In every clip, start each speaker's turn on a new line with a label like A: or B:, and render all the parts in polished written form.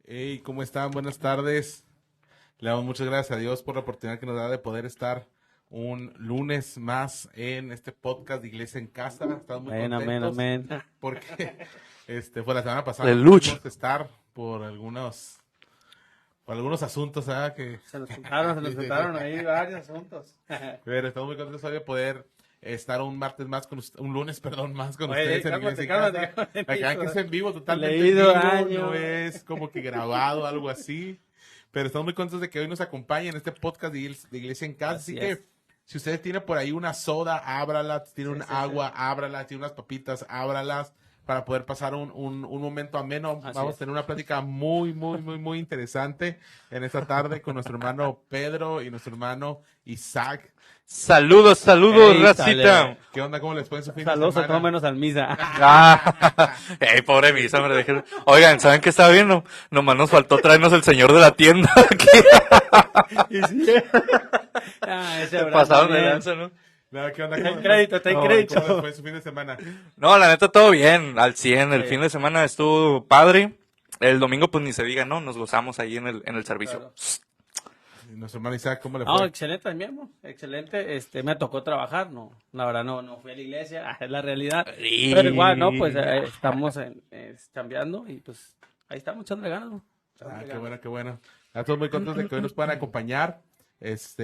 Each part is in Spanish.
A: Hey, ¿cómo están? Buenas tardes. Le damos muchas gracias a Dios por la oportunidad que nos da de poder estar un lunes más en este podcast de Iglesia en Casa. Estamos muy contentos
B: Amén.
A: porque fue la semana pasada
C: De
A: no
C: lucha.
A: pudimos estar por algunos asuntos, ¿verdad?
B: Se nos juntaron ahí varios asuntos.
A: Pero estamos muy contentos hoy de poder estar un martes más un lunes, perdón, más con
B: Oye,
A: ustedes en
B: cálmate,
A: Iglesia en
B: cálmate.
A: Casa. Acá que es en vivo, totalmente
B: Leído
A: en vivo,
B: año.
A: no es como que grabado, algo así. Pero estamos muy contentos de que hoy nos acompañen en este podcast de Iglesia en Casa. Así
B: Así es.
A: que si usted tiene por ahí una soda, ábrala. Si tiene
B: Sí,
A: un
B: sí,
A: agua, ábrala. Tiene unas papitas, ábralas para poder pasar un momento ameno.
B: Así
A: Vamos
B: es.
A: a tener una plática muy interesante en esta tarde con nuestro hermano Pedro y nuestro hermano Isaac.
C: Saludos,
B: Ey,
C: racita.
B: sale.
A: ¿Qué onda? ¿Cómo les fue en su fin de
B: Saludos a
A: semana?
B: todos menos al Misa.
C: Ey, pobre misa, hombre. Oigan, ¿saben qué estaba viendo? Nomás nos faltó traernos el señor de la tienda aquí.
B: Y sí. Ese
C: Se
B: Abraham
C: pasaron de
B: también.
C: lanza, ¿no?
A: No, ¿qué onda?
B: Ten crédito, ten
C: No,
A: ¿Cómo les
B: crédito.
A: fue en su fin de semana?
C: No, la neta, todo bien, al 100. El
B: Sí.
C: fin de semana estuvo padre. El domingo, pues ni se diga, ¿no? Nos gozamos ahí en el servicio.
B: Claro.
A: Y nuestro hermano Isaac, ¿cómo le
B: No,
A: fue?
B: excelente también, ¿no? Excelente. Me tocó trabajar, no. La verdad no fui a la iglesia, es la realidad.
C: Y-
B: Pero igual, ¿no? Pues estamos cambiando y pues ahí estamos echándole ganas, ¿no? Echándole
A: Qué
B: ganas.
A: bueno, qué bueno. Estamos muy contentos de que hoy nos puedan acompañar. Después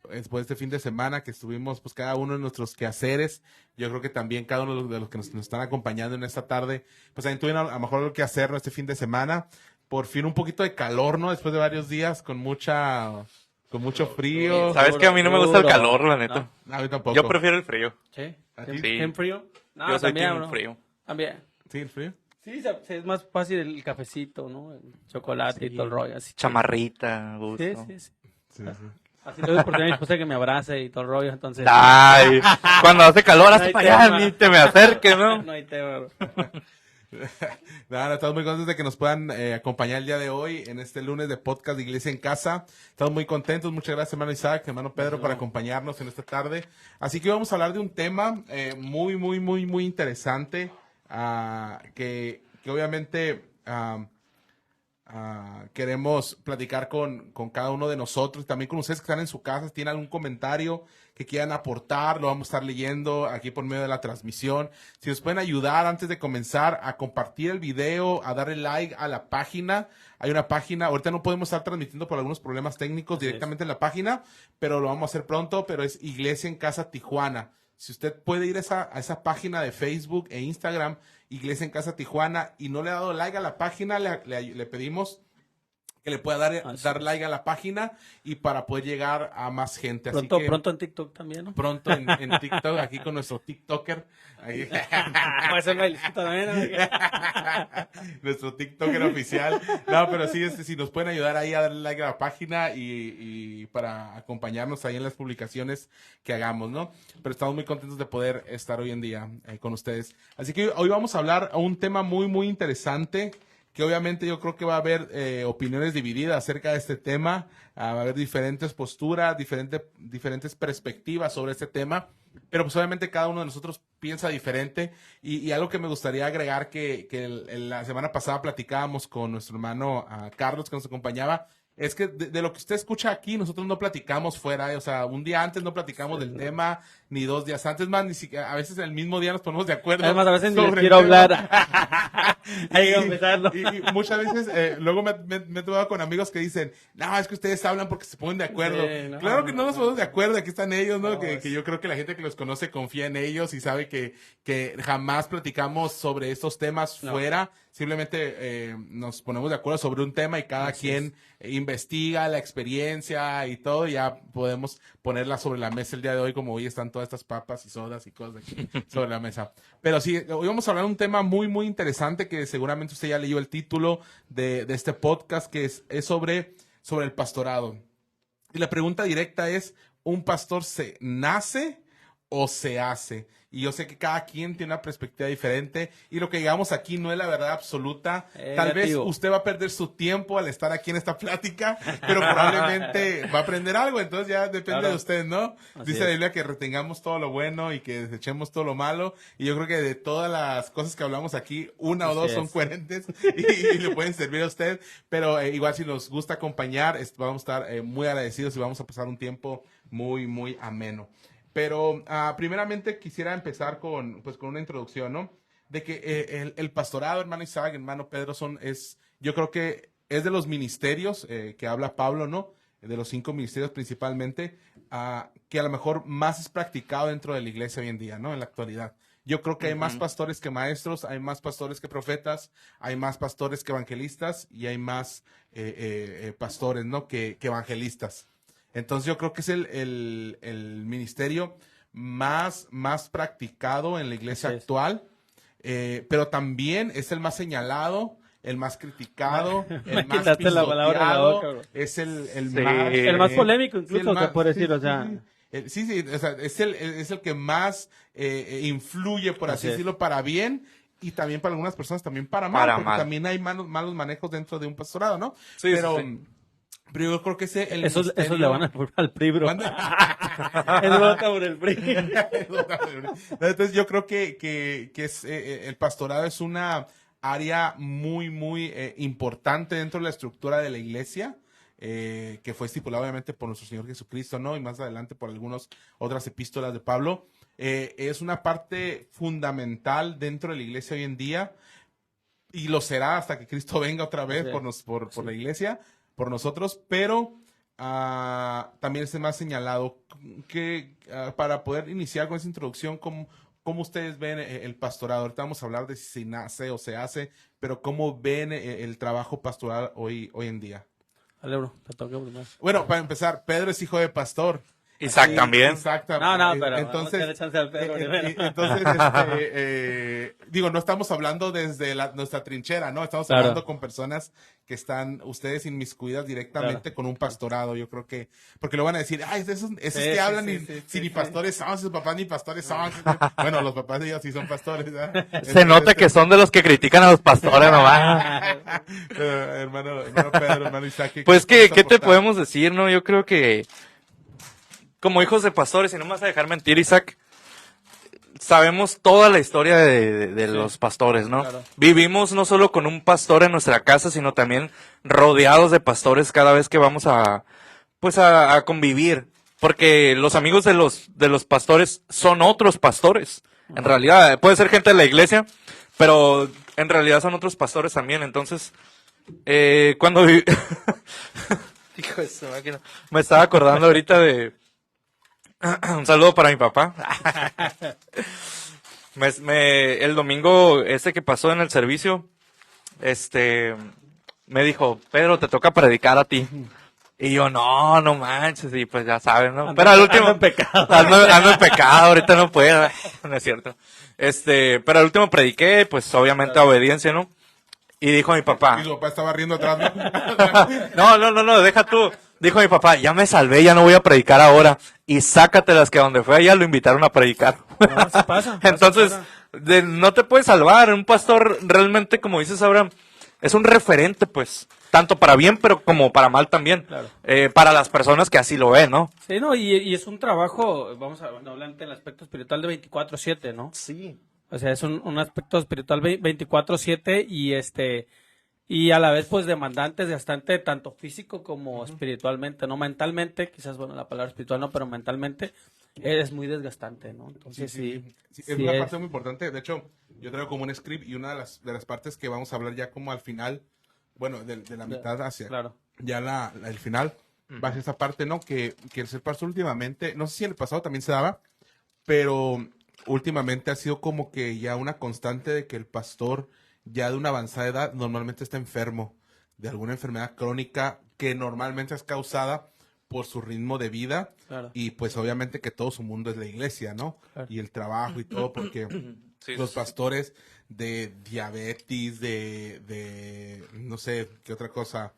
A: de este fin de semana que estuvimos, pues cada uno de nuestros quehaceres. Yo creo que también cada uno de los que nos están acompañando en esta tarde, pues también tuvieron a lo mejor algo que hacer, ¿no? Este fin de semana. Por fin un poquito de calor, ¿no? Después de varios días con mucho frío.
C: ¿Sabes que a mí no me gusta el
B: Duro.
C: calor, la neta?
A: A mí tampoco.
C: Yo prefiero el frío.
B: ¿Sí?
A: ¿A ti?
C: Sí.
B: ¿En frío? No,
C: Yo soy
B: también,
C: team
B: ¿no?
C: frío.
B: También.
A: Sí, el frío.
B: Sí, es más fácil el cafecito, ¿no? El chocolate y todo el rollo. Así.
C: Chamarrita, gusto.
B: Sí.
A: Sí, sí.
B: Así le doy oportunidad a mi esposa que me abrace y todo el rollo, entonces...
C: Ay, cuando hace calor,
B: No
C: hazte
B: hay
C: para allá,
B: tema.
C: ni te me acerques, ¿no?
B: No hay tema, bro.
A: Nada, estamos muy contentos de que nos puedan acompañar el día de hoy en este lunes de podcast de Iglesia en Casa. Estamos muy contentos. Muchas gracias, hermano Isaac, hermano Pedro, por acompañarnos en esta tarde. Así que hoy vamos a hablar de un tema muy interesante que obviamente queremos platicar con cada uno de nosotros, también con ustedes que están en su casa. Si tienen algún comentario que quieran aportar, lo vamos a estar leyendo aquí por medio de la transmisión. Si nos pueden ayudar antes de comenzar a compartir el video, a darle like a la página. Hay una página, ahorita no podemos estar transmitiendo por algunos problemas técnicos
B: Así
A: directamente en la página, pero lo vamos a hacer pronto, pero es Iglesia en Casa Tijuana. Si usted puede ir a esa página de Facebook e Instagram, Iglesia en Casa Tijuana, y no le ha dado like a la página, le pedimos que le pueda dar like a la página y para poder llegar a más gente. Así que
B: Pronto en TikTok también, ¿no?
A: pronto en TikTok, aquí con nuestro TikToker. Ahí.
B: Voy a hacer bailecito también, ¿no?
A: Nuestro TikToker oficial. No, pero sí, si nos pueden ayudar ahí a darle like a la página y para acompañarnos ahí en las publicaciones que hagamos, ¿no? Pero estamos muy contentos de poder estar hoy en día con ustedes. Así que hoy vamos a hablar a un tema muy interesante, que obviamente yo creo que va a haber opiniones divididas acerca de este tema. Va a haber diferentes posturas, diferentes perspectivas sobre este tema. Pero pues obviamente cada uno de nosotros piensa diferente. Y algo que me gustaría agregar que la semana pasada platicábamos con nuestro hermano Carlos, que nos acompañaba, es que de lo que usted escucha aquí, nosotros no platicamos fuera, o sea, un día antes no platicamos del tema, ni 2 días antes, más ni siquiera, a veces el mismo día nos ponemos de acuerdo.
B: Además, a veces ni les
A: sobre
B: quiero
A: el tema.
B: hablar. Hay que empezarlo.
A: Y muchas veces, luego me he topado con amigos que dicen, no, es que ustedes hablan porque se ponen de acuerdo.
B: Sí, no,
A: Claro que no nos
B: no.
A: ponemos de acuerdo, aquí están ellos, ¿no?
B: No,
A: que
B: es-
A: yo creo que la gente que los conoce confía en ellos y sabe que jamás platicamos sobre estos temas
B: No.
A: fuera. Simplemente nos ponemos de acuerdo sobre un tema y cada
B: Así
A: quien investiga la experiencia y todo, y ya podemos ponerla sobre la mesa el día de hoy, como hoy están todas estas papas y sodas y cosas aquí sobre la mesa. Pero sí, hoy vamos a hablar de un tema muy interesante que seguramente usted ya leyó el título de este podcast, que es sobre el pastorado. Y la pregunta directa es, ¿un pastor se nace o se hace. Y yo sé que cada quien tiene una perspectiva diferente y lo que digamos aquí no es la verdad absoluta. Tal vez
B: Negativo.
A: usted va a perder su tiempo al estar aquí en esta plática, pero probablemente va a aprender algo. Entonces ya depende
B: Claro.
A: de usted, ¿no?
B: Así
A: Dice la
B: es.
A: Biblia que retengamos todo lo bueno y que desechemos todo lo malo. Y yo creo que de todas las cosas que hablamos aquí, una o
B: Así
A: dos son
B: es.
A: coherentes y le pueden servir a usted. Pero igual si nos gusta acompañar, vamos a estar muy agradecidos y vamos a pasar un tiempo muy, muy ameno. Pero primeramente quisiera empezar pues, con una introducción, ¿no? De que el pastorado, hermano Isaac, hermano Pedro, yo creo que es de los ministerios que habla Pablo, ¿no? De los 5 ministerios principalmente, que a lo mejor más es practicado dentro de la iglesia hoy en día, ¿no? En la actualidad. Yo creo que hay más pastores que maestros, hay más pastores que profetas, hay más pastores que evangelistas y hay más pastores, ¿no? Que evangelistas. Entonces yo creo que es el ministerio más practicado en la iglesia
B: Así es.
A: actual, pero también es el más señalado, el más criticado, el más
B: quitaste la palabra de la
A: pisoteado,
B: boca, bro.
A: es el
C: Sí.
A: más...
B: El más polémico,
A: sí,
B: incluso, se puede decir, o sea.
A: Sí, o sea, es el que más influye, por así
B: Así es.
A: decirlo, para bien y también para algunas personas también para mal,
C: Para
A: porque
C: mal.
A: también hay malos manejos dentro de un pastorado, ¿no?
C: Sí,
A: pero,
C: sí, sí.
A: pero yo creo que el
B: Esos
A: ministerio...
B: le van al PRI, bro.
A: ¿Mande?
B: Es vota por el PRI.
A: Entonces yo creo que es, el pastorado es una área muy, muy importante dentro de la estructura de la iglesia, que fue estipulado obviamente por nuestro Señor Jesucristo, ¿no? Y más adelante por algunas otras epístolas de Pablo. Es una parte fundamental dentro de la iglesia hoy en día y lo será hasta que Cristo venga otra vez
B: Sí.
A: por la iglesia, por nosotros, pero también se me ha señalado que para poder iniciar con esa introducción, ¿cómo ustedes ven el pastorado? Ahorita vamos a hablar de si nace o se hace, pero ¿cómo ven el trabajo pastoral hoy en día?
B: Dale, bro, te toca primero.
A: Bueno, para empezar, Pedro es hijo de pastor.
C: Isaac
A: Aquí,
C: también.
A: Isaac
B: No, pero vamos a darle chance al Pedro primero.
A: entonces, digo, no estamos hablando desde nuestra trinchera, ¿no? Estamos
B: Claro.
A: hablando con personas que están ustedes inmiscuidas directamente
B: Claro.
A: con un pastorado, yo creo que, porque lo van a decir, ay, esos
B: Sí,
A: que
B: sí,
A: hablan
B: sí,
A: ni,
B: sí,
A: si
B: sí,
A: ni
B: sí.
A: pastores son, sus papás ni pastores son. Bueno, los papás de ellos sí son pastores, ¿verdad?
C: Se nota que son de los que critican a los pastores nomás.
A: hermano Pedro, hermano Isaac.
C: Pues,
A: ¿qué
C: ¿qué te
A: aportar?
C: podemos decir, no? Yo creo que, como hijos de pastores, y no me vas a dejar mentir, Isaac, sabemos toda la historia de
B: Sí,
C: los pastores, ¿no?
B: claro.
C: Vivimos no solo con un pastor en nuestra casa, sino también rodeados de pastores cada vez que vamos pues a convivir. Porque los amigos de los pastores son otros pastores. En realidad, puede ser gente de la iglesia, pero en realidad son otros pastores también. Entonces, cuando hijo de su máquina, me estaba acordando ahorita de un saludo para mi papá. El domingo que pasó en el servicio, me dijo, Pedro, te toca predicar a ti. Y yo, no manches, y pues ya saben, ¿no? Pero al último,
B: ando en pecado.
C: ando en pecado, ahorita no puedo, no es cierto. Pero al último prediqué, pues obviamente a obediencia, ¿no? Y dijo mi papá,
A: Y su papá estaba riendo atrás, ¿no?
C: no, deja tú. Dijo mi papá, ya me salvé, ya no voy a predicar ahora. Y sácatelas que donde fue allá lo invitaron a predicar.
B: No, sí pasa.
C: Entonces, no te puedes salvar. Un pastor realmente, como dices ahora, es un referente, pues. Tanto para bien, pero como para mal también.
B: Claro.
C: Para las personas que así lo ven, ¿no?
B: Sí, no, y es un trabajo, vamos a hablar en el aspecto espiritual de 24/7, ¿no?
C: Sí.
B: O sea, es un aspecto espiritual 24/7 y a la vez pues demandante, desgastante, tanto físico como espiritualmente, ¿no? Mentalmente, quizás, bueno, la palabra espiritual no, pero mentalmente es muy desgastante, ¿no? Entonces sí.
A: Es una parte muy importante. De hecho, yo traigo como un script y una de las partes que vamos a hablar ya como al final, bueno, de la mitad hacia
B: Claro.
A: ya el final, va a ser esa parte, ¿no? Que el ser pastor últimamente, no sé si en el pasado también se daba, pero últimamente ha sido como que ya una constante de que el pastor ya de una avanzada edad normalmente está enfermo de alguna enfermedad crónica que normalmente es causada por su ritmo de vida.
B: Claro.
A: Y pues obviamente que todo su mundo es la iglesia, ¿no?
B: Claro.
A: Y el trabajo y todo, porque los pastores de diabetes, de no sé qué otra cosa,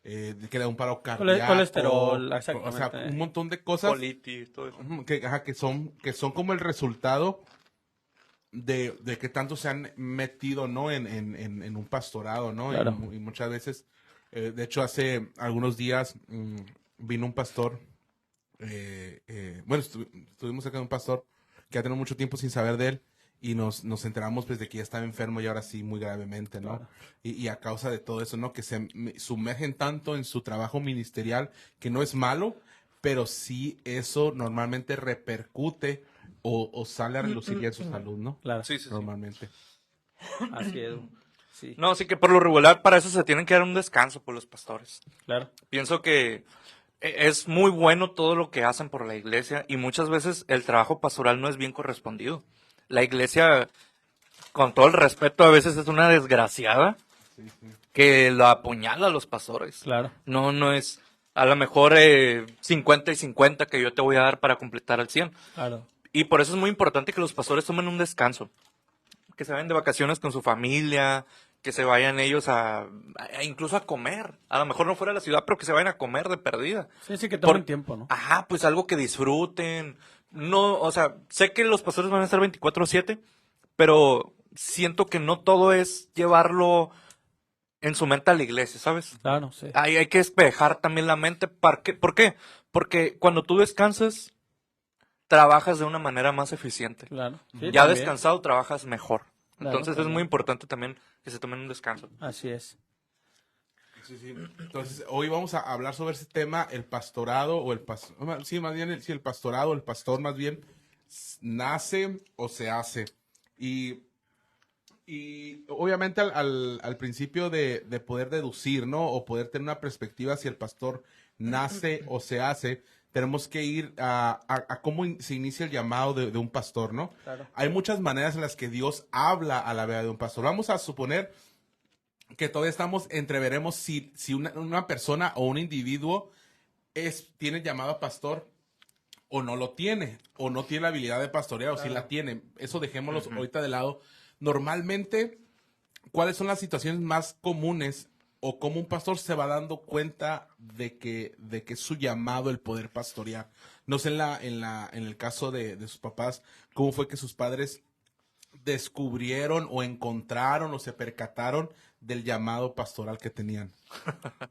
A: que le da un paro cardíaco.
B: Colesterol,
A: O sea,
B: exactamente.
A: un montón de cosas
C: Colitis, todo eso.
A: que son como el resultado de que tanto se han metido, ¿no? En un pastorado, ¿no?
B: Claro.
A: Y muchas veces, de hecho, hace algunos días vino un pastor, bueno, estuvimos acá con un pastor que ha tenido mucho tiempo sin saber de él y nos enteramos pues de que ya estaba enfermo y ahora sí muy gravemente, ¿no?
B: Claro.
A: Y a causa de todo eso, ¿no? Que se sumergen tanto en su trabajo ministerial que no es malo, pero sí eso normalmente repercute o sale a relucir ya en su salud, ¿no?
B: Claro,
C: Sí, sí, sí.
A: Normalmente.
B: así es. Sí,
C: No, sí que por lo regular para eso se tienen que dar un descanso por los pastores.
B: claro.
C: Pienso que es muy bueno todo lo que hacen por la iglesia y muchas veces el trabajo pastoral no es bien correspondido. La iglesia, con todo el respeto, a veces es una desgraciada que lo apuñala a los pastores.
B: Claro.
C: No es a lo mejor 50 y 50 que yo te voy a dar para completar al 100.
B: Claro.
C: Y por eso es muy importante que los pastores tomen un descanso, que se vayan de vacaciones con su familia, que se vayan ellos incluso a comer. A lo mejor no fuera de la ciudad, pero que se vayan a comer de perdida.
B: Sí, sí, que tomen tiempo, ¿no?
C: Ajá, pues algo que disfruten. No, o sea, sé que los pastores van a estar 24/7, pero siento que no todo es llevarlo en su mente a la iglesia, ¿sabes?
B: Claro, sí.
C: Hay que despejar también la mente. ¿Por qué? Porque cuando tú descansas, trabajas de una manera más eficiente.
B: Claro. Sí,
C: Ya
B: también.
C: descansado trabajas mejor.
B: Claro,
C: Entonces es
B: también.
C: muy importante también que se tomen un descanso.
B: Así es.
A: Sí, sí. Entonces, hoy vamos a hablar sobre ese tema, el pastorado o el pastor. Sí, más bien, el pastorado, el pastor más bien, nace o se hace. Y obviamente al principio de poder deducir, ¿no? O poder tener una perspectiva si el pastor nace o se hace, tenemos que ir a cómo se inicia el llamado de un pastor, ¿no?
B: Claro.
A: Hay muchas maneras en las que Dios habla a la vida de un pastor. Vamos a suponer que todavía entreveremos si una persona o un individuo tiene llamado a pastor o no lo tiene, o no tiene la habilidad de pastorear, o si la tiene. Eso dejémoslo ahorita de lado. Normalmente, ¿cuáles son las situaciones más comunes o cómo un pastor se va dando cuenta de que es su llamado el poder pastorear? No sé en el caso de sus papás, cómo fue que sus padres descubrieron o encontraron o se percataron del llamado pastoral que tenían.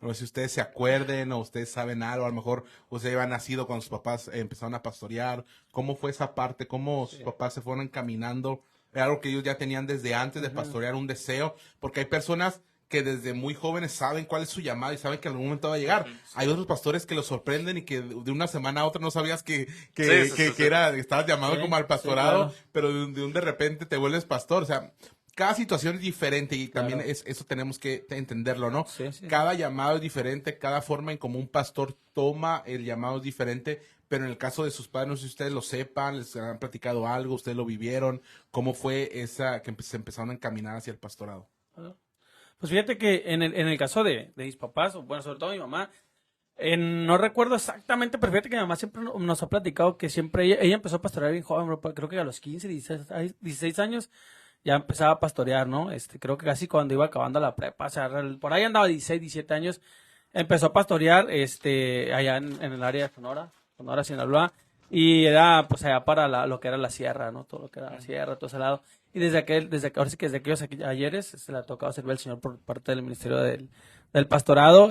A: No sé si ustedes se acuerden o ustedes saben algo, a lo mejor ustedes habían nacido cuando sus papás empezaron a pastorear. ¿Cómo fue esa parte? ¿Cómo sus papás se fueron encaminando? Era algo que ellos ya tenían desde antes de pastorear, un deseo, porque hay personas que desde muy jóvenes saben cuál es su llamado y saben que en algún momento va a llegar. Hay otros pastores que los sorprenden y que de una semana a otra no sabías que estabas llamado
B: Sí,
A: como al pastorado,
B: sí, claro.
A: pero de repente te vuelves pastor. O sea, cada situación es diferente y también
B: Claro.
A: eso tenemos que entenderlo, ¿no?
B: Sí, sí.
A: Cada llamado es diferente, cada forma en como un pastor toma el llamado es diferente, pero en el caso de sus padres, no sé si ustedes lo sepan, les han platicado algo, ustedes lo vivieron, ¿cómo fue esa que se empezaron a encaminar hacia el pastorado?
B: Pues fíjate que en el caso de mis papás, o bueno, sobre todo mi mamá, no recuerdo exactamente, pero fíjate que mi mamá siempre nos ha platicado que siempre ella empezó a pastorear bien joven, bro, creo que a los 15, 16 años ya empezaba a pastorear, ¿no? Creo que casi cuando iba acabando la prepa, o sea, por ahí andaba 16, 17 años, empezó a pastorear allá en el área de Sonora, Sinaloa, y era pues allá para lo que era la sierra, ¿no? Todo lo que era la sierra, todo ese lado. Y ahora sí que desde aquellos ayeres se le ha tocado servir al Señor por parte del ministerio del pastorado,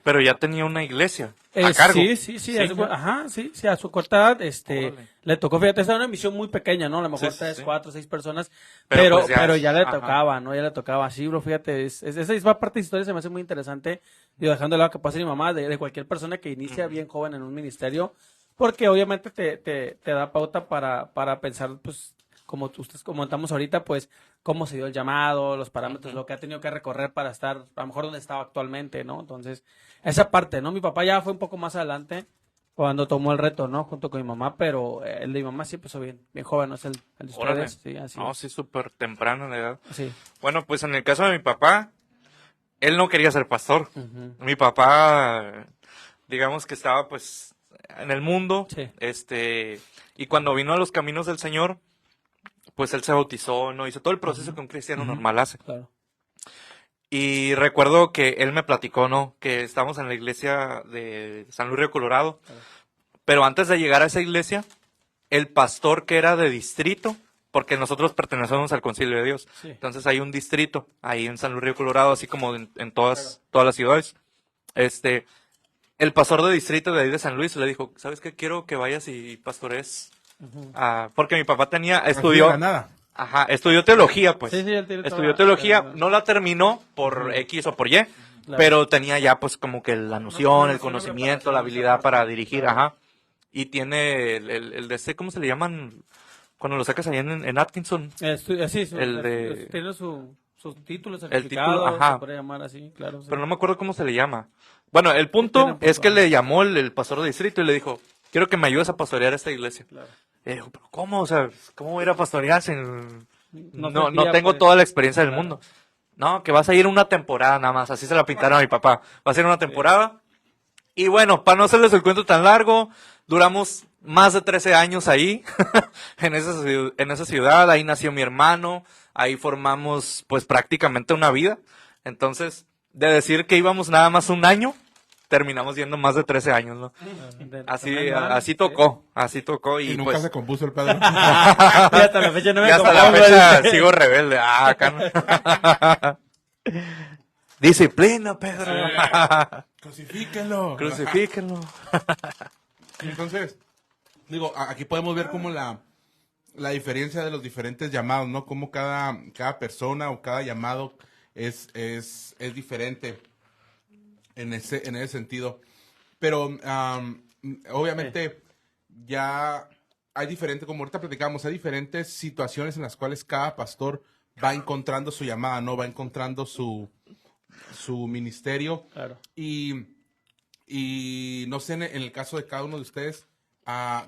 C: Pero ya tenía una iglesia a cargo.
B: Sí, a su corta edad,
C: Órale.
B: le tocó, fíjate, esa era una misión muy pequeña, ¿no? A lo mejor
C: Sí,
B: 3,
C: sí.
B: 4, 6 personas,
C: Pero pues
B: pero ya le
C: ajá.
B: tocaba, ¿no? Ya le tocaba, sí, bro, fíjate, esa parte de historia se me hace muy interesante, digo, dejando de lado que pasa mi mamá, de cualquier persona que inicia bien joven en un ministerio, porque obviamente te da pauta para pensar, pues, como ustedes comentamos ahorita, pues, cómo se dio el llamado, los parámetros, lo que ha tenido que recorrer para estar, a lo mejor, donde estaba actualmente, ¿no? Entonces, esa parte, ¿no? Mi papá ya fue un poco más adelante cuando tomó el reto, ¿no? Junto con mi mamá, pero el de mi mamá sí empezó bien joven, ¿no? Es el de
C: Órale.
B: ustedes, sí, así
C: No,
B: es.
C: sí, súper temprano en la edad.
B: Sí.
C: Bueno, pues en el caso de mi papá, él no quería ser pastor.
B: Ujú.
C: Mi papá, digamos que estaba pues en el mundo,
B: Sí.
C: y cuando vino a los caminos del Señor, pues él se bautizó, ¿no? Hizo todo el proceso que un cristiano normal hace.
B: Claro.
C: Y recuerdo que él me platicó, ¿no? Que estábamos en la iglesia de San Luis Río Colorado. Pero antes de llegar a esa iglesia, el pastor que era de distrito, porque nosotros pertenecemos al Concilio de Dios.
B: Sí.
C: Entonces hay un distrito ahí en San Luis Río Colorado, así como en todas las ciudades. El pastor de distrito de ahí de San Luis le dijo, ¿sabes qué? Quiero que vayas y pastores. Porque mi papá estudió teología, pues.
B: Sí, él tiene
C: Estudió
B: toda-
C: teología, no la terminó por X o por Y, pero tenía ya pues como que la noción, el conocimiento, la habilidad para dirigir, Y tiene el de ¿cómo se le llaman? Cuando lo sacas ahí en Atkinson.
B: Sí, tiene sus títulos, certificados,
C: ajá.
B: se puede llamar así, claro. Sí.
C: Pero no me acuerdo cómo se le llama. Bueno, el punto es que le llamó el pastor de distrito y le dijo, quiero que me ayudes a pastorear esta iglesia.
B: Claro.
C: Y dijo, ¿pero cómo? O sea, ¿cómo voy a ir a pastorear si no
B: sabía,
C: tengo
B: pues.
C: toda la experiencia del mundo? No, que vas a ir una temporada nada más, así se la pintaron a mi papá. Va a ser una temporada. Y bueno, para no hacerles el cuento tan largo, duramos más de 13 años ahí, en esa ciudad, ahí nació mi hermano, ahí formamos pues prácticamente una vida. Entonces, de decir que íbamos nada más un año, terminamos yendo más de 13 años, ¿no? Así tocó.
A: Y nunca
C: pues,
A: se compuso el padre.
B: Y hasta la fecha no me
C: y hasta la
B: compongo,
C: fecha
B: dice.
C: sigo rebelde. Acá no. Disciplina, Pedro.
A: Crucifíquenlo.
C: Crucifíquenlo.
A: Entonces, digo, aquí podemos ver como la diferencia de los diferentes llamados, ¿no? Como cada persona o cada llamado es diferente en ese sentido. Pero obviamente ya hay diferentes, como ahorita platicamos, hay diferentes situaciones en las cuales cada pastor va encontrando su llamada, ¿no? Va encontrando su ministerio.
B: Claro.
A: Y no sé, en el caso de cada uno de ustedes,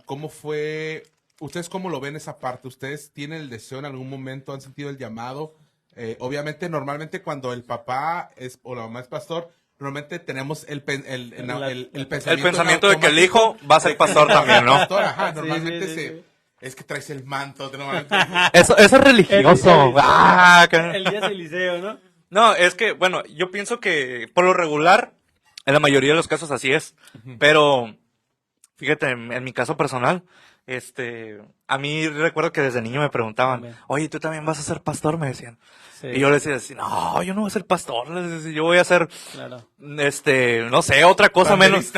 A: ¿cómo fue? ¿Ustedes cómo lo ven esa parte? ¿Ustedes tienen el deseo en algún momento, han sentido el llamado? Obviamente, normalmente cuando el papá o la mamá es pastor, normalmente tenemos el
C: pensamiento de que el hijo va a ser pastor también, ¿no?
A: Pastor, ajá, normalmente
B: sí.
A: es que traes el manto. Normalmente,
C: Eso es religioso.
B: El día del liceo, ¿no?
C: No, es que, bueno, yo pienso que por lo regular, en la mayoría de los casos así es. Pero, fíjate, en mi caso personal, a mí recuerdo que desde niño me preguntaban,
B: También.
C: oye, ¿tú también vas a ser pastor? Me decían.
B: Sí.
C: Y yo les decía así, no, yo no voy a ser pastor, les decía, yo voy a ser,
B: Claro.
C: no sé, otra cosa menos.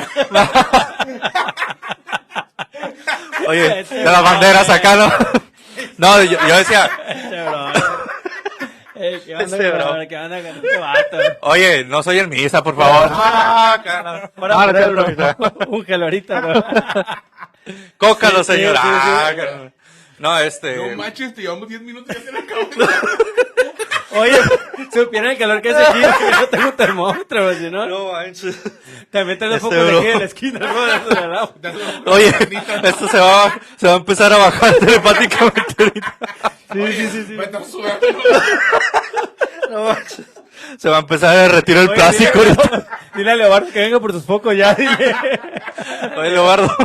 C: Oye, de las banderas acá, ¿no? No, yo decía,
B: ¿Qué onda, ¿Qué onda con este vato?
C: oye, no soy el misa, por favor.
B: Un gel ahorita, ¿no?
C: Cócalo,
B: Sí,
C: señor.
B: sí, sí.
C: No,
A: no manches, te llevamos 10 minutos y ya se le acabó.
B: Oye, supieran el calor que hace aquí, que yo tengo un termómetro, si no,
C: No manches.
B: también tengo un poco
C: bro.
B: de aquí en la esquina, ¿no?
C: Oye, esto se va a empezar a bajar telepáticamente ahorita.
B: Sí.
A: Vete a subir.
C: No manches. Se va a empezar a derretir el plástico ahorita.
B: Dile a Leobardo que venga por sus focos ya, dile.
C: Oye, Leobardo.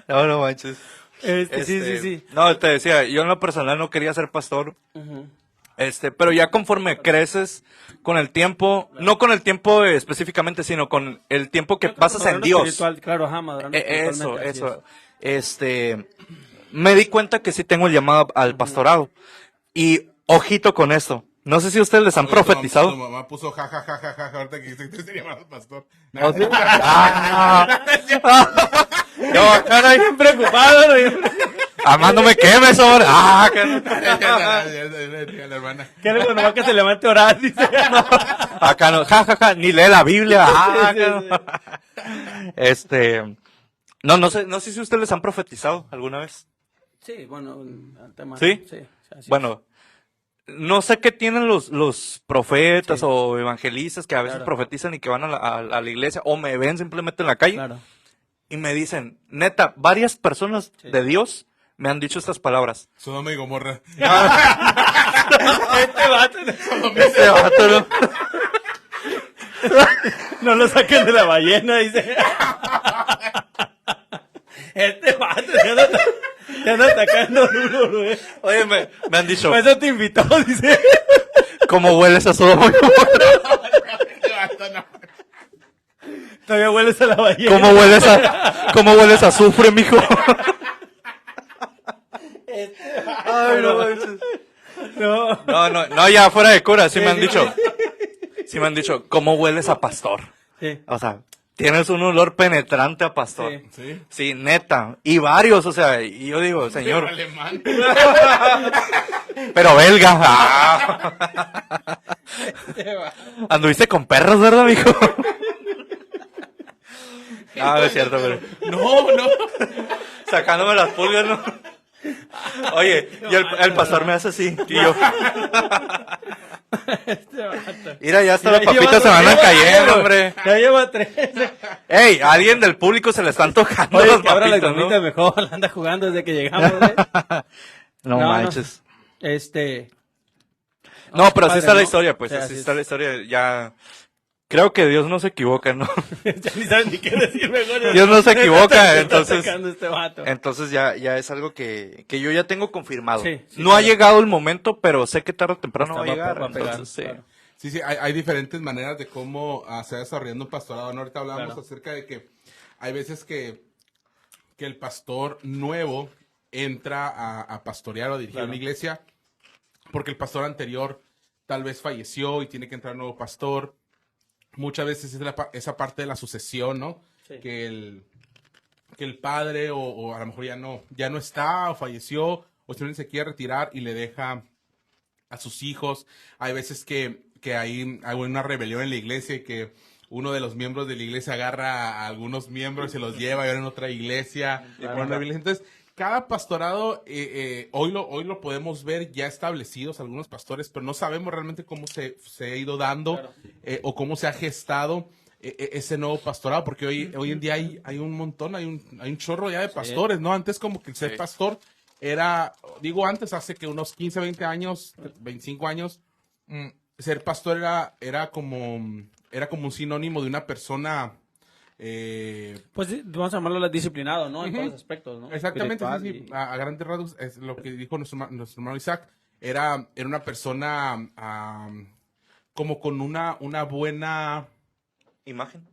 C: No manches.
B: Sí.
C: No, te decía, yo en lo personal no quería ser pastor. Pero ya conforme creces con el tiempo, no con el tiempo específicamente, sino con el tiempo que pasas en Dios.
B: Espiritual, claro, madurando espiritualmente,
C: Eso. Me di cuenta que sí tengo el llamado al pastorado. Y ojito con esto. No sé si ustedes les han profetizado.
A: Tu mamá puso jajajaja ahorita que dijiste que te llamado pastor.
C: No, sí. Yo, caray,
B: Bien preocupado, ¿no?
C: Amando me quemes ahora.
A: La hermana.
B: Que algo nomás que se levante a orar, dice.
C: Acá no, ni lee la Biblia. No sé si ustedes les han profetizado alguna vez.
B: Sí, bueno, el tema.
C: ¿Sí?
B: Así
C: Bueno, no sé qué tienen los profetas
B: Sí.
C: o evangelistas que a veces
B: Claro.
C: profetizan y que van a la iglesia o me ven simplemente en la calle
B: Claro.
C: y me dicen, neta, varias personas
B: Sí.
C: de Dios me han dicho estas palabras.
A: Sodoma y Gomorra.
B: Este vato,
C: Este vato, ¿no?
B: no lo saquen de la ballena, dice. Este vato, Te ando atacando duro, güey.
C: Oye, me han dicho,
B: Por eso te invitó, dice.
C: ¿cómo hueles a Sodoma y Gomorra?
B: Todavía hueles a la ballena.
C: ¿Cómo hueles a azufre, mijo? Ay, no, ya fuera de cura, sí me han dicho. Sí me han dicho, ¿cómo hueles a pastor?
B: Sí.
C: O sea, tienes un olor penetrante a pastor.
B: Sí.
A: Sí.
C: Sí, neta. Y varios, o sea, y yo digo, señor,
A: Alemán.
C: pero belga. Ah. Anduviste con perros, ¿verdad, mijo? No, no es cierto, pero
A: No.
C: sacándome las pulgas, ¿no? Oye, y el pastor me hace así, y yo, mira, ya hasta las papitas se van a caer, hombre.
B: Ya lleva 3.
C: Ey, a alguien del público se le están tocando
B: Oye,
C: las
B: que abra las
C: papitas,
B: papitas
C: ¿no?
B: mejor. Anda jugando desde que llegamos, güey.
C: No manches.
B: No,
C: No, pero así
B: padre,
C: está la
B: ¿no?
C: historia, pues,
B: Sí,
C: así
B: así
C: está
B: es.
C: la historia, ya... Creo que Dios no se equivoca, ¿no?
B: Ya ni saben ni qué decir mejor.
C: Dios no se equivoca,
B: Está
C: entonces...
B: atacando este vato.
C: Entonces ya es algo que yo ya tengo confirmado.
B: Sí,
C: No
B: claro.
C: ha llegado el momento, pero sé que tarde o temprano va a
B: Va a
C: llegar.
B: pegar,
C: Entonces, sí.
B: claro.
A: Sí, hay diferentes maneras de cómo se va desarrollando un pastorado, ¿no? Ahorita hablamos
B: Claro.
A: acerca de que hay veces que el pastor nuevo entra a pastorear o a dirigir
B: Claro.
A: una iglesia porque el pastor anterior tal vez falleció y tiene que entrar un nuevo pastor. Muchas veces es esa parte de la sucesión, ¿no?
B: Sí.
A: Que el padre o a lo mejor ya no está o falleció o simplemente se quiere retirar y le deja a sus hijos. Hay veces que hay una rebelión en la iglesia y que uno de los miembros de la iglesia agarra a algunos miembros y se los lleva a ver en otra iglesia. Entonces, cada pastorado, hoy lo podemos ver ya establecidos algunos pastores, pero no sabemos realmente cómo se ha ido dando
B: Claro.
A: o cómo se ha gestado ese nuevo pastorado, porque hoy en día hay un montón, hay un chorro ya de pastores, ¿no? Antes como que el ser
C: Sí.
A: pastor era, digo antes, hace que unos 15, 20 años, 25 años, ser pastor era como un sinónimo de una persona...
B: Pues sí, vamos a llamarlo disciplinado, ¿no? En todos los aspectos, ¿no?
A: Exactamente,
B: Espiritual
A: sí.
B: y-
A: A grandes rasgos es lo que dijo nuestro hermano Isaac. Era una persona como con una buena...
C: Imagen.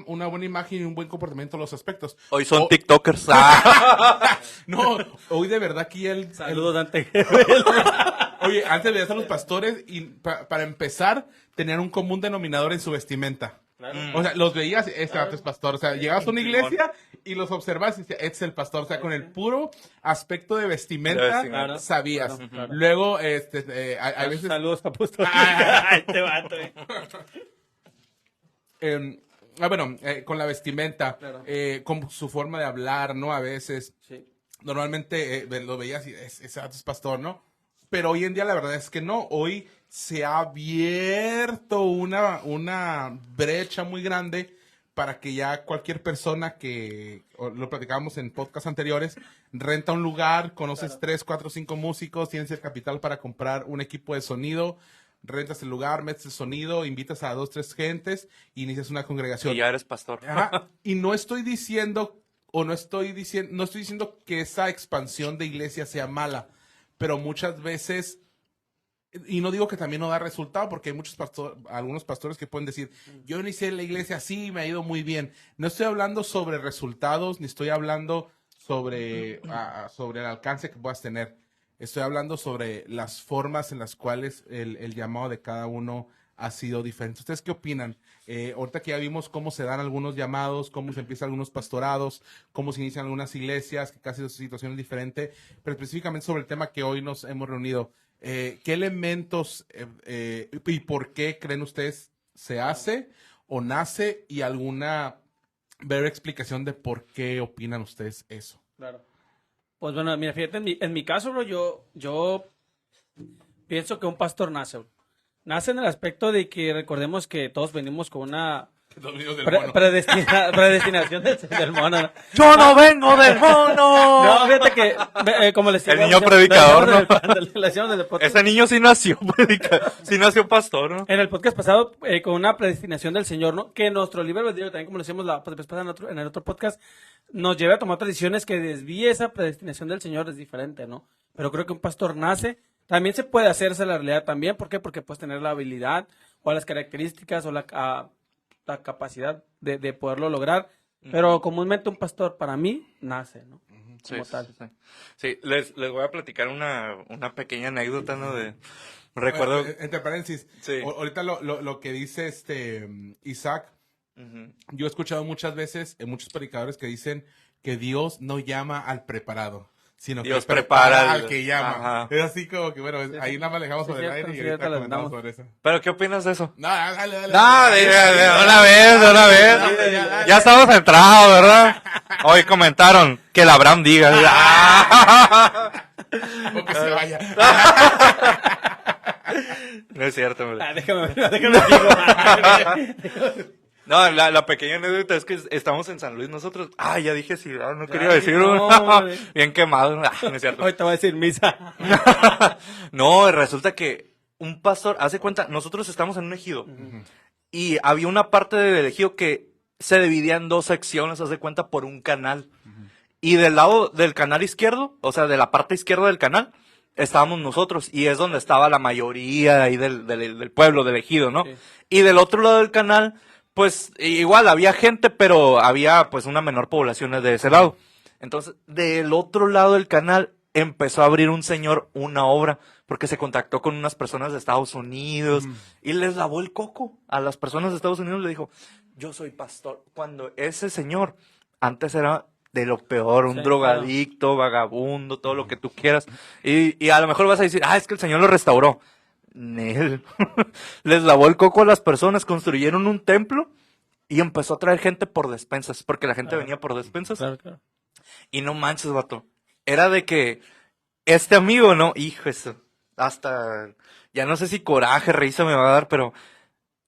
A: una buena imagen y un buen comportamiento en los aspectos.
C: Hoy son
A: Oh.
C: TikTokers. Ah.
A: No, hoy de verdad aquí
B: Saludos, Dante.
A: Oye, antes veías a los pastores y para empezar tenían un común denominador en su vestimenta. O sea, los veías, este vato es pastor. O sea, llegabas a una iglesia y los observabas y decías, este es el pastor. O sea, con el puro aspecto de vestimenta,
C: Claro.
A: sabías.
B: Claro.
A: Luego, hay veces...
B: Saludos, apóstol.
A: Ah.
B: Este vato,
A: bueno, con la vestimenta,
B: Claro.
A: con su forma de hablar, ¿no? A veces,
B: Sí.
A: normalmente lo veías y ese vato es pastor, ¿no? Pero hoy en día la verdad es que no. Hoy se ha abierto una brecha muy grande para que ya cualquier persona lo platicábamos en podcasts anteriores, renta un lugar, conoces 3, 4, 5 músicos, tienes el capital para comprar un equipo de sonido, rentas el lugar, metes el sonido, invitas a 2, 3 gentes y inicias una congregación.
C: Y ya eres pastor.
A: Ajá. Y no estoy diciendo que esa expansión de iglesia sea mala, pero muchas veces, y no digo que también no da resultado, porque hay algunos pastores que pueden decir, yo inicié la iglesia así y me ha ido muy bien. No estoy hablando sobre resultados, ni estoy hablando sobre el alcance que puedas tener. Estoy hablando sobre las formas en las cuales el llamado de cada uno ha sido diferente. ¿Ustedes qué opinan? Ahorita que ya vimos cómo se dan algunos llamados, cómo se empiezan algunos pastorados, cómo se inician algunas iglesias, que casi su situación es diferente, pero específicamente sobre el tema que hoy nos hemos reunido. ¿Qué elementos y por qué creen ustedes se hace o nace y alguna breve explicación de por qué opinan ustedes eso?
B: Claro. Pues bueno, mira, fíjate, en mi caso, bro, yo pienso que un pastor nace, bro. Nace en el aspecto de que recordemos que todos venimos con una
A: Los niños del mono.
B: Predestinación del mono, ¿no?
C: ¡Yo no vengo del mono!
B: No, fíjate que, como les
C: El niño predicador, ¿no?
B: Le decíamos en el podcast.
C: Ese niño sí nació predicador, sí nació pastor, ¿no?
B: En el podcast pasado, con una predestinación del Señor, ¿no? Que nuestro libre albedrío, también como lo decíamos la vez pasada en el otro podcast, nos lleva a tomar otras decisiones que desvíe esa predestinación del Señor, es diferente, ¿no? Pero creo que un pastor nace, también se puede hacerse la realidad también, ¿por qué? Porque puedes tener la habilidad o las características o la capacidad de poderlo lograr, pero comúnmente un pastor para mí nace, ¿no?
C: Sí,
B: Como tal.
C: sí. Sí, les voy a platicar una pequeña anécdota, ¿no? Recuerdo...
A: Entre paréntesis,
C: Sí.
A: ahorita lo que dice Isaac, yo he escuchado muchas veces muchos predicadores que dicen que Dios no llama al preparado, sino
C: Dios
A: que prepara
C: prepara
A: al que llama.
C: Ajá.
A: Es así como que, bueno,
B: Sí,
A: ahí
B: sí.
A: nada más le dejamos
B: Sí,
A: sobre el
B: cierto,
A: aire y
B: sí,
A: ahorita
B: ahorita le
A: comentamos
B: damos.
A: sobre eso.
C: ¿Pero qué opinas de eso?
A: No, dale.
C: No, de una vez.
A: Dale.
C: Ya estamos entrados, ¿verdad? Hoy comentaron que el Abraham diga.
A: O que se vaya.
C: No es cierto, hombre.
B: Déjame digo.
C: No, la pequeña anécdota es que estamos en San Luis nosotros. Ya dije sí, no quería
B: Ay,
C: decirlo.
B: no, hombre.
C: Bien quemado. No es cierto.
B: Hoy te voy a decir misa.
C: No, resulta que un pastor, hace cuenta, nosotros estamos en un ejido y había una parte del ejido que se dividía en dos secciones, hace cuenta, por un canal. Y del lado del canal izquierdo, o sea, de la parte izquierda del canal, estábamos nosotros y es donde estaba la mayoría ahí del pueblo, del ejido, ¿no?
B: Sí.
C: Y del otro lado del canal, pues igual había gente, pero había pues una menor población de ese lado. Entonces, del otro lado del canal empezó a abrir un señor una obra porque se contactó con unas personas de Estados Unidos y les lavó el coco a las personas de Estados Unidos. Le dijo, yo soy pastor. Cuando ese señor antes era de lo peor, un
B: Sí,
C: drogadicto, vagabundo, todo lo que tú quieras. Y a lo mejor vas a decir, es que el señor lo restauró. Nel. Les lavó el coco a las personas, construyeron un templo y empezó a traer gente por despensas, porque la gente
B: Claro.
C: venía por despensas.
B: Claro.
C: Y no manches, vato. Era de que este amigo, ¿no? Hijo, eso. Hasta, ya no sé si coraje, risa me va a dar, pero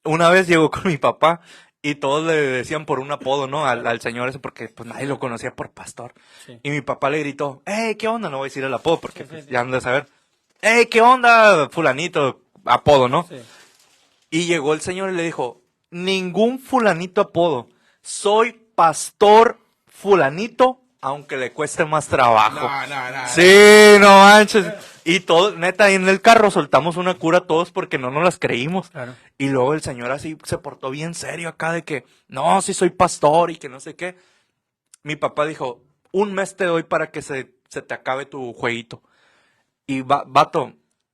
C: una vez llegó con mi papá y todos le decían por un apodo, ¿no? Al señor ese, porque pues nadie lo conocía por pastor.
B: Sí.
C: Y mi papá le gritó, ¿qué onda? No voy a decir el apodo porque
B: Sí,
C: pues,
B: sí.
C: ya han de saber. ¿Qué onda, fulanito? Apodo, ¿no?
B: Sí.
C: Y llegó el señor y le dijo, ningún fulanito apodo. Soy pastor fulanito, aunque le cueste más trabajo.
A: No.
C: Sí, no manches. Y todo, neta, ahí en el carro soltamos una cura todos porque no nos las creímos.
B: Claro.
C: Y luego el señor así se portó bien serio acá de que, no, sí soy pastor y que no sé qué. Mi papá dijo, 1 mes te doy para que se te acabe tu jueguito. Y vato,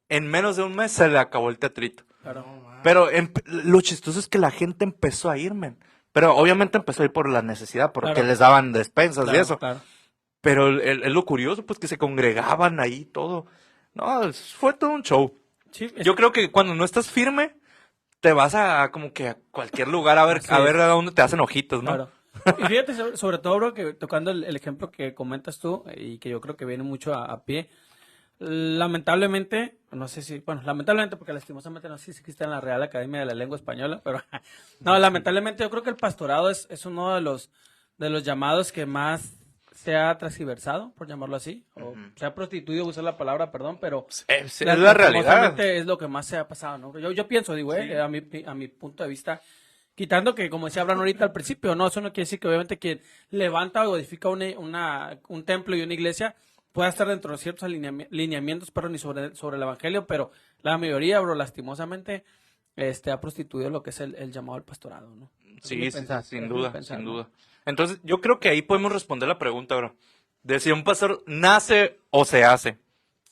C: en menos de 1 mes se le acabó el teatrito.
B: Claro.
C: Pero lo chistoso es que la gente empezó a ir, men. Pero obviamente empezó a ir por la necesidad, porque
B: Claro.
C: les daban despensas y
B: Claro,
C: eso.
B: claro.
C: Pero es lo curioso, pues que se congregaban ahí todo. No, fue todo un show.
B: Sí,
C: Yo creo que cuando no estás firme, te vas a como que a cualquier lugar a ver
B: Así
C: a
B: es.
C: ver a dónde te hacen ojitos, ¿no?
B: Claro. Y fíjate, sobre todo, bro, que tocando el ejemplo que comentas tú, y que yo creo que viene mucho a pie, lamentablemente, no sé si, bueno, lamentablemente, porque lastimosamente no sé si existe en la Real Academia de la Lengua Española, pero no, lamentablemente yo creo que el pastorado es uno de los llamados que más se ha transgiversado, por llamarlo así, o se ha prostituido, usar la palabra, perdón, pero
C: Es la realidad.
B: lastimosamente es lo que más se ha pasado, ¿no? Yo pienso, digo, a mi punto de vista, quitando que, como decía Abraham ahorita al principio, no, eso no quiere decir que obviamente quien levanta o edifica un templo y una iglesia pueda estar dentro de ciertos lineamientos, pero ni sobre el evangelio, pero la mayoría, bro, lastimosamente, ha prostituido lo que es el llamado al pastorado, ¿no?
C: Sí, sin
B: Es
C: duda,
B: mi pensar,
C: sin
B: ¿no?
C: duda. Entonces, yo creo que ahí podemos responder la pregunta, bro. De si un pastor nace o se hace.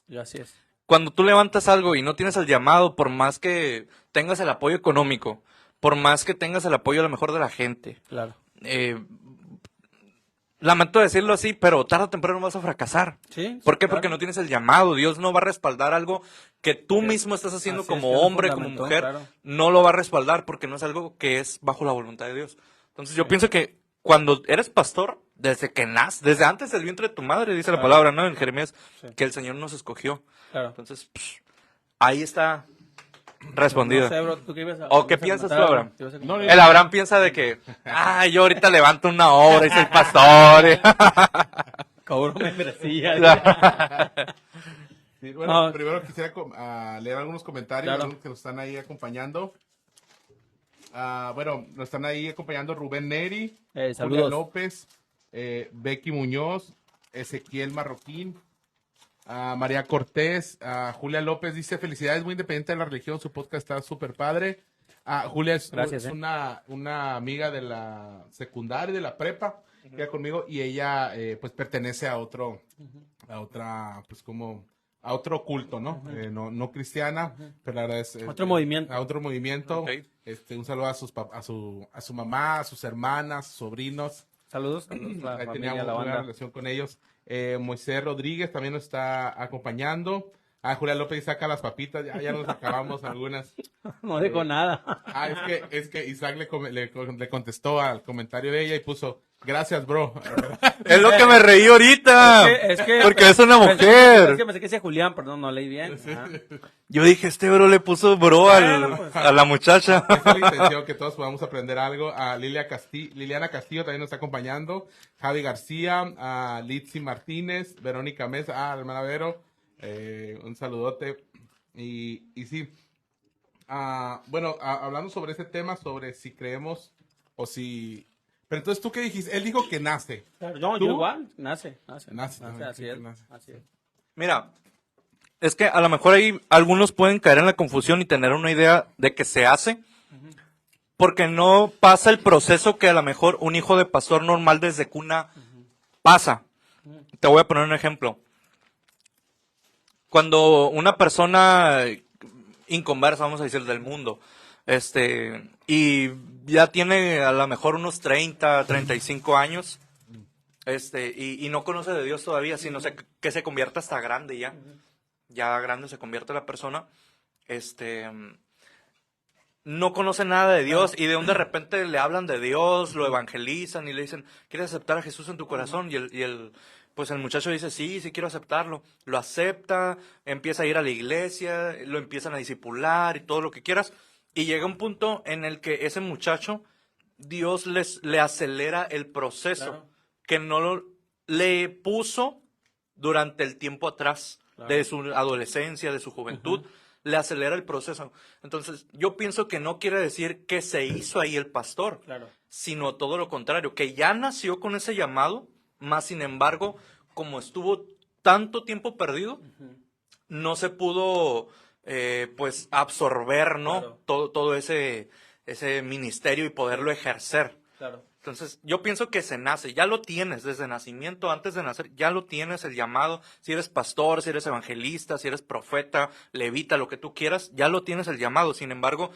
B: Y así es.
C: Cuando tú levantas algo y no tienes el llamado, por más que tengas el apoyo económico, por más que tengas el apoyo a lo mejor de la gente,
B: Claro.
C: lamento decirlo así, pero tarde o temprano vas a fracasar.
B: Sí.
C: ¿Por qué?
B: claro.
C: Porque no tienes el llamado. Dios no va a respaldar algo que tú mismo estás haciendo
B: Así es,
C: como
B: que es
C: hombre, como
B: fundamento,
C: mujer.
B: claro.
C: No lo va a respaldar porque no es algo que es bajo la voluntad de Dios. Entonces yo pienso que cuando eres pastor, desde que naces, desde antes del vientre de tu madre, dice la
B: Claro.
C: palabra, ¿no? En Jeremías,
B: Sí.
C: que el Señor nos escogió.
B: Claro.
C: Entonces, ahí está respondida.
B: No sé, bro, ¿tú qué ibas a
C: ¿O qué
B: ibas a
C: piensas
B: comentar
C: tú,
B: algo?
C: Abraham?
B: ¿Qué ibas a
A: No,
B: comentar?
C: El Abraham piensa de que, yo ahorita levanto una obra y soy pastor.
B: Cobro membresía.
A: Sí, bueno,
B: No.
A: primero quisiera leer algunos comentarios,
B: Claro.
A: algunos que nos están ahí acompañando. Bueno, nos están ahí acompañando Rubén Neri, Julia
B: Saludos.
A: López, Becky Muñoz, Ezequiel Marroquín, María Cortés, Julia López dice, felicidades, muy independiente de la religión, su podcast está súper padre. Julia es
B: Gracias,
A: una amiga de la secundaria, de la prepa, que era conmigo, y ella pues pertenece a otra, pues como, a otro culto, ¿no? No cristiana, pero la verdad es...
B: Otro movimiento.
A: A otro movimiento.
C: Ok.
A: Un saludo a su mamá, a sus hermanas, sobrinos.
B: Saludos. Saludos a la
A: Ahí
B: familia,
A: teníamos
B: a la
A: una
B: banda.
A: relación con ellos. Moisés Rodríguez también nos está acompañando. Julia López saca las papitas, ya nos acabamos algunas.
B: No digo nada.
A: Es que Isaac le contestó al comentario de ella y puso, gracias, bro.
C: Es lo que me reí ahorita. Porque es una
B: Es
C: mujer.
B: que pensé que decía Julián, perdón, no leí bien. Ajá.
C: Yo dije, este bro le puso bro
B: Bueno, pues.
C: a la muchacha.
A: Esa es la intención, que todos podamos aprender algo. Liliana Castillo también nos está acompañando. Javi García, Litzy Martínez, Verónica Mesa, hermana Vero. Un saludote. Y sí. Bueno, hablando sobre ese tema, sobre si creemos o si... Pero entonces, ¿tú qué dijiste? Él dijo que nace.
B: No,
A: ¿Tú?
B: yo igual, nace,
A: Nace,
B: así
A: sí,
B: es,
A: nace.
B: así es.
C: Mira, es que a lo mejor ahí algunos pueden caer en la confusión y tener una idea de que se hace, porque no pasa el proceso que a lo mejor un hijo de pastor normal desde cuna pasa. Te voy a poner un ejemplo. Cuando una persona inconversa, vamos a decir, del mundo, y ya tiene a lo mejor unos 30, 35 años, y no conoce de Dios todavía, sino que se convierte hasta grande ya. Ya grande se convierte la persona, no conoce nada de Dios y de repente le hablan de Dios, lo evangelizan y le dicen, ¿quieres aceptar a Jesús en tu corazón? Pues el muchacho dice, sí quiero aceptarlo. Lo acepta, empieza a ir a la iglesia, lo empiezan a discipular y todo lo que quieras. Y llega un punto en el que ese muchacho, Dios le acelera el proceso,
B: Claro.
C: que no le puso durante el tiempo atrás,
B: Claro.
C: de su adolescencia, de su juventud, le acelera el proceso. Entonces, yo pienso que no quiere decir que se hizo ahí el pastor,
B: Claro.
C: sino todo lo contrario, que ya nació con ese llamado, más sin embargo, como estuvo tanto tiempo perdido, no se pudo pues absorber, ¿no?
B: Claro.
C: Todo ese ministerio y poderlo ejercer.
B: Claro.
C: Entonces, yo pienso que se nace, ya lo tienes desde nacimiento, antes de nacer, ya lo tienes el llamado. Si eres pastor, si eres evangelista, si eres profeta, levita, lo que tú quieras, ya lo tienes el llamado. Sin embargo,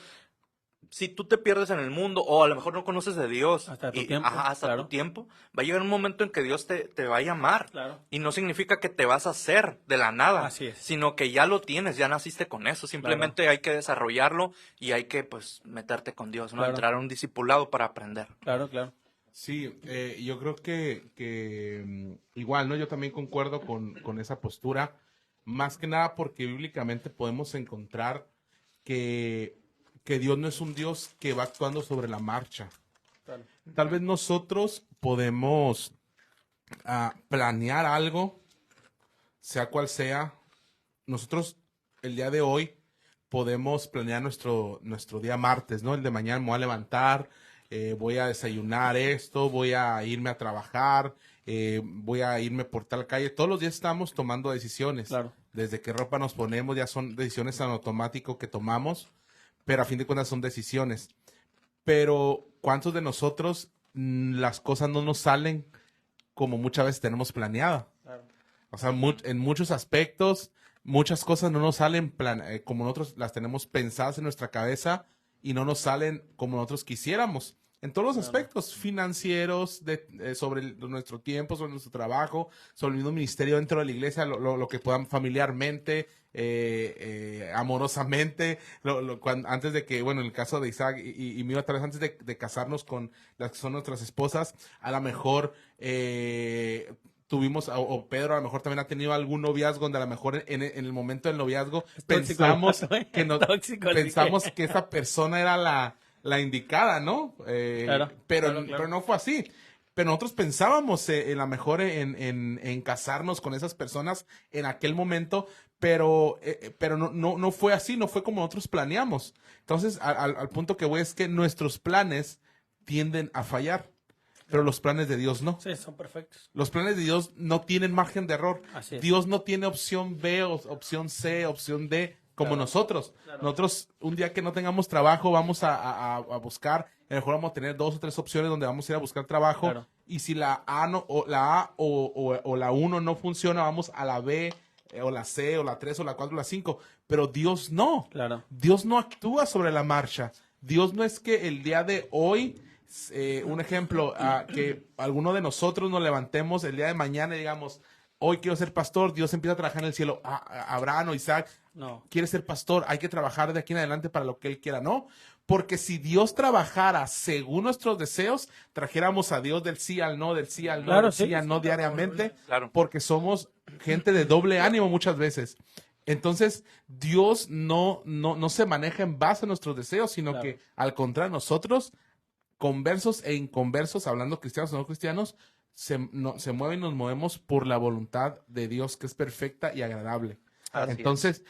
C: si tú te pierdes en el mundo o a lo mejor no conoces de Dios,
B: Hasta tu tiempo,
C: hasta
B: claro.
C: tu tiempo, va a llegar un momento en que Dios te va a llamar.
B: Claro.
C: Y no significa que te vas a hacer de la nada,
B: Así es.
C: sino que ya lo tienes, ya naciste con eso. Simplemente hay que desarrollarlo y hay que pues meterte con Dios, ¿no?
B: Claro.
C: Entrar a un discipulado para aprender.
B: Claro, claro.
A: Sí, yo creo que igual, ¿no? Yo también concuerdo con esa postura, más que nada porque bíblicamente podemos encontrar que Dios no es un Dios que va actuando sobre la marcha.
B: Claro.
A: Tal vez nosotros podemos planear algo, sea cual sea. Nosotros el día de hoy podemos planear nuestro día martes, ¿no? El de mañana me voy a levantar, voy a desayunar esto, voy a irme a trabajar, voy a irme por tal calle. Todos los días estamos tomando decisiones.
B: Claro.
A: Desde qué ropa nos ponemos, ya son decisiones en automático que tomamos, pero a fin de cuentas son decisiones. Pero ¿cuántos de nosotros las cosas no nos salen como muchas veces tenemos planeado?
B: Claro.
A: O sea, en muchos aspectos, muchas cosas no nos salen como nosotros las tenemos pensadas en nuestra cabeza y no nos salen como nosotros quisiéramos. En todos los aspectos financieros, sobre nuestro tiempo, sobre nuestro trabajo, sobre el mismo ministerio dentro de la iglesia, lo que podamos familiarmente, amorosamente, antes de que, bueno, en el caso de Isaac y mío, tal vez antes de casarnos con las que son nuestras esposas, a lo mejor tuvimos, o Pedro a lo mejor también ha tenido algún noviazgo donde a lo mejor en el momento del noviazgo
B: tóxico,
A: pensamos que
B: tóxico, así
A: pensamos que esa persona era la indicada, ¿no?
B: Claro, claro.
A: Pero no fue así. Pero nosotros pensábamos en la mejor en casarnos con esas personas en aquel momento, pero no fue así, no fue como nosotros planeamos. Entonces, al punto que voy es que nuestros planes tienden a fallar, pero los planes de Dios no.
B: Sí, son perfectos.
A: Los planes de Dios no tienen margen de error.
B: Así es.
A: Dios no tiene opción B, opción C, opción D, como
B: Claro.
A: nosotros.
B: Claro.
A: Nosotros, un día que no tengamos trabajo, vamos a buscar, a lo mejor vamos a tener 2 o 3 opciones donde vamos a ir a buscar trabajo.
B: Claro.
A: Y si la A, no, o la A o la 1 no funciona, vamos a la B, o la C, o la 3, o la 4, o la 5. Pero Dios no.
B: Claro.
A: Dios no actúa sobre la marcha. Dios no es que el día de hoy, un ejemplo, que alguno de nosotros nos levantemos el día de mañana y digamos, hoy quiero ser pastor, Dios empieza a trabajar en el cielo. Abraham o Isaac,
B: No.
A: quiere ser pastor, hay que trabajar de aquí en adelante para lo que él quiera, ¿no? Porque si Dios trabajara según nuestros deseos, trajéramos a Dios del sí al no, del sí al no,
B: Claro,
A: del
B: sí.
A: sí al no diariamente,
C: Claro.
A: porque somos gente de doble ánimo muchas veces. Entonces, Dios no se maneja en base a nuestros deseos, sino
B: Claro.
A: que al contrario, nosotros, conversos e inconversos, hablando cristianos o no cristianos, se mueven y nos movemos por la voluntad de Dios, que es perfecta y agradable.
C: Así
A: Entonces,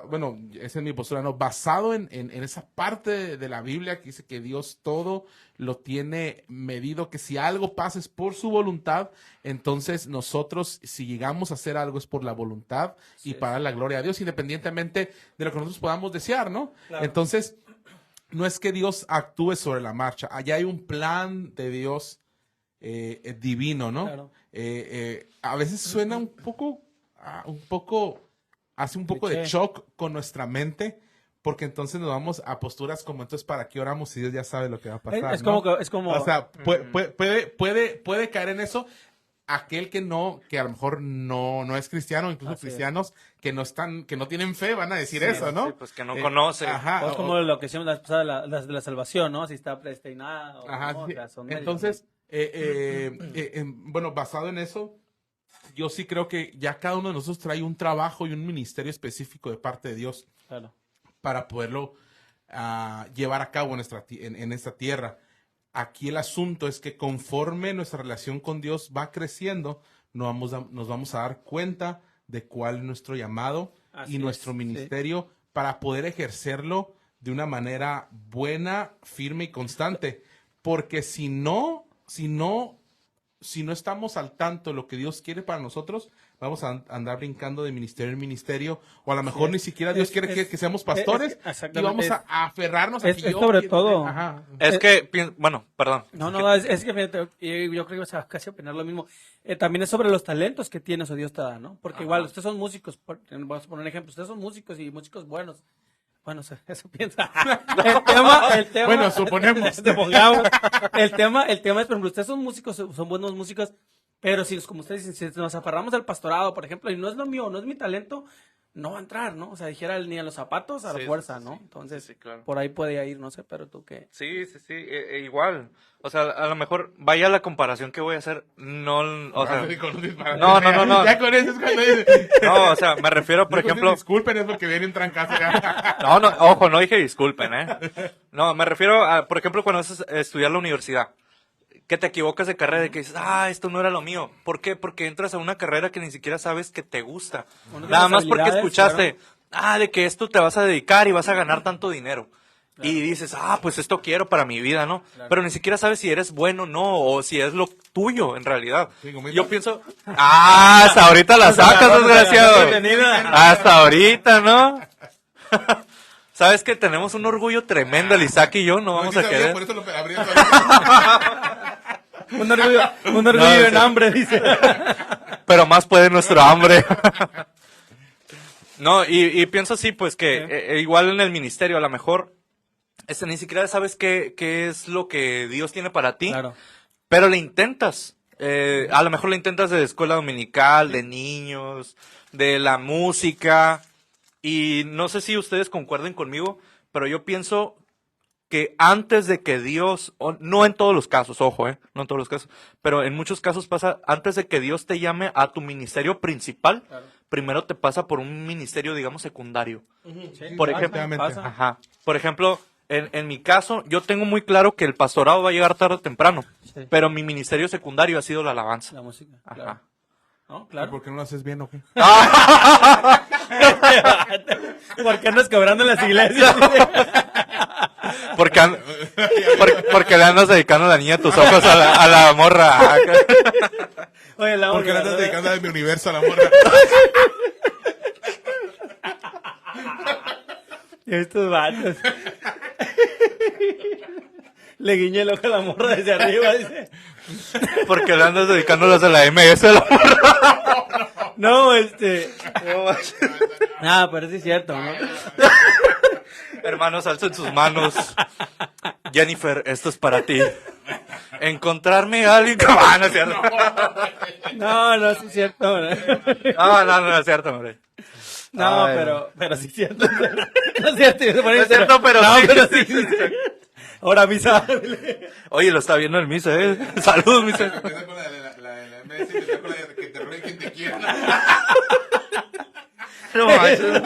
A: bueno, esa es mi postura, ¿no? Basado en esa parte de la Biblia que dice que Dios todo lo tiene medido, que si algo pasa es por su voluntad, entonces nosotros, si llegamos a hacer algo es por la voluntad y
B: Sí.
A: para la gloria a Dios, independientemente de lo que nosotros podamos desear, ¿no?
B: Claro.
A: Entonces, no es que Dios actúe sobre la marcha, allá hay un plan de Dios divino, ¿no?
B: Claro.
A: A veces suena un poco, hace un poco de
B: Cliché.
A: shock con nuestra mente, porque entonces nos vamos a posturas como, entonces, ¿para qué oramos si Dios ya sabe lo que va a pasar?
B: Es
A: ¿no?
B: como,
A: O sea, puede caer en eso aquel que a lo mejor no es cristiano, incluso
B: Así es.
A: cristianos que no tienen fe, van a decir
B: Sí,
A: eso, ¿no?
C: sí, pues que no conoce.
A: Ajá.
B: pues como lo que hicimos la vez pasada, de la salvación, ¿no? Si está predestinada o
A: Ajá,
B: no,
A: sí.
B: o sea, son medios,
A: Entonces, bueno, basado en eso, yo sí creo que ya cada uno de nosotros trae un trabajo y un ministerio específico de parte de Dios
B: ¿no? Claro.
A: para poderlo llevar a cabo en esta tierra. Aquí el asunto es que conforme nuestra relación con Dios va creciendo, nos vamos a dar cuenta de cuál es nuestro llamado
B: Así
A: y nuestro
B: es, sí.
A: ministerio para poder ejercerlo de una manera buena, firme y constante. Porque si no estamos al tanto de lo que Dios quiere para nosotros, vamos a andar brincando de ministerio en ministerio, o a lo mejor ni siquiera Dios quiere que seamos pastores, y vamos a aferrarnos a
B: es
A: que yo
B: sobre
A: quiero-
B: todo-
A: Ajá.
C: Es que, bueno, perdón.
B: No, es que fíjate, yo creo que vas a casi opinar lo mismo. También es sobre los talentos que tienes o Dios te da, ¿no? Porque igual, ustedes son músicos, vamos a poner un ejemplo, ustedes son músicos y músicos buenos. Bueno, eso piensa. El tema,
A: Bueno, suponemos.
B: supongamos. El tema es, por ejemplo, ustedes son músicos, son buenos músicos, pero si, como ustedes dicen, si nos aferramos al pastorado, por ejemplo, y no es lo mío, no es mi talento, no va a entrar, ¿no? O sea, dijera ni a los zapatos, a la
C: Sí,
B: fuerza,
C: sí,
B: ¿no?
C: sí.
B: Entonces,
C: Sí, claro.
B: por ahí puede ir, no sé, pero tú qué.
C: Sí, igual. O sea, a lo mejor, vaya la comparación que voy a hacer, no, o sea,
A: Con los disparates.
C: No.
A: Ya con eso es cuando dice-
C: no, o sea, me refiero, por
A: Digo,
C: ejemplo,
A: disculpen, es porque viene un trancazo.
C: no, ojo, no dije disculpen, No, me refiero a, por ejemplo, cuando vas a estudiar la universidad, que te equivocas de carrera y que dices, esto no era lo mío. ¿Por qué? Porque entras a una carrera que ni siquiera sabes que te gusta.
B: Uno tiene
C: Nada
B: las
C: más porque
B: habilidades,
C: escuchaste, de que esto te vas a dedicar y vas a ganar tanto dinero. Y dices, pues esto quiero para mi vida, ¿no?
B: Claro.
C: Pero ni siquiera sabes si eres bueno o no, o si es lo tuyo en realidad.
A: Sí, como
C: Yo
A: dices.
C: pienso, hasta ahorita la sacas, desgraciado.
B: Bienvenida.
C: Hasta ahorita, ¿no? ¿Sabes que tenemos un orgullo tremendo, el Isaac y yo? No vamos
A: Sí
C: a
A: sabía,
C: querer.
A: por eso lo abrí.
B: Un orgullo en hambre, dice.
C: Pero más puede nuestro hambre. No, y pienso así, pues que igual en el ministerio, a lo mejor, ni siquiera sabes qué es lo que Dios tiene para ti,
B: Claro.
C: pero le intentas. A lo mejor le intentas de escuela dominical, de niños, de la música, y no sé si ustedes concuerden conmigo, pero yo pienso que antes de que Dios, no en todos los casos, ojo, no en todos los casos, pero en muchos casos pasa, antes de que Dios te llame a tu ministerio principal,
B: Claro.
C: primero te pasa por un ministerio, digamos, secundario.
B: Sí,
C: Por
B: pasa,
C: ejemplo,
B: pasa.
C: Ajá. Por ejemplo, en mi caso, yo tengo muy claro que el pastorado va a llegar tarde o temprano,
B: Sí.
C: pero mi ministerio secundario ha sido la alabanza.
B: La música,
C: Ajá.
B: claro. ¿No?
A: ¿Y
B: Claro.
A: ¿Por qué no lo haces bien o qué?
B: ¿Por qué andas cobrando en las iglesias?
C: Porque, porque le andas dedicando a la niña tus ojos a la morra.
B: Oye, la
A: ¿Por qué le
B: morra,
A: andas dedicando a mi universo a la morra?
B: estos vatos. Le guiñé el ojo a la morra desde arriba, dice.
C: Porque le andas dedicándolas a la MS.
B: No, Ah, pero sí es cierto, ¿no?
C: Hermanos, alcen sus manos. Jennifer, esto es para ti. Encontrarme a alguien que... Ah, no es cierto.
B: No, sí es cierto. ¿No?
C: No es cierto, hombre.
B: No,
C: Ay,
B: pero sí es cierto. No es cierto,
C: No es cierto, pero
B: no,
C: sí.
B: pero sí. Ahora misa.
C: Oye, lo está viendo el Misa, Saludos, Misa.
A: Empieza con la MS y empieza con la de que te ruegue quien te quiera.
C: No manches.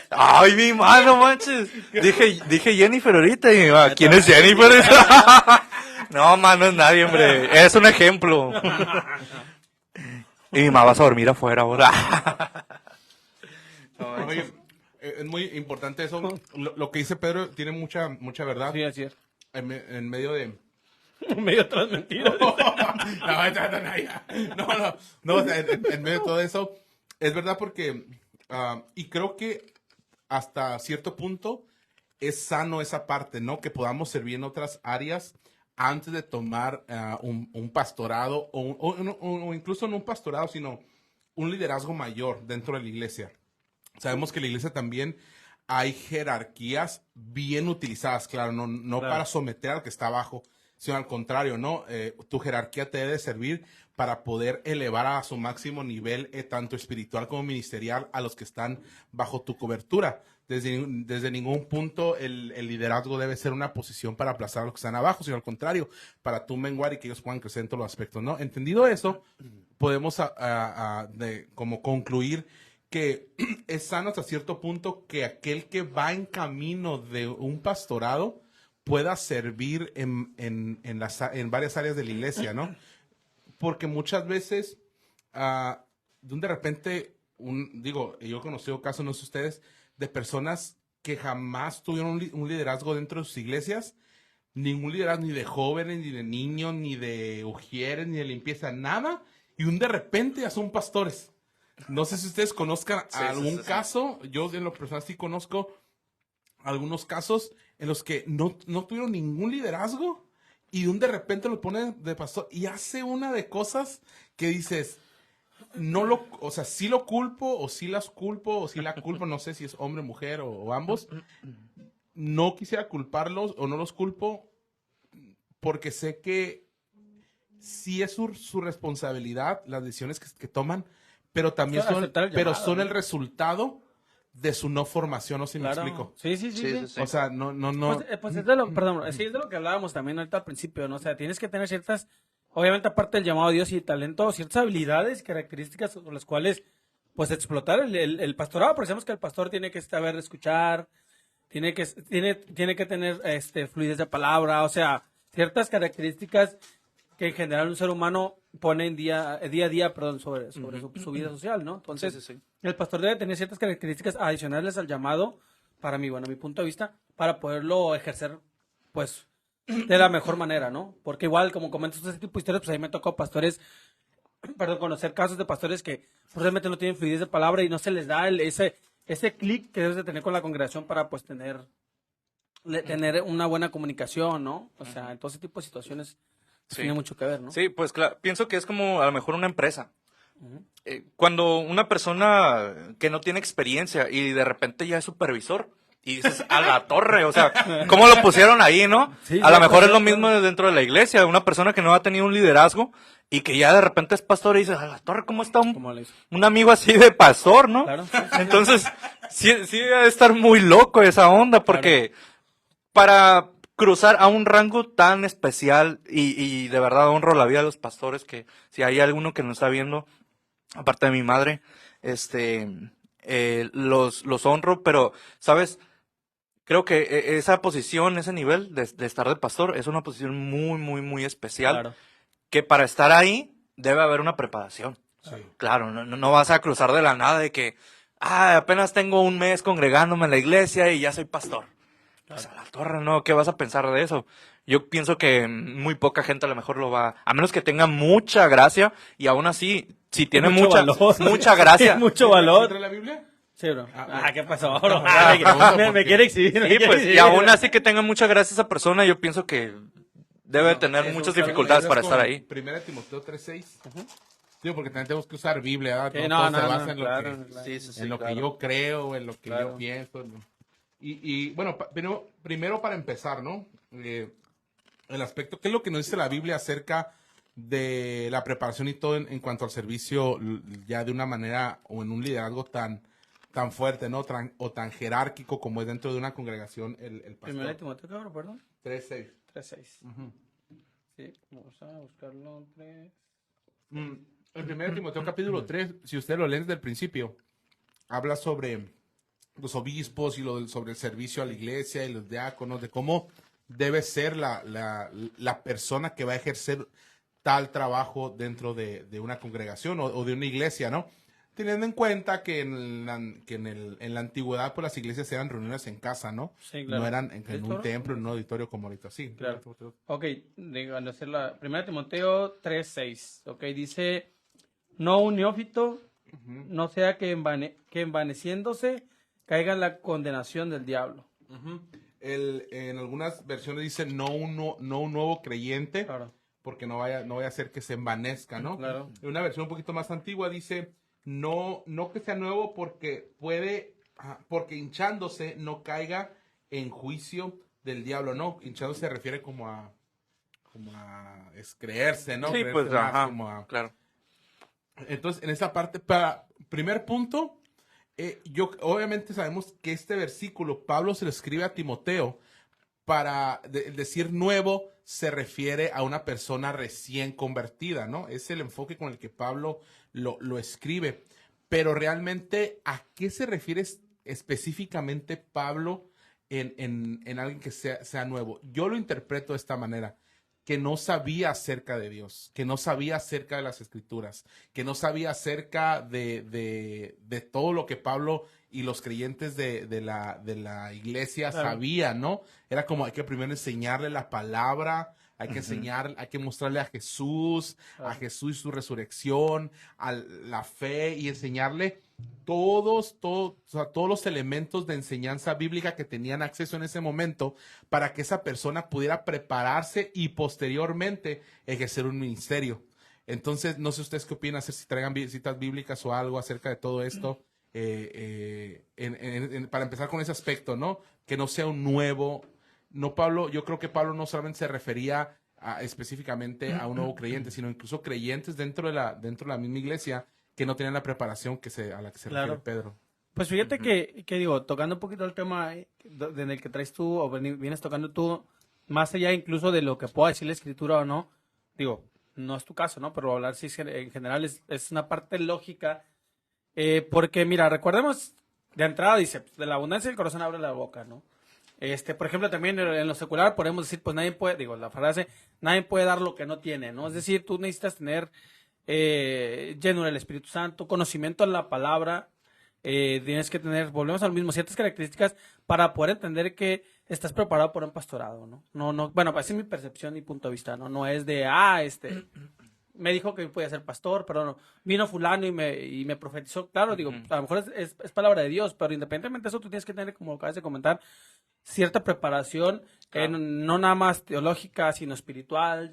C: Ay, mi mano, manches. Dije Jennifer ahorita y ¿quién es Jennifer? No, mano, es nadie, hombre. Es un ejemplo. Y mi mamá vas a dormir afuera ahora.
A: Oye, es muy importante eso. Lo que dice Pedro tiene mucha verdad.
B: Sí, así es.
A: En medio de...
B: Medio tras mentiras.
A: No, o sea, en medio de todo eso, es verdad porque, y creo que hasta cierto punto es sano esa parte, ¿no? Que podamos servir en otras áreas antes de tomar un pastorado o incluso no un pastorado, sino un liderazgo mayor dentro de la iglesia. Sabemos que en la iglesia también hay jerarquías bien utilizadas, claro, no
B: Claro.
A: para someter al que está abajo, sino al contrario, ¿no? Tu jerarquía te debe servir para poder elevar a su máximo nivel, tanto espiritual como ministerial, a los que están bajo tu cobertura. Desde ningún punto el liderazgo debe ser una posición para aplazar a los que están abajo, sino al contrario, para tú menguar y que ellos puedan crecer en todos los aspectos, ¿no? Entendido eso, podemos como concluir que es sano hasta cierto punto que aquel que va en camino de un pastorado pueda servir en varias áreas de la iglesia, ¿no? Porque muchas veces, de repente, yo he conocido casos, no sé ustedes, de personas que jamás tuvieron un liderazgo dentro de sus iglesias, ningún liderazgo, ni de jóvenes, ni de niños, ni de ujieres, ni de limpieza, nada, y de repente ya son pastores. No sé si ustedes conozcan algún caso, yo en lo personal sí conozco algunos casos en los que no tuvieron ningún liderazgo y de repente lo ponen de pastor y hace una de cosas que dices, o sea, sí lo culpo o sí las culpo o sí la culpo, no sé si es hombre, mujer o ambos. No quisiera culparlos o no los culpo porque sé que sí es su responsabilidad las decisiones que toman, pero también
B: Aceptar el llamado,
A: son el
B: ¿no?
A: resultado de su no formación, no sé si me explico.
B: Sí.
C: Sí.
A: O sea, no.
B: Pues es de lo, perdón, sí, es de lo que hablábamos también ahorita al principio, ¿no? O sea, tienes que tener ciertas, obviamente aparte del llamado a Dios y talento, ciertas habilidades y características con las cuales, pues, explotar el pastorado. Porque sabemos que el pastor tiene que saber escuchar, tiene que tener fluidez de palabra, o sea, ciertas características que en general un ser humano pone en día a día, sobre su vida social, ¿no? Entonces,
C: Sí.
B: el pastor debe tener ciertas características adicionales al llamado, para mí, mi punto de vista, para poderlo ejercer, pues, de la mejor manera, ¿no? Porque igual, como comentas este tipo de historias, pues ahí me tocó conocer casos de pastores que realmente no tienen fluidez de palabra y no se les da ese clic que debes de tener con la congregación para, pues, tener una buena comunicación, ¿no? O sea, en todo ese tipo de situaciones
C: Sí.
B: tiene mucho que ver, ¿no?
C: Sí, pues claro, pienso que es como a lo mejor una empresa. Cuando una persona que no tiene experiencia y de repente ya es supervisor y dices, a la torre, o sea, ¿cómo lo pusieron ahí, no?
B: Sí,
C: A lo mejor es lo
B: cierto.
C: mismo dentro de la iglesia, una persona que no ha tenido un liderazgo y que ya de repente es pastor y dices, a la torre, ¿cómo está
B: ¿Cómo le hizo?
C: un amigo así de pastor, no?
B: Claro, sí.
C: Entonces, sí debe estar muy loco esa onda porque para cruzar a un rango tan especial y de verdad honro la vida de los pastores, que si hay alguno que nos está viendo, aparte de mi madre, los honro, pero, ¿sabes? Creo que esa posición, ese nivel de estar de pastor es una posición muy, muy, muy especial,
B: Claro.
C: que para estar ahí debe haber una preparación.
A: Sí.
C: Claro, no vas a cruzar de la nada de que, apenas tengo un mes congregándome en la iglesia y ya soy pastor. Pues a la torre, ¿no? ¿Qué vas a pensar de eso? Yo pienso que muy poca gente a lo mejor lo va, a menos que tenga mucha gracia, y aún así, si tiene
B: Mucho valor.
C: mucha gracia.
B: Mucho valor.
A: ¿Entra en la Biblia?
B: Sí, bro.
A: Ah,
B: ¿Qué pasó, bro?
A: pregunta
B: Me
A: porque-
B: quiere exhibir. me
C: Sí,
B: quiere
C: pues, y
B: exhibir.
C: aún así que tenga mucha gracia esa persona, yo pienso que debe
A: No,
C: tener
A: eso,
C: muchas
A: Carlos,
C: dificultades
A: eso
C: para
A: es
C: estar
A: con
C: ahí.
A: 1 Timoteo 3:6. Digo, porque también tenemos que usar Biblia, ¿verdad?
B: Sí,
A: Todo
B: no,
A: se
B: no,
A: basa
B: no,
A: en lo
B: claro,
A: que,
B: claro.
C: Sí,
A: en lo
B: claro.
A: que yo creo, en lo que
B: Claro.
A: yo pienso. ¿no? Y bueno, primero para empezar, ¿no? El aspecto, ¿qué es lo que nos dice la Biblia acerca de la preparación y todo en cuanto al servicio ya de una manera o en un liderazgo tan fuerte, ¿no? O tan jerárquico como es dentro de una congregación el
B: Primero de
A: pastor?
B: Timoteo, cabrón, perdón.
A: 3:6.
B: 3:6. Sí, vamos a buscarlo. 3.
A: El 1 Timoteo capítulo 3, si usted lo lee desde el principio, habla sobre los obispos y sobre el servicio a la iglesia y los diáconos, de cómo debe ser la persona que va a ejercer tal trabajo dentro de una congregación o de una iglesia, ¿no? Teniendo en cuenta que en la antigüedad, pues las iglesias eran reuniones en casa, ¿no?
B: Sí, claro.
A: No eran en un
B: ¿Listo?
A: templo, en un auditorio como ahorita, sí.
B: Claro. Ok, digo, al hacer la 1 Timoteo 3:6. Ok, dice: No un neófito, no sea que envaneciéndose caiga en la condenación del diablo.
A: En algunas versiones dice no un nuevo creyente,
B: Claro.
A: porque no vaya a ser que se envanezca, ¿no?
B: Claro.
A: En una versión un poquito más antigua dice no que sea nuevo porque porque hinchándose no caiga en juicio del diablo, ¿no? Hinchándose se refiere como a creerse, ¿no?
C: Sí,
A: Creerse
C: pues,
A: más,
C: ajá,
A: como a-
C: claro.
A: Entonces, en esa parte, primer punto, obviamente sabemos que este versículo Pablo se lo escribe a Timoteo para decir nuevo se refiere a una persona recién convertida, ¿no? Es el enfoque con el que Pablo lo escribe. Pero realmente, ¿a qué se refiere específicamente Pablo en alguien que sea nuevo? Yo lo interpreto de esta manera: que no sabía acerca de Dios, que no sabía acerca de las Escrituras, que no sabía acerca de todo lo que Pablo y los creyentes de la iglesia
B: Claro.
A: sabían, ¿no? Era como hay que primero enseñarle la palabra, hay que hay que mostrarle a Jesús y su resurrección, a la fe, y enseñarle todos los elementos de enseñanza bíblica que tenían acceso en ese momento para que esa persona pudiera prepararse y posteriormente ejercer un ministerio. Entonces, no sé ustedes qué opinan, si traigan citas bíblicas o algo acerca de todo esto, para empezar con ese aspecto, ¿no? Que no sea un nuevo, yo creo que Pablo no solamente se refería específicamente a un nuevo creyente, sino incluso creyentes dentro de la misma iglesia que no tenían la preparación a la que se
B: Claro.
A: refiere Pedro.
B: Pues fíjate que digo, tocando un poquito el tema en el que traes tú, o vienes tocando tú, más allá incluso de lo que pueda decir la escritura o no, digo, no es tu caso, ¿no? Pero hablar sí en general es una parte lógica, porque mira, recordemos, de entrada dice, de la abundancia del corazón abre la boca, ¿no? Por ejemplo, también en lo secular podemos decir, pues nadie puede, digo, la frase, nadie puede dar lo que no tiene, ¿no? Es decir, tú necesitas tener llenura del Espíritu Santo, conocimiento en la palabra, tienes que tener, volvemos al mismo, ciertas características para poder entender que estás preparado para un pastorado, ¿no? No, bueno, esa es mi percepción y punto de vista, ¿no? No es de, me dijo que podía ser pastor, pero no, vino fulano y me profetizó, claro, digo, a lo mejor es palabra de Dios, pero independientemente de eso, tú tienes que tener, como acabas de comentar, cierta preparación,
C: Claro.
B: no nada más teológica, sino espiritual,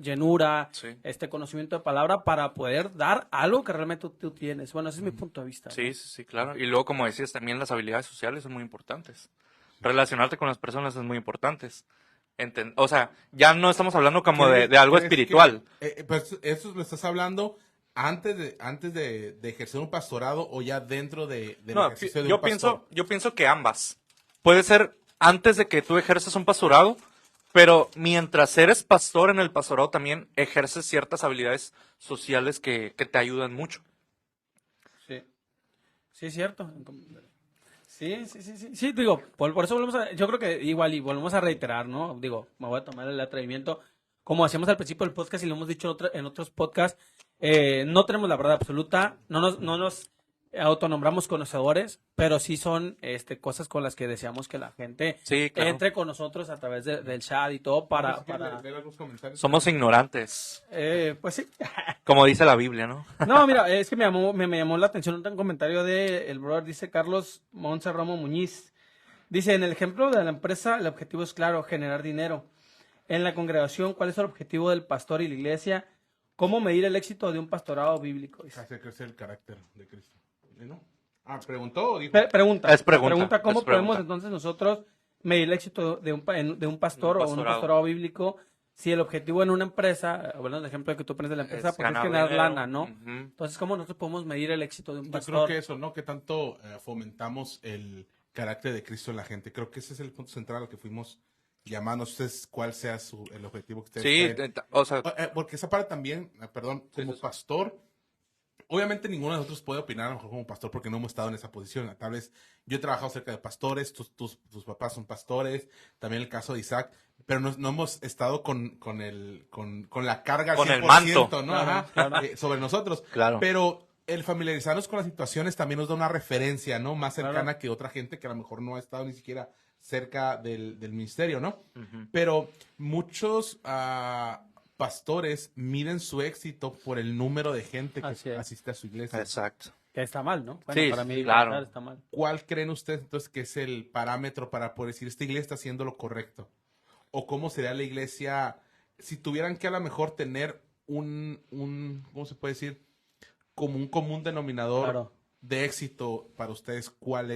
B: llenura,
C: Sí.
B: conocimiento de palabra para poder dar algo que realmente tú tienes. Bueno, ese es mi punto de vista. ¿no?
C: Sí, sí, sí, claro. Y luego, como decías, también las habilidades sociales son muy importantes. Relacionarte con las personas es muy importante. O sea, ya no estamos hablando como de algo
A: ¿Crees
C: espiritual.
A: que, pues eso lo estás hablando antes de ejercer un pastorado o ya dentro del
C: No,
A: ejercicio de
C: yo
A: un pastor?
C: pienso que ambas. Puede ser antes de que tú ejerzas un pastorado, pero mientras eres pastor en el pastorado también ejerces ciertas habilidades sociales que te ayudan mucho.
B: Sí, sí, es cierto. Sí, digo, por eso volvemos yo creo que igual y volvemos a reiterar, ¿no? Digo, me voy a tomar el atrevimiento, como hacíamos al principio del podcast y lo hemos dicho en otros podcasts, no tenemos la verdad absoluta, no nos autonombramos conocedores, pero sí son cosas con las que deseamos que la gente
C: Sí, claro.
B: entre con nosotros a través del chat y todo
A: Vamos, si quieres leer algunos comentarios.
C: Somos ignorantes,
B: pues sí.
C: como dice la Biblia, ¿no?
B: No, mira, es que me llamó la atención un comentario de el brother, dice Carlos Monza Romo Muñiz. Dice, en el ejemplo de la empresa, el objetivo es claro, generar dinero. En la congregación, ¿cuál es el objetivo del pastor y la iglesia? ¿Cómo medir el éxito de un pastorado bíblico? Dice.
A: Hacer crecer el carácter de Cristo. ¿No? ¿Preguntó o dijo?
B: Pregunta.
C: Es pregunta,
B: ¿Cómo
C: es
B: podemos
C: pregunta.
B: entonces nosotros medir el éxito de un pastor
C: Un
B: o un
C: pastorado.
B: pastorado bíblico? Si el objetivo en una empresa, bueno, el ejemplo que tú pones de la empresa,
C: Es
B: pues es
C: ganar
B: generar
C: dinero.
B: lana, ¿no?
C: Ujú.
B: Entonces, ¿cómo nosotros podemos medir el éxito de un
A: Yo
B: pastor?
A: creo que eso, ¿no? Que tanto fomentamos el carácter de Cristo en la gente. Creo que ese es el punto central al que fuimos llamando. No sé cuál sea el objetivo que ustedes
C: Sí,
A: traen.
C: o sea,
A: Porque esa parte también, perdón,
C: Sí,
A: como
C: sí, sí.
A: pastor, obviamente ninguno de nosotros puede opinar a lo mejor como pastor porque no hemos estado en esa posición. Tal vez yo he trabajado cerca de pastores, tus papás son pastores, también el caso de Isaac, pero no hemos estado con la carga al
C: Con el
A: 100%,
C: manto.
A: ¿no?
B: Claro,
A: Ajá,
B: claro.
A: sobre nosotros.
C: Claro.
A: Pero el familiarizarnos con las situaciones también nos da una referencia, ¿no? Más cercana
B: Claro.
A: que otra gente que a lo mejor no ha estado ni siquiera cerca del ministerio, ¿no?
C: Ujú.
A: Pero muchos pastores miden su éxito por el número de gente
B: Así
A: que
B: es.
A: asiste a su iglesia.
C: Exacto.
B: Que está mal, ¿no? Bueno,
C: Sí,
B: para mí
C: claro.
B: pensar está mal.
A: ¿Cuál creen ustedes entonces que es el parámetro para poder decir esta iglesia está haciendo lo correcto? ¿O cómo sería la iglesia si tuvieran que a lo mejor tener ¿cómo se puede decir? Como un común denominador
B: Claro.
A: de éxito para ustedes, ¿cuál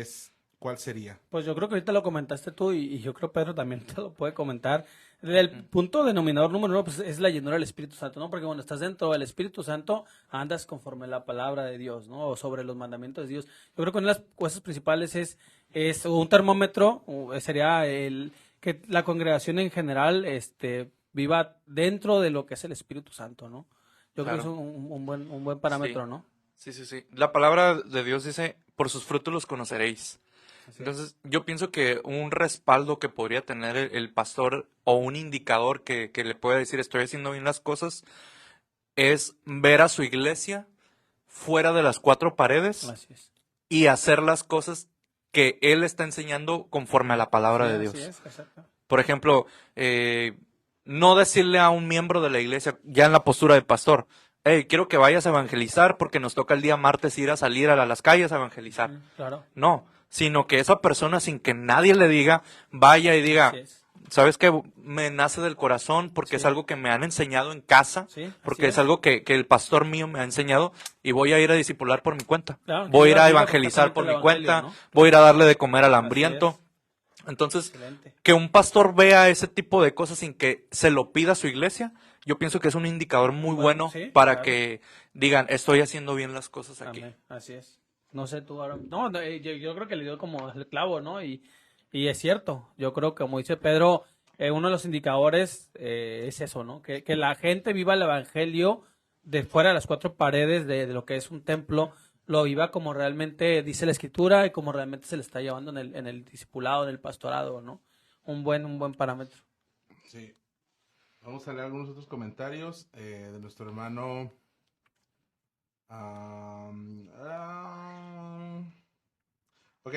A: sería?
B: Pues yo creo que ahorita lo comentaste tú y yo creo Pedro también te lo puede comentar. El punto denominador número uno pues, es la llenura del Espíritu Santo, ¿no? Porque cuando estás dentro del Espíritu Santo andas conforme a la palabra de Dios, ¿no? O sobre los mandamientos de Dios. Yo creo que una de las cosas principales es un termómetro, sería que la congregación en general viva dentro de lo que es el Espíritu Santo, ¿no? Yo creo que es
C: Claro.
B: un buen parámetro,
C: Sí.
B: ¿no?
C: Sí. La palabra de Dios dice, por sus frutos los conoceréis.
B: Así es.
C: Entonces, yo pienso que un respaldo que podría tener el pastor o un indicador que le pueda decir estoy haciendo bien las cosas es ver a su iglesia fuera de las cuatro paredes
B: Así es.
C: y hacer las cosas que él está enseñando conforme a la palabra de Dios.
B: Así es, exacto.
C: Por ejemplo, no decirle a un miembro de la iglesia, ya en la postura de pastor, hey, quiero que vayas a evangelizar porque nos toca el día martes ir a salir a las calles a evangelizar.
B: Claro.
C: No, sino que esa persona, sin que nadie le diga, vaya y diga,
B: Así es.
C: ¿sabes qué? Me nace del corazón porque
B: Sí.
C: es algo que me han enseñado en casa,
B: Sí, así
C: porque es algo que el pastor mío me ha enseñado y voy a ir a discipular por mi cuenta.
B: Claro,
C: Voy a ir a
B: viva
C: evangelizar por mi
B: completamente el
C: cuenta,
B: evangelio, ¿no?
C: voy a ir a darle de comer al
B: Así
C: hambriento.
B: es.
C: Entonces,
B: Excelente.
C: que un pastor vea ese tipo de cosas sin que se lo pida a su iglesia, yo pienso que es un indicador muy bueno
B: Sí,
C: para
B: claro.
C: que digan, estoy haciendo bien las cosas aquí.
B: Amén. Así es. No sé tú ahora. No, yo creo que le dio como el clavo, ¿no? Y es cierto. Yo creo que, como dice Pedro, uno de los indicadores es eso, ¿no? Que la gente viva el evangelio de fuera de las cuatro paredes de lo que es un templo, lo viva como realmente dice la escritura y como realmente se le está llevando en el discipulado, en el pastorado, ¿no? Un buen parámetro.
A: Sí. Vamos a leer algunos otros comentarios de nuestro hermano. Ok,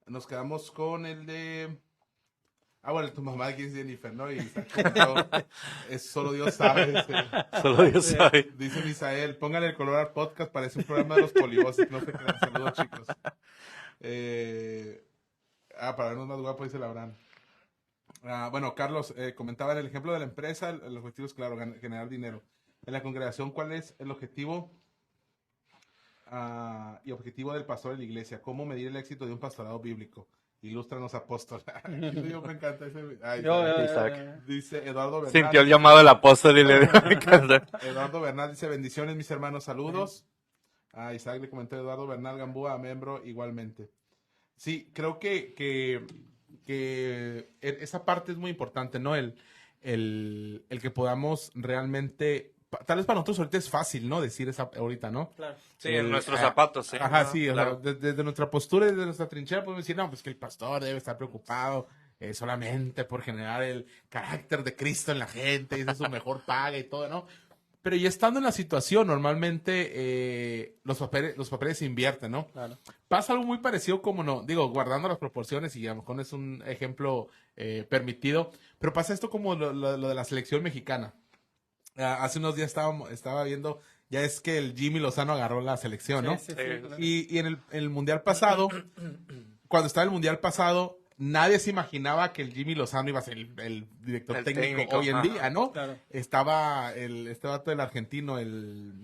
A: nos quedamos con el de. Bueno, tu mamá aquí es Jennifer, ¿no? Y es solo Dios sabe.
C: Solo Dios sabe.
A: Dice Misael, póngale el color al podcast, parece un programa de los polivoces. No sé qué. Saludos, chicos. Para vernos más guapo, dice Labrán. Bueno, Carlos comentaba en el ejemplo de la empresa, el objetivo es claro, generar dinero. En la congregación, ¿cuál es el objetivo y objetivo del pastor en la iglesia? ¿Cómo medir el éxito de un pastorado bíblico? Ilústranos, apóstol. Yo me encanta ese. Dice Eduardo Bernal.
C: Sintió el llamado del apóstol y le dio a cantar.
A: Eduardo Bernal dice, bendiciones mis hermanos, saludos. Isaac le comentó Eduardo Bernal Gambúa, miembro igualmente. Sí, creo que esa parte es muy importante, ¿no? El que podamos realmente, tal vez para nosotros ahorita es fácil, ¿no? Decir esa ahorita, ¿no?
B: Claro.
C: Sí, en nuestros zapatos, sí.
A: Ajá, sí, o
C: Claro.
A: sea, desde nuestra postura, desde nuestra trinchera podemos decir, no, pues que el pastor debe estar preocupado solamente por generar el carácter de Cristo en la gente, y esa es su mejor paga y todo, ¿no? Pero ya estando en la situación, normalmente los papeles se invierten, ¿no?
B: Claro.
A: Pasa algo muy parecido como no, digo, guardando las proporciones y a lo mejor no es un ejemplo permitido, pero pasa esto como lo de la selección mexicana. Hace unos días estaba viendo, ya es que el Jimmy Lozano agarró la selección, ¿no?
B: Sí, claro.
A: Y en el Mundial pasado, cuando estaba el Mundial pasado, nadie se imaginaba que el Jimmy Lozano iba a ser el director
C: El
A: técnico
C: técnico,
A: hoy en
C: ajá.
A: día, ¿no?
B: Claro.
A: Estaba este vato del argentino,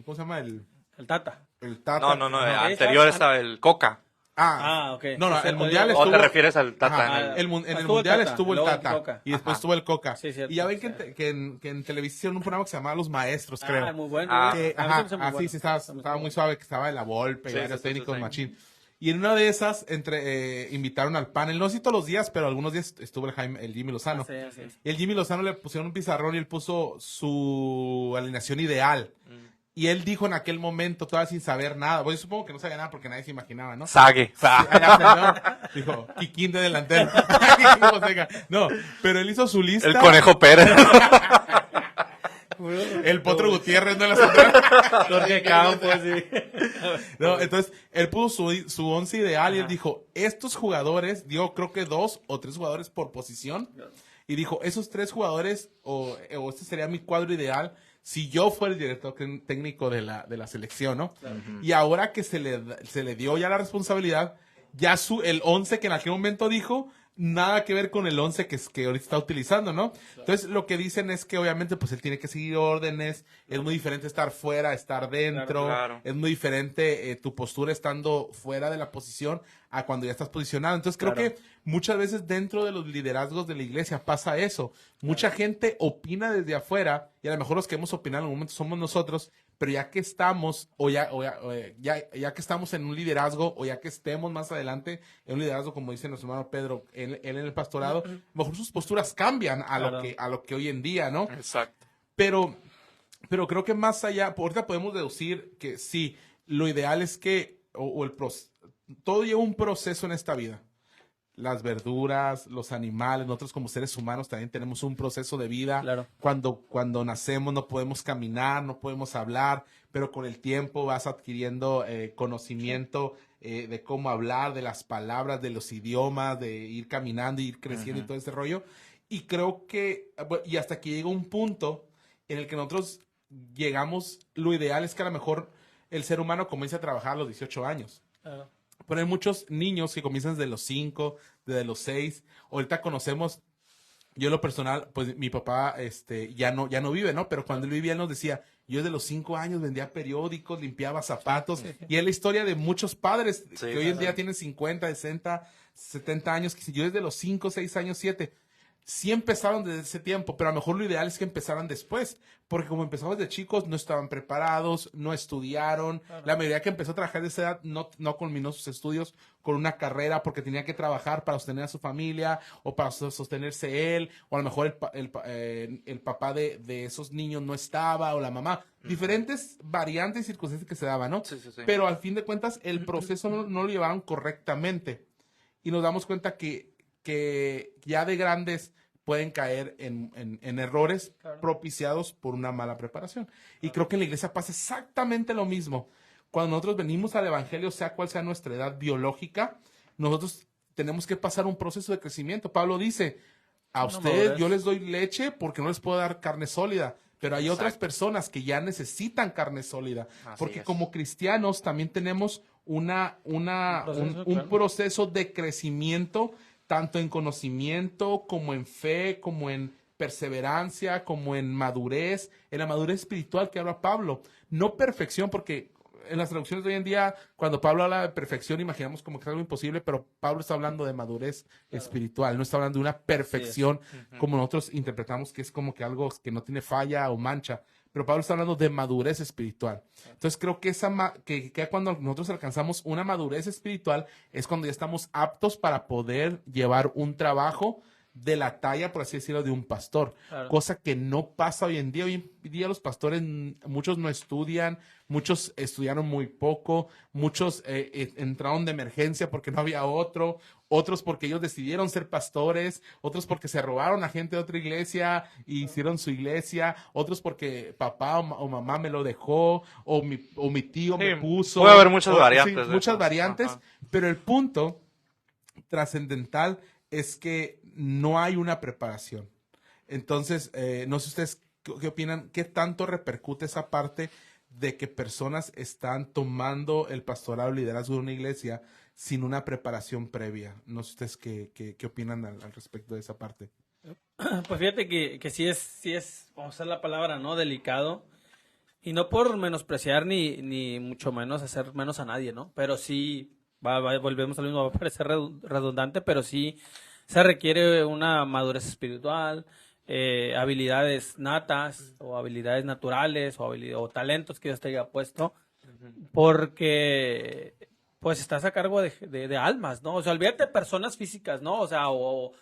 A: ¿cómo se llama?
B: El Tata.
A: El Tata.
C: No,
A: Ajá.
C: anterior estaba el Coca.
B: Ah, ok.
A: No,
B: O sea,
A: el Mundial
C: ¿O
A: estuvo...
C: te refieres al Tata?
A: Ajá, en el
B: Estuvo el
A: Mundial
B: Tata,
A: estuvo el
B: luego el
A: Tata
B: Coca.
A: y después
C: Ajá.
A: estuvo el Coca.
B: Sí, cierto.
A: Y ya ven que en televisión hicieron un programa que se llamaba Los Maestros, creo.
B: Ah, muy bueno.
C: Ah,
A: Que,
B: A mí se me hizo muy
A: ajá,
B: bueno.
A: sí, estaba muy suave, que estaba de la Volpe y
C: Sí,
A: varios
C: sí, sí,
A: técnicos
C: sí.
A: machín. Y en una de esas invitaron al panel, no sé si todos los días, pero algunos días estuvo el Jimmy Lozano.
B: Así es.
A: Y el Jimmy Lozano le pusieron un pizarrón y él puso su alineación ideal. Y él dijo en aquel momento, todavía sin saber nada, pues yo supongo que no sabía nada porque nadie se imaginaba, ¿no?
C: Sague.
A: Dijo, Kikín de delantero. No, pero él hizo su lista.
C: El Conejo Pérez.
A: El Potro Gutiérrez, no la central.
B: Jorge Campos, sí.
A: No, entonces, él puso su once ideal y él dijo, estos jugadores, dio creo que 2 o 3 jugadores por posición. Y dijo, esos 3 jugadores, o este sería mi cuadro ideal, si yo fuera el director técnico de la selección, ¿no? Y ahora que se le dio ya la responsabilidad, ya el 11 que en aquel momento dijo, nada que ver con el 11 que ahorita está utilizando, ¿no? Entonces, lo que dicen es que obviamente pues él tiene que seguir órdenes, es muy diferente estar fuera, estar dentro,
C: Claro.
A: es muy diferente tu postura estando fuera de la posición a cuando ya estás posicionado. Entonces, creo que muchas veces dentro de los liderazgos de la iglesia pasa eso. Mucha gente opina desde afuera y a lo mejor los que hemos opinado en algún momento somos nosotros, pero ya que estamos ya que estamos en un liderazgo o ya que estemos más adelante en un liderazgo, como dice nuestro hermano Pedro, él en el pastorado, a lo mejor sus posturas cambian a lo que hoy en día, ¿no?
C: Exacto.
A: Pero creo que más allá, ahorita podemos deducir que sí, lo ideal es que todo lleva un proceso en esta vida. Las verduras, los animales, nosotros como seres humanos también tenemos un proceso de vida.
B: Claro.
A: Cuando nacemos no podemos caminar, no podemos hablar, pero con el tiempo vas adquiriendo conocimiento de cómo hablar, de las palabras, de los idiomas, de ir caminando, ir creciendo y todo ese rollo. Y creo que, y hasta que llega un punto en el que nosotros llegamos, lo ideal es que a lo mejor el ser humano comience a trabajar a los 18 años.
B: Claro.
A: Pero hay muchos niños que comienzan desde los 5, desde los 6. Ahorita conocemos, yo en lo personal, pues mi papá ya no vive, ¿no? Pero cuando él vivía, él nos decía, yo desde los 5 años vendía periódicos, limpiaba zapatos. Y es la historia de muchos padres que hoy en día tienen 50, 60, 70 años. Que si yo desde los 5, 6 años, 7... Sí empezaron desde ese tiempo, pero a lo mejor lo ideal es que empezaran después, porque como empezamos de chicos, no estaban preparados, no estudiaron.
B: Claro.
A: La mayoría que empezó a trabajar de esa edad no culminó sus estudios con una carrera porque tenía que trabajar para sostener a su familia o para sostenerse él, o a lo mejor el papá de esos niños no estaba, o la mamá. Diferentes variantes y circunstancias que se daban, ¿no?
C: Sí.
A: Pero al fin de cuentas, el proceso no lo llevaron correctamente. Y nos damos cuenta que ya de grandes pueden caer en errores propiciados por una mala preparación. Y creo que en la iglesia pasa exactamente lo mismo. Cuando nosotros venimos al evangelio, sea cual sea nuestra edad biológica, nosotros tenemos que pasar un proceso de crecimiento. Pablo dice, a ustedes yo les doy leche porque no les puedo dar carne sólida. Pero hay otras personas que ya necesitan carne sólida. Porque como cristianos también tenemos un proceso de crecimiento, tanto en conocimiento, como en fe, como en perseverancia, como en madurez, en la madurez espiritual que habla Pablo. No perfección, porque en las traducciones de hoy en día, cuando Pablo habla de perfección, imaginamos como que es algo imposible, pero Pablo está hablando de madurez espiritual, no está hablando de una perfección como nosotros interpretamos que es como que algo que no tiene falla o mancha, pero Pablo está hablando de madurez espiritual. Entonces creo que que cuando nosotros alcanzamos una madurez espiritual es cuando ya estamos aptos para poder llevar un trabajo de la talla, por así decirlo, de un pastor.
B: Claro.
A: Cosa que no pasa hoy en día. Hoy en día los pastores, muchos no estudian, muchos estudiaron muy poco, muchos entraron de emergencia porque no había otros porque ellos decidieron ser pastores, otros porque se robaron a gente de otra iglesia y hicieron su iglesia, otros porque papá o mamá me lo dejó, o mi tío me puso.
C: Puede haber muchas
A: sí,
C: variantes.
A: muchas variantes,
C: Ajá.
A: pero el punto trascendental es que no hay una preparación. Entonces, no sé ustedes qué opinan, qué tanto repercute esa parte de que personas están tomando el pastorado, el liderazgo de una iglesia sin una preparación previa. No sé ustedes qué opinan al respecto de esa parte.
B: Pues fíjate que sí es, vamos a usar la palabra, ¿no? Delicado. Y no por menospreciar ni mucho menos hacer menos a nadie, ¿no? Pero sí, volvemos a lo mismo, va a parecer redundante, pero sí se requiere una madurez espiritual, habilidades natas o habilidades naturales o talentos que Dios te haya puesto, porque pues estás a cargo de almas, ¿no? O sea, olvídate de personas físicas, ¿no? O sea, o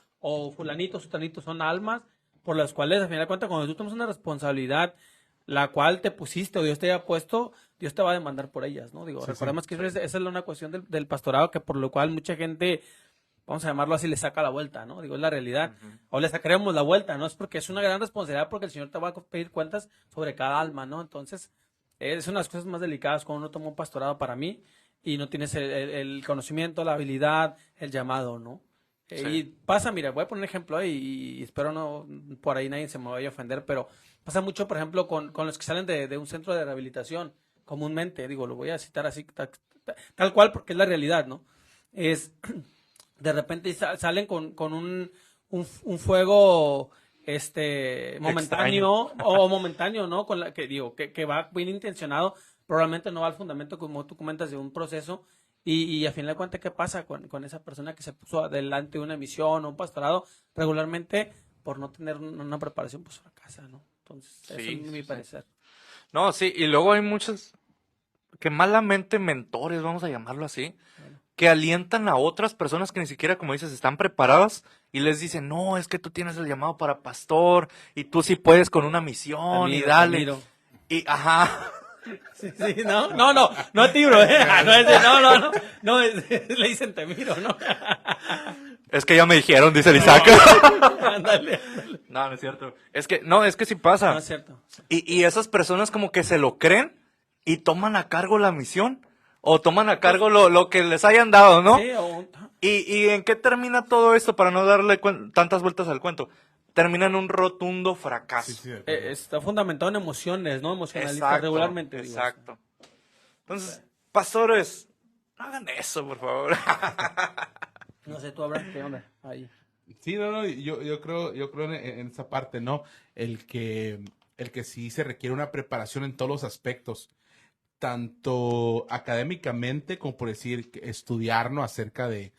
B: fulanitos, sutanitos son almas por las cuales, a final de cuentas, cuando tú tomas una responsabilidad la cual te pusiste o Dios te haya puesto, Dios te va a demandar por ellas, ¿no? Digo,
A: Sí,
B: recordemos
A: sí.
B: que esa es una cuestión del pastorado que por lo cual mucha gente, vamos a llamarlo así, le saca la vuelta, ¿no? Digo, es la realidad. O le sacaremos la vuelta, ¿no? Es porque es una gran responsabilidad porque el Señor te va a pedir cuentas sobre cada alma, ¿no? Entonces, es una de las cosas más delicadas cuando uno toma un pastorado para mí y no tienes el conocimiento, la habilidad, el llamado, ¿no?
C: Sí.
B: Y pasa, mira, voy a poner un ejemplo y espero no, por ahí nadie se me vaya a ofender, pero pasa mucho, por ejemplo, con los que salen de un centro de rehabilitación, comúnmente, digo, lo voy a citar así, tal cual, porque es la realidad, ¿no? Es, de repente salen con un fuego, momentáneo, o momentáneo, ¿no? Con la que digo, que va bien intencionado, probablemente no va al fundamento, como tú comentas, de un proceso. Y a fin de cuentas, ¿qué pasa con esa persona que se puso adelante una misión o un pastorado? Regularmente, por no tener una preparación, pues fracasa, ¿no? Entonces, eso
C: Sí,
B: es mi
C: sí.
B: parecer.
C: No, sí, y luego hay muchos que malamente mentores, vamos a llamarlo así, que alientan a otras personas que ni siquiera, como dices, están preparadas y les dicen, no, es que tú tienes el llamado para pastor y tú sí puedes con una misión y dale.
B: Admiro.
C: Y, ajá.
B: Sí, no a ti, bro, no, le dicen te miro, ¿no?
C: Es que ya me dijeron, dice el Isaac.
B: Ándale.
C: No, no es cierto. Es que sí pasa.
B: No es cierto.
C: Y esas personas como que se lo creen y toman a cargo la misión. O toman a cargo lo que les hayan dado, ¿no?
B: Sí,
C: ¿Y en qué termina todo esto para no darle tantas vueltas al cuento? Termina en un rotundo fracaso.
A: Sí, sí, de acuerdo.
B: está fundamentado en emociones, ¿no? Emocionalistas,
C: Exacto,
B: regularmente. Digo.
C: exacto. Entonces, pastores, no hagan eso, por favor.
B: No sé, tú hablas, ¿qué onda? Ahí.
A: Sí, no, yo creo en esa parte, ¿no? El que sí se requiere una preparación en todos los aspectos, tanto académicamente como por decir, estudiarnos acerca de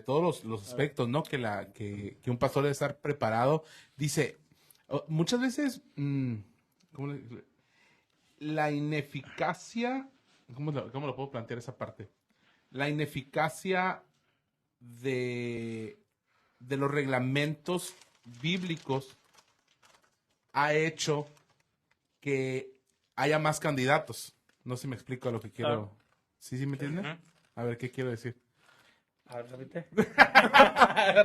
A: todos los aspectos, ¿no? Que un pastor debe estar preparado. Dice, muchas veces, ¿cómo la ineficacia, ¿cómo lo puedo plantear esa parte? La ineficacia de los reglamentos bíblicos ha hecho que haya más candidatos. No sé si me explico a lo que quiero.
B: Claro.
A: ¿Sí me entiendes?
C: Ujú.
A: A ver, ¿qué quiero decir?
B: A ver, repite.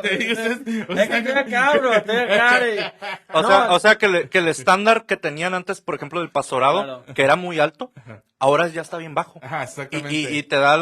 A: Te dices,
B: Es que estoy acá, bro, estoy acá.
C: O sea que el estándar que tenían antes, por ejemplo, del pastorado,
B: Claro.
C: que era muy alto, ahora ya está bien bajo.
A: Ajá, exactamente.
C: Y te da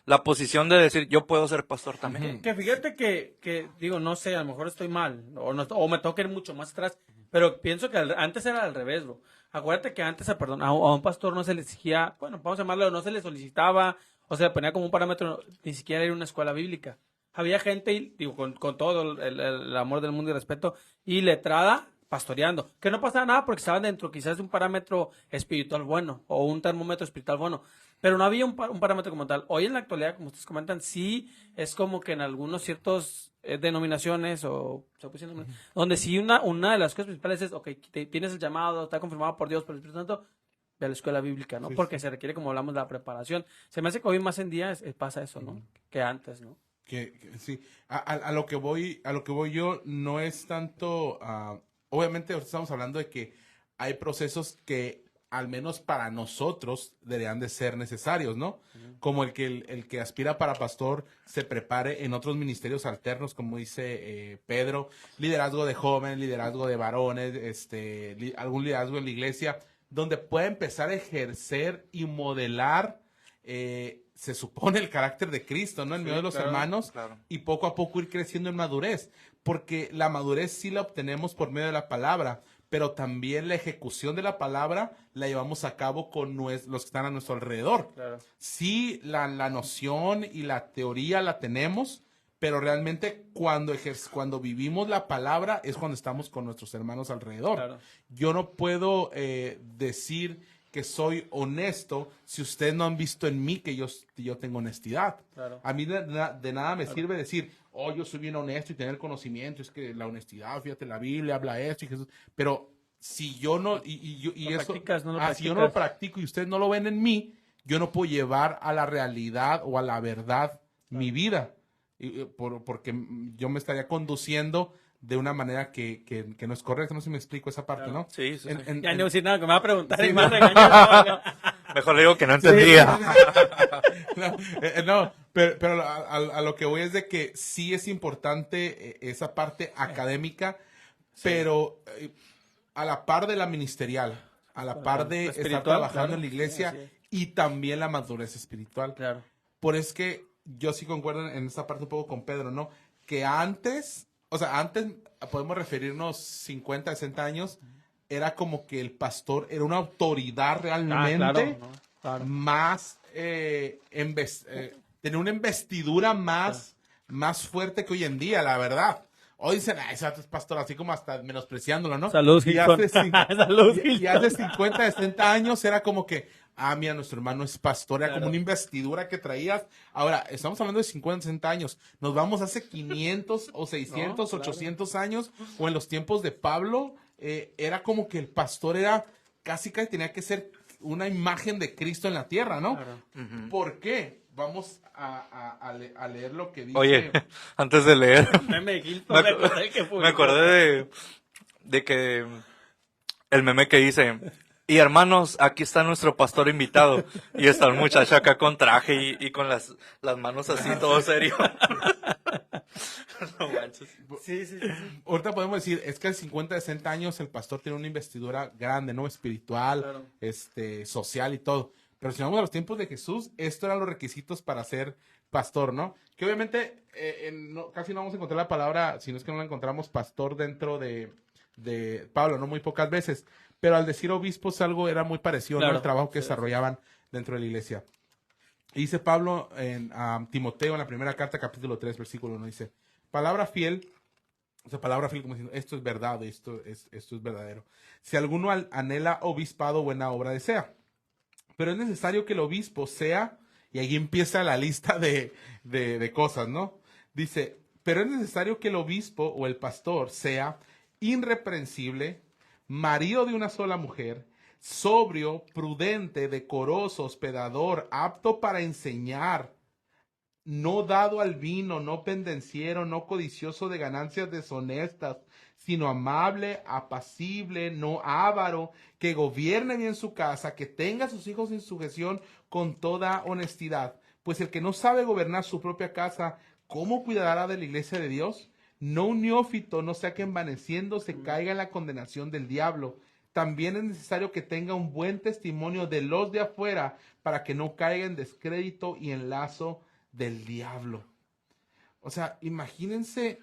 C: la posición de decir, yo puedo ser pastor también.
B: Que fíjate que, digo, no sé, a lo mejor estoy mal, o me toca ir mucho más atrás, pero pienso que antes era al revés, bro. Acuérdate que antes, a un pastor no se le exigía, bueno, vamos a llamarlo, no se le solicitaba, o se le ponía como un parámetro, ni siquiera ir a una escuela bíblica. Había gente, digo, con todo el amor del mundo y respeto, iletrada, pastoreando. Que no pasaba nada porque estaban dentro quizás de un parámetro espiritual bueno o un termómetro espiritual bueno. Pero no había un parámetro como tal. Hoy en la actualidad, como ustedes comentan, sí es como que en algunos ciertos denominaciones o se puede decir, donde sí una de las cosas principales es, ok, tienes el llamado, está confirmado por Dios, por el Espíritu Santo, ve a la escuela bíblica, ¿no?
A: Sí,
B: Porque
A: sí.
B: se requiere, como hablamos, de la preparación. Se me hace que hoy más en día pasa eso, ¿no? Que antes, ¿no?
A: Sí, a lo que voy yo no es tanto, obviamente estamos hablando de que hay procesos que al menos para nosotros deberían de ser necesarios, ¿no? Como el que aspira para pastor se prepare en otros ministerios alternos, como dice Pedro, liderazgo de jóvenes, liderazgo de varones, algún liderazgo en la iglesia, donde pueda empezar a ejercer y modelar se supone el carácter de Cristo, ¿no? En medio de los hermanos
C: claro.
A: y poco a poco ir creciendo en madurez, porque la madurez sí la obtenemos por medio de la palabra, pero también la ejecución de la palabra la llevamos a cabo con los que están a nuestro alrededor.
B: Claro.
A: Sí, la noción y la teoría la tenemos, pero realmente cuando vivimos la palabra es cuando estamos con nuestros hermanos alrededor.
B: Claro.
A: Yo no puedo decir que soy honesto si ustedes no han visto en mí que yo tengo honestidad.
B: Claro.
A: A mí de nada me sirve decir, oh, yo soy bien honesto y tener conocimiento, es que la honestidad, fíjate, la Biblia habla esto y Jesús, pero si yo no,
B: Lo
A: eso,
B: practicas, no lo
A: si yo no lo
B: practicas.
A: practico y ustedes no lo ven en mí, yo no puedo llevar a la realidad o a la verdad mi vida, porque yo me estaría conduciendo de una manera que no es correcta. No sé si me explico esa parte,
B: Claro.
A: ¿no?
C: Sí, sí, sí.
B: Ya no voy a decir nada, que me va a preguntar
A: Sí,
B: y me va a
A: no.
B: regañar.
C: Mejor le digo que no entendía.
A: No, pero a lo que voy es de que sí es importante esa parte académica, pero a la par de la ministerial, a la par de estar
B: Espiritual,
A: trabajando
B: claro.
A: en la iglesia
B: Sí, así es.
A: y también la madurez espiritual.
B: Claro.
A: Por es que yo sí concuerdo en esta parte un poco con Pedro, ¿no? Que antes podemos referirnos 50, 60 años, era como que el pastor era una autoridad realmente
B: Claro, ¿no? Claro.
A: más, tenía una investidura más fuerte que hoy en día, la verdad. Hoy dicen, ese es pastor, así como hasta menospreciándolo, ¿no?
B: Salud,
A: y
B: Hilton.
A: hace,
B: Salud,
A: y hace 50, 60 años era como que, mira, nuestro hermano es pastor, era
B: Claro.
A: como una investidura que traías. Ahora, estamos hablando de 50, 60 años. Nos vamos hace 500 o 600,
B: No, claro.
A: 800 años, o en los tiempos de Pablo, era como que el pastor era casi tenía que ser una imagen de Cristo en la tierra, ¿no?
B: Claro.
A: ¿Por qué? Vamos a leer lo que dice.
C: Oye, antes de leer,
B: Meme de Hilton,
C: me,
B: acordé que
C: me acordé de que el meme que dice, y hermanos, aquí está nuestro pastor invitado. Y está el muchacho acá con traje y con las manos así, todo serio. No manches.
B: Sí, sí, sí.
A: Ahorita podemos decir, es que a 50, 60 años el pastor tiene una investidura grande, ¿no? Espiritual,
B: Claro.
A: social y todo. Pero si vamos a los tiempos de Jesús, estos eran los requisitos para ser pastor, ¿no? Que obviamente casi no vamos a encontrar la palabra, si no es que no la encontramos, pastor dentro de Pablo, ¿no? Muy pocas veces. Pero al decir obispos algo era muy parecido, ¿no?
B: Claro.
A: El trabajo que
B: Sí,
A: desarrollaban dentro de la iglesia. Y dice Pablo en Timoteo, en la primera carta, capítulo 3, versículo 1, dice, palabra fiel, o sea, palabra fiel como diciendo, esto es verdad, esto es verdadero. Si alguno anhela obispado, buena obra desea. Pero es necesario que el obispo sea, y ahí empieza la lista de cosas, ¿no? Dice, pero es necesario que el obispo o el pastor sea irreprensible, marido de una sola mujer, sobrio, prudente, decoroso, hospedador, apto para enseñar, no dado al vino, no pendenciero, no codicioso de ganancias deshonestas, sino amable, apacible, no avaro, que gobierne bien su casa, que tenga a sus hijos en sujeción con toda honestidad. Pues el que no sabe gobernar su propia casa, ¿cómo cuidará de la iglesia de Dios? No un neófito, no sea que envaneciendo se caiga en la condenación del diablo. También es necesario que tenga un buen testimonio de los de afuera para que no caiga en descrédito y en lazo del diablo. O sea, imagínense,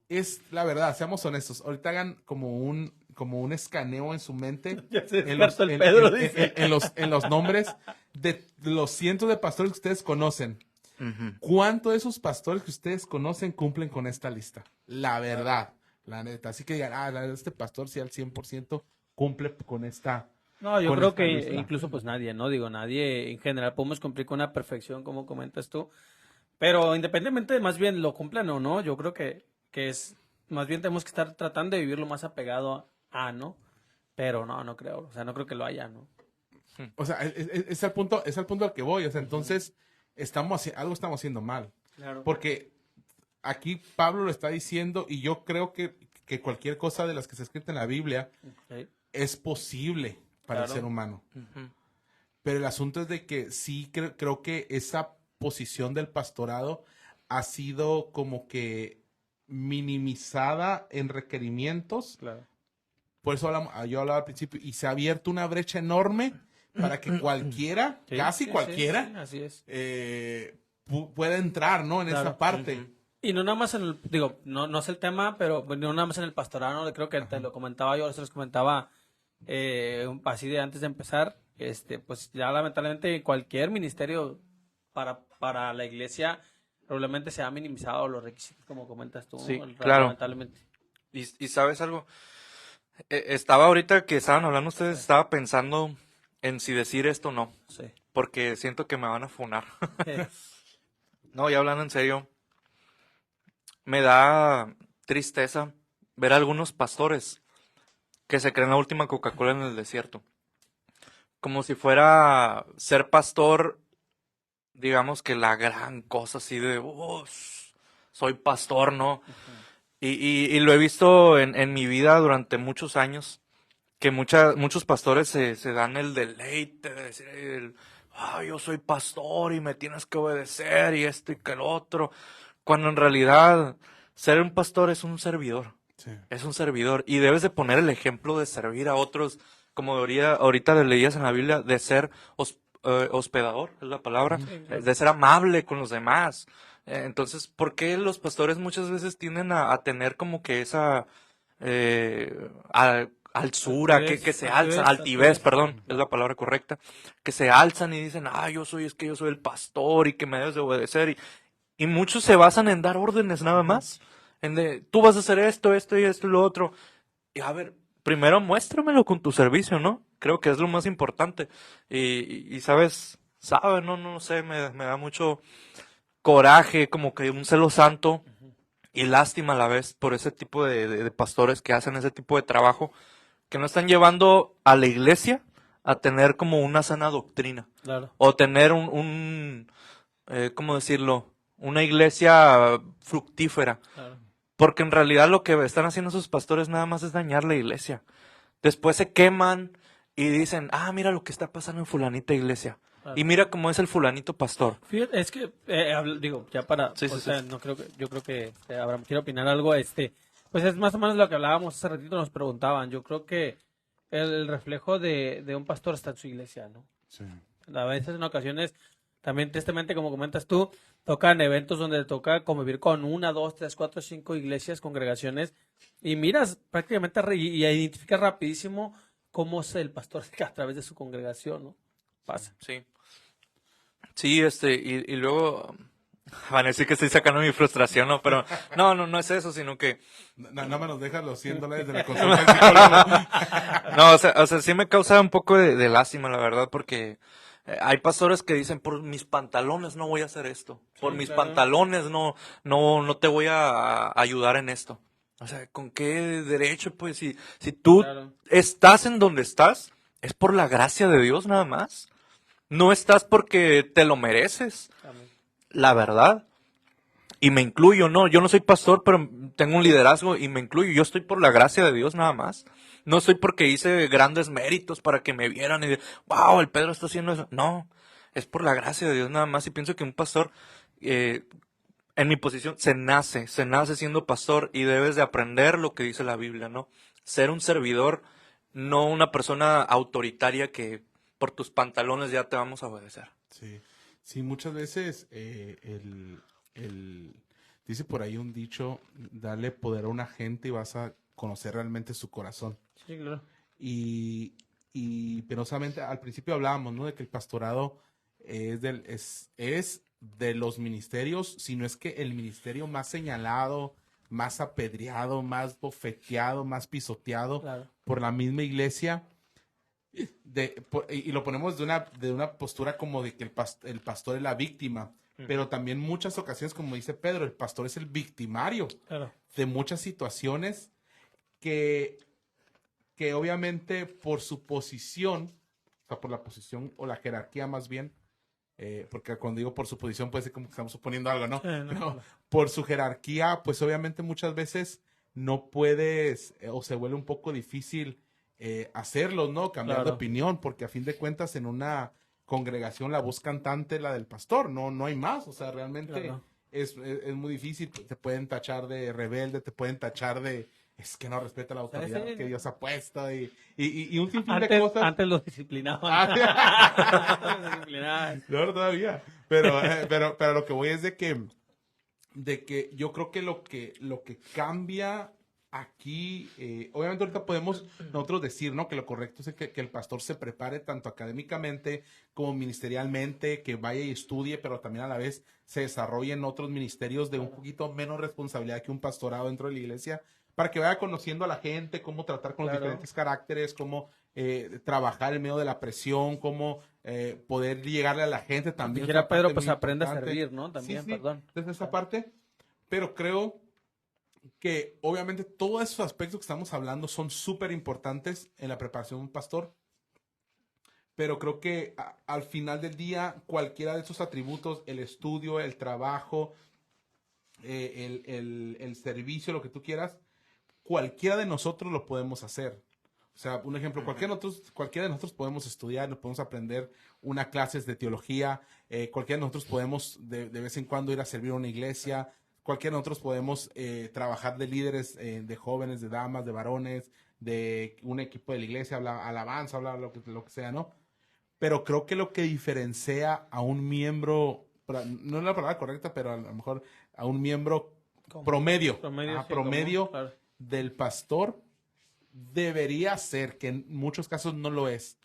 A: es la verdad, seamos honestos. Ahorita hagan como un escaneo en su mente
B: Ya se
A: en los,
B: descartó el Pedro,
A: en-
B: dice.
A: en los nombres de los cientos de pastores que ustedes conocen.
C: Ujú.
A: ¿Cuántos de esos pastores que ustedes conocen cumplen con esta lista? La verdad. la neta. Así que digan, este pastor sí al 100% cumple con esta.
B: No, yo
A: con
B: creo
A: esta
B: que
A: lista.
B: incluso pues nadie, ¿no? Digo, nadie en general podemos cumplir con una perfección, como comentas tú, pero independientemente de más bien lo cumplan o no, yo creo que es, más bien tenemos que estar tratando de vivir lo más apegado a, ¿no? Pero no creo, o sea, no creo que lo haya, ¿no?
A: O sea, es al punto al que voy. O sea, entonces algo estamos haciendo mal.
B: Claro.
A: Porque aquí Pablo lo está diciendo y yo creo que cualquier cosa de las que se escrita en la Biblia
B: Sí,
A: es posible para el
B: Claro.
A: ser humano.
C: Ujú.
A: Pero el asunto es de que sí creo que esa posición del pastorado ha sido como que minimizada en requerimientos.
B: claro.
A: Por eso yo hablaba al principio y se ha abierto una brecha enorme para que cualquiera,
B: Sí,
A: casi
B: sí,
A: cualquiera,
B: sí, así es.
A: pueda entrar, ¿no? En
B: Claro.
A: esa parte.
C: Ujú.
B: Y no nada más en el, digo, no es el tema, pero pues, no nada más en el pastorado, ¿no? Creo que te lo comentaba yo, se los comentaba así de antes de empezar, pues ya lamentablemente cualquier ministerio para la iglesia probablemente se ha minimizado los requisitos, como comentas tú,
C: Sí,
B: ¿no?
C: claro.
B: Lamentablemente.
C: Y sabes algo, estaba ahorita que estaban hablando ustedes, estaba pensando en si decir esto o no,
B: Sí.
C: porque siento que me van a funar.
B: Eh,
C: No, ya hablando en serio, me da tristeza ver a algunos pastores que se creen la última Coca-Cola en el desierto. Como si fuera ser pastor, digamos que la gran cosa así de, soy pastor, ¿no? Y lo he visto en mi vida durante muchos años, que muchos pastores se dan el deleite de decir, yo soy pastor y me tienes que obedecer y esto y que el otro, cuando en realidad ser un pastor es un servidor.
A: Sí.
C: Es un servidor y debes de poner el ejemplo de servir a otros, como ahorita le leías en la Biblia, de ser hospedador, es la palabra,
B: Sí, claro.
C: de ser amable con los demás. Entonces, ¿por qué los pastores muchas veces tienden a tener como que esa alzura, que se alzan, altivez, perdón, es la palabra correcta, que se alzan y dicen, es que yo soy el pastor y que me debes de obedecer y muchos se basan en dar órdenes nada más. Tú vas a hacer esto, esto y esto y lo otro. Y a ver, primero muéstramelo con tu servicio, ¿no? Creo que es lo más importante. Y no sé, me da mucho coraje, como que un celo santo y lástima a la vez por ese tipo de pastores que hacen ese tipo de trabajo, que no están llevando a la iglesia a tener como una sana doctrina.
B: Claro.
C: O tener ¿cómo decirlo? Una iglesia fructífera.
B: Claro.
C: Porque en realidad lo que están haciendo esos pastores nada más es dañar la iglesia. Después se queman y dicen, mira lo que está pasando en fulanita iglesia.
B: Claro.
C: Y mira cómo es el fulanito pastor.
B: Fíjate, es que, digo, ya para,
C: Sí, sí,
B: ahorita
C: sí.
B: no creo que, yo creo que Abraham quiere opinar algo, pues es más o menos lo que hablábamos hace ratito, nos preguntaban, yo creo que el reflejo de un pastor está en su iglesia, ¿no?
A: Sí.
B: A veces en ocasiones, también tristemente, como comentas tú, tocan eventos donde toca convivir con 1, 2, 3, 4, 5 iglesias, congregaciones, y miras prácticamente y identificas rapidísimo cómo es el pastor a través de su congregación, ¿no? Pasa.
C: Sí. Sí, y luego van a decir que estoy sacando mi frustración, ¿no? Pero no es eso, sino que
A: Nada más nos dejas los $100 de la consulta del psicólogo.
C: no, o sea, sí me causa un poco de lástima, la verdad, porque hay pastores que dicen, por mis pantalones no voy a hacer esto, por mis
B: claro.
C: pantalones no te voy a ayudar en esto. O sea, ¿con qué derecho? Pues si tú
B: Claro.
C: estás en donde estás, es por la gracia de Dios nada más. No estás porque te lo mereces,
B: Amén.
C: la verdad. Y me incluyo, no, yo no soy pastor, pero tengo un liderazgo y me incluyo. Yo estoy por la gracia de Dios nada más. No estoy porque hice grandes méritos para que me vieran y de, wow, el Pedro está haciendo eso. No, es por la gracia de Dios nada más. Y pienso que un pastor, en mi posición, se nace siendo pastor y debes de aprender lo que dice la Biblia, ¿no? Ser un servidor, no una persona autoritaria que por tus pantalones ya te vamos a obedecer.
A: Sí, sí, muchas veces dice por ahí un dicho, dale poder a una gente y vas a conocer realmente su corazón.
B: Sí, claro.
A: Y penosamente, al principio hablábamos, ¿no? De que el pastorado es de los ministerios, si no es que el ministerio más señalado, más apedreado, más bofeteado, más pisoteado
B: Claro.
A: por la misma iglesia. Y lo ponemos de una postura como de que el pastor es la víctima, pero también muchas ocasiones, como dice Pedro, el pastor es el victimario
B: Claro.
A: de muchas situaciones que obviamente por su posición, o sea, por la posición o la jerarquía más bien, porque cuando digo por su posición puede ser como que estamos suponiendo algo, ¿no?
B: Sí, no,
A: Pero
B: claro.
A: por su jerarquía, pues obviamente muchas veces no puedes o se vuelve un poco difícil hacerlo, ¿no? Cambiar de
B: Claro.
A: opinión, porque a fin de cuentas en una congregación la voz cantante es la del pastor, no hay más, o sea, realmente
B: Claro.
A: es muy difícil, te pueden tachar de rebelde, te pueden tachar de, es que no respeta la autoridad
B: Sí.
A: que Dios ha puesto y un sinfín de
B: Antes,
A: cosas.
B: antes los disciplinaban.
A: Ah,
B: Los disciplinaban.
A: no, todavía. Pero lo que voy es de que yo creo que lo que cambia aquí, obviamente ahorita podemos nosotros decir, ¿no? Que lo correcto es que el pastor se prepare tanto académicamente como ministerialmente, que vaya y estudie, pero también a la vez se desarrolle en otros ministerios de un poquito menos responsabilidad que un pastorado dentro de la iglesia, para que vaya conociendo a la gente, cómo tratar con los
B: Claro.
A: diferentes caracteres, cómo trabajar en medio de la presión, cómo poder llegarle a la gente también.
B: Dijera
A: Esa parte
B: Pedro, pues
A: muy
B: aprende a
A: importante.
B: servir, ¿no? También,
A: Sí, sí,
B: perdón.
A: desde esa parte, pero creo que obviamente todos esos aspectos que estamos hablando son súper importantes en la preparación de un pastor, pero creo que al final del día cualquiera de esos atributos, el estudio, el trabajo, el servicio, lo que tú quieras, cualquiera de nosotros lo podemos hacer. O sea, un ejemplo, cualquiera de nosotros podemos estudiar, nos podemos aprender una clases de teología, cualquiera de nosotros podemos de vez en cuando ir a servir a una iglesia, cualquiera de nosotros podemos trabajar de líderes de jóvenes, de damas, de varones, de un equipo de la iglesia, alabanza, hablar lo que sea, ¿no? Pero creo que lo que diferencia a un miembro, no es la palabra correcta, pero a lo mejor a un miembro promedio,
B: Promedio, sí,
A: promedio
B: común, claro.
A: del pastor debería ser, que en muchos casos no lo es,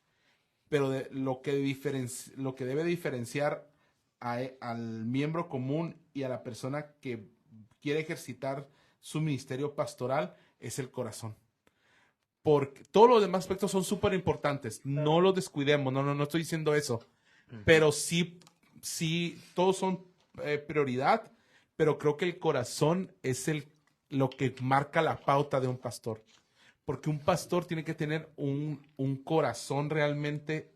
A: pero lo que debe diferenciar al miembro común y a la persona que quiere ejercitar su ministerio pastoral es el corazón. Porque todos los demás aspectos son súper importantes, no los descuidemos, no estoy diciendo eso, pero sí, todos son prioridad, pero creo que el corazón es lo que marca la pauta de un pastor. Porque un pastor tiene que tener un corazón realmente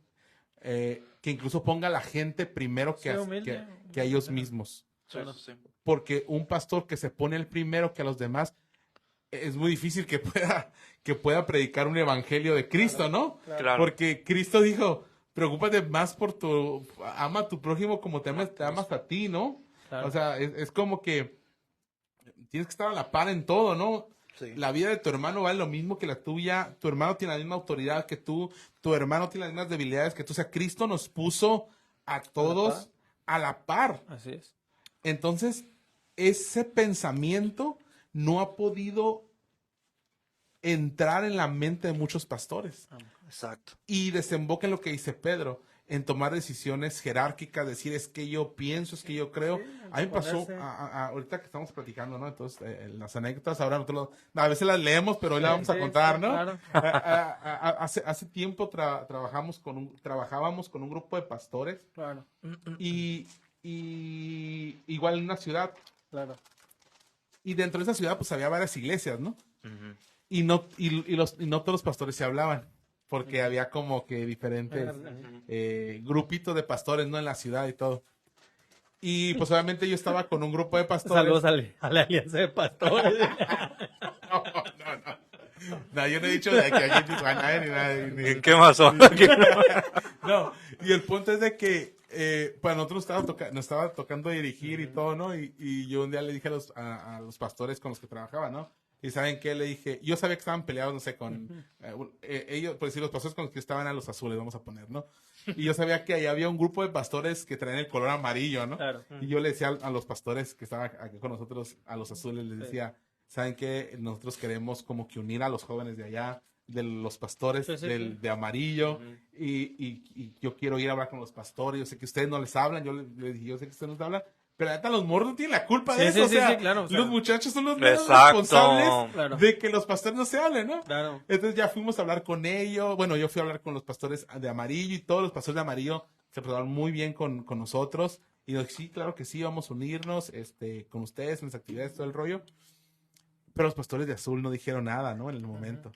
A: que incluso ponga a la gente primero
B: Sí, humilde.
A: que a ellos mismos.
B: Claro.
C: Sí.
A: Porque un pastor que se pone el primero que a los demás, es muy difícil que pueda predicar un evangelio de Cristo, ¿no?
C: Claro.
A: Porque Cristo dijo, preocúpate más ama a tu prójimo como te amas a ti, ¿no?
B: Claro.
A: O sea, es como que tienes que estar a la par en todo, ¿no?
C: Sí.
A: La vida de tu hermano vale lo mismo que la tuya. Tu hermano tiene la misma autoridad que tú. Tu hermano tiene las mismas debilidades que tú. O sea, Cristo nos puso a todos a la par.
B: Así es.
A: Entonces, ese pensamiento no ha podido entrar en la mente de muchos pastores.
C: Exacto.
A: Y desemboca en lo que dice Pedro, en tomar decisiones jerárquicas, decir es que yo pienso, es que yo creo. A mí me pasó,
B: ponerse.
A: ahorita que estamos platicando, ¿no? Entonces, las anécdotas ahora nosotros a veces las leemos, pero hoy las vamos a
B: Sí,
A: contar,
B: sí,
A: ¿no?
B: claro.
A: Hace tiempo trabajábamos con un grupo de pastores
B: Claro.
A: y igual en una ciudad.
B: Claro.
A: Y dentro de esa ciudad pues había varias iglesias, ¿no?
C: Ujú.
A: Y no todos los pastores se hablaban, porque había como que diferentes grupitos de pastores, ¿no? En la ciudad y todo. Y pues obviamente yo estaba con un grupo de pastores.
B: Saludos a la alianza de pastores.
A: No, yo no he dicho de que aquí en Tijuana ni nada.
C: ¿Qué pasó?
A: No, y el punto es de que para nosotros nos estaba tocando dirigir y todo, ¿no? Y yo un día le dije a los pastores con los que trabajaba, ¿no? Y ¿saben qué? Le dije, yo sabía que estaban peleados, no sé, con ellos, por decir, los pastores con los que estaban a los azules, vamos a poner, ¿no? Y yo sabía que ahí había un grupo de pastores que traían el color amarillo, ¿no?
B: Claro.
A: Y yo le decía a los pastores que estaban aquí con nosotros, a los azules, les decía, ¿saben qué? Nosotros queremos como que unir a los jóvenes de allá, de los pastores
B: Sí, sí, sí.
A: de amarillo, y yo quiero ir a hablar con los pastores, yo sé que ustedes no les hablan, yo les dije, yo sé que ustedes no les hablan, Pero la neta, los morros no tienen la culpa
B: Sí,
A: de eso.
B: sí,
A: O
B: sí,
A: sea,
B: sí, claro, o sea.
A: los muchachos son los menos
C: Exacto.
A: responsables
B: Claro.
A: de que los pastores no se hablen, ¿no?
B: Claro.
A: Entonces ya fuimos a hablar con ellos. Bueno, yo fui a hablar con los pastores de amarillo y todos los pastores de amarillo se portaron muy bien con nosotros. Y yo, sí, claro que sí, vamos a unirnos con ustedes en las actividades, todo el rollo. Pero los pastores de azul no dijeron nada, ¿no? En el momento.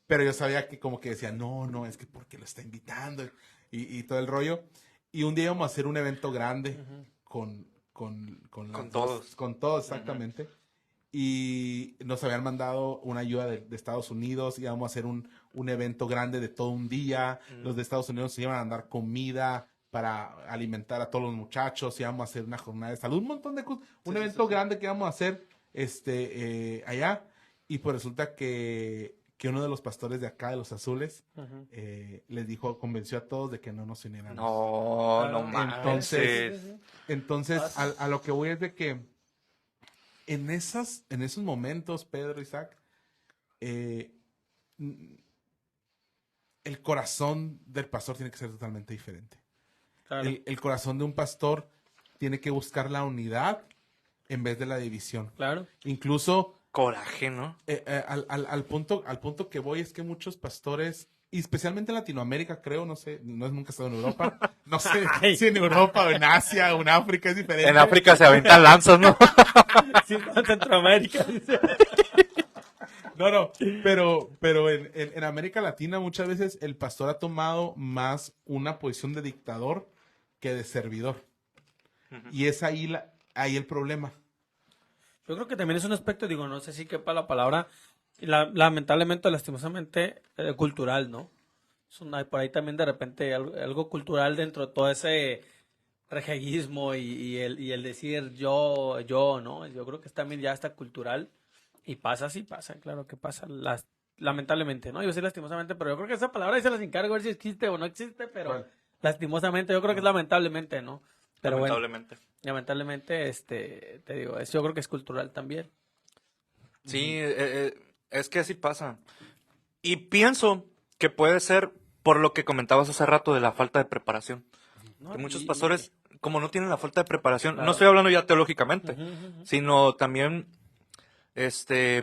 A: Pero yo sabía que como que decían, no, es que porque lo está invitando y todo el rollo. Y un día íbamos a hacer un evento grande con las
C: todos.
A: con todos, exactamente. Y nos habían mandado una ayuda de Estados Unidos. Íbamos a hacer un evento grande de todo un día. Los de Estados Unidos se iban a dar comida para alimentar a todos los muchachos. Íbamos a hacer una jornada de salud, un montón de cosas. Un evento grande que íbamos a hacer allá. Y pues resulta que uno de los pastores de acá, de los azules, les dijo, convenció a todos de que no nos unieran.
C: No, no manches.
A: Entonces, a lo que voy es de que en esos momentos, Pedro, Isaac, el corazón del pastor tiene que ser totalmente diferente.
B: Claro.
A: El corazón de un pastor tiene que buscar la unidad en vez de la división.
B: Claro.
A: Incluso
C: Coraje, ¿no?
A: al punto que voy es que muchos pastores, y especialmente en Latinoamérica, creo, no sé, no nunca he estado en Europa, no sé si en Europa o en Asia o en África es diferente.
C: En África se aventan lanzas, ¿no?
B: Sí, en Centroamérica. Dice.
A: No, pero en América Latina muchas veces el pastor ha tomado más una posición de dictador que de servidor. Y es ahí el problema.
B: Yo creo que también es un aspecto, digo, no sé si quepa la palabra, lamentablemente, lastimosamente, cultural, ¿no? Hay por ahí también de repente algo cultural dentro de todo ese rejeguismo y el decir yo, ¿no? Yo creo que también ya está cultural y pasa, claro que pasa, lamentablemente, ¿no? Yo sé lastimosamente, pero yo creo que esa palabra ahí se las encargo a ver si existe o no existe, pero
A: ¿Cuál?
B: lastimosamente yo creo que es lamentablemente, ¿no? Pero
C: Lamentablemente.
B: bueno, lamentablemente, te digo, yo creo que es cultural también.
C: Sí, es que así pasa. Y pienso que puede ser por lo que comentabas hace rato de la falta de preparación.
B: ¿No?
C: Que muchos pastores, como no tienen la falta de preparación,
B: Claro.
C: no estoy hablando ya teológicamente, sino también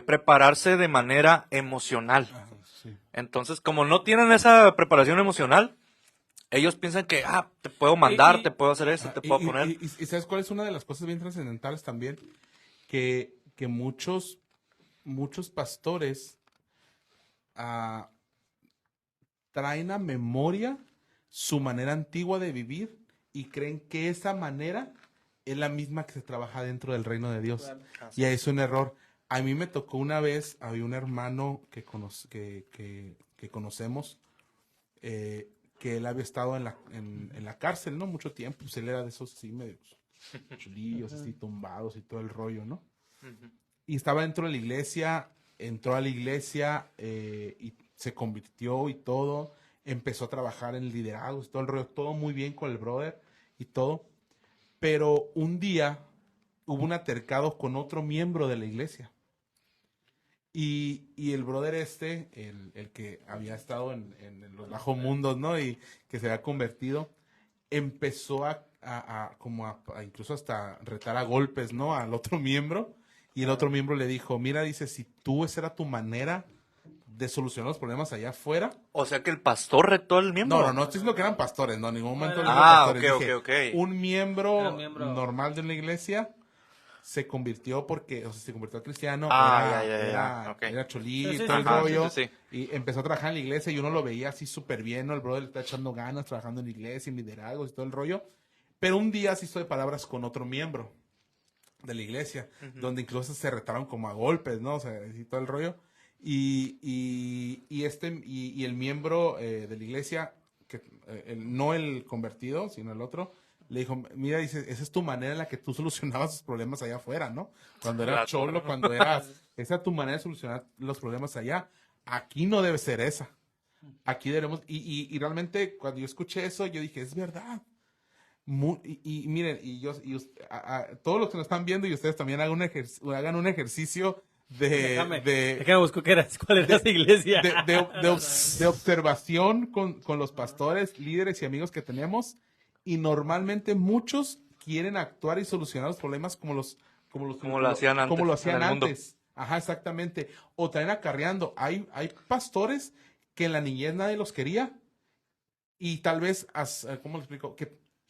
C: prepararse de manera emocional.
A: Sí.
C: Entonces, como no tienen esa preparación emocional, ellos piensan que, te puedo mandar, te puedo hacer eso, te puedo poner.
A: Y ¿sabes cuál es una de las cosas bien trascendentales también? Que muchos pastores traen a memoria su manera antigua de vivir y creen que esa manera es la misma que se trabaja dentro del reino de Dios.
B: Claro.
A: Y ahí es un error. A mí me tocó una vez, había un hermano que conocemos, que él había estado en la cárcel, ¿no? Mucho tiempo. Pues él era de esos así medio chulillos, así tumbados y todo el rollo, ¿no? Y estaba dentro de la iglesia, entró a la iglesia y se convirtió y todo. Empezó a trabajar en liderazgo y todo el rollo, todo muy bien con el brother y todo. Pero un día hubo un altercado con otro miembro de la iglesia. Y el brother el que había estado en los bajos mundos, ¿no? Y que se había convertido, empezó a incluso hasta retar a golpes, ¿no? Al otro miembro. Y el otro miembro le dijo, mira, dice, si esa era tu manera de solucionar los problemas allá afuera.
C: O sea que el pastor retó al miembro.
A: No estoy diciendo que eran pastores, no, en ningún momento.
C: Ok.
A: Un miembro
B: Era un miembro
A: normal de una iglesia se convirtió se convirtió a cristiano,
C: Ok.
A: era cholí y
B: Sí,
A: todo el
C: Ajá,
A: rollo,
C: sí.
A: y empezó a trabajar en la iglesia y uno lo veía así súper bien, ¿no? El brother le está echando ganas trabajando en la iglesia, en liderazgos y todo el rollo, pero un día se hizo de palabras con otro miembro de la iglesia, donde incluso se retaron como a golpes, ¿no? O sea, y todo el rollo, y el miembro de la iglesia, no el convertido, sino el otro, le dijo, mira, dice, esa es tu manera en la que tú solucionabas los problemas allá afuera, ¿no? Cuando eras cholo, cuando esa es tu manera de solucionar los problemas allá. Aquí no debe ser esa. Aquí debemos, y realmente cuando yo escuché eso, yo dije, es verdad. Y miren, todos los que nos están viendo y ustedes también hagan un ejercicio
B: Déjame busco cuál era esa iglesia.
A: de observación con los pastores, líderes y amigos que tenemos. Y normalmente muchos quieren actuar y solucionar los problemas como
C: lo hacían antes.
A: Como lo hacían
C: en el mundo.
A: antes. Ajá, exactamente. O traen acarreando. Hay pastores que en la niñez nadie los quería. Y tal vez, ¿cómo lo explico?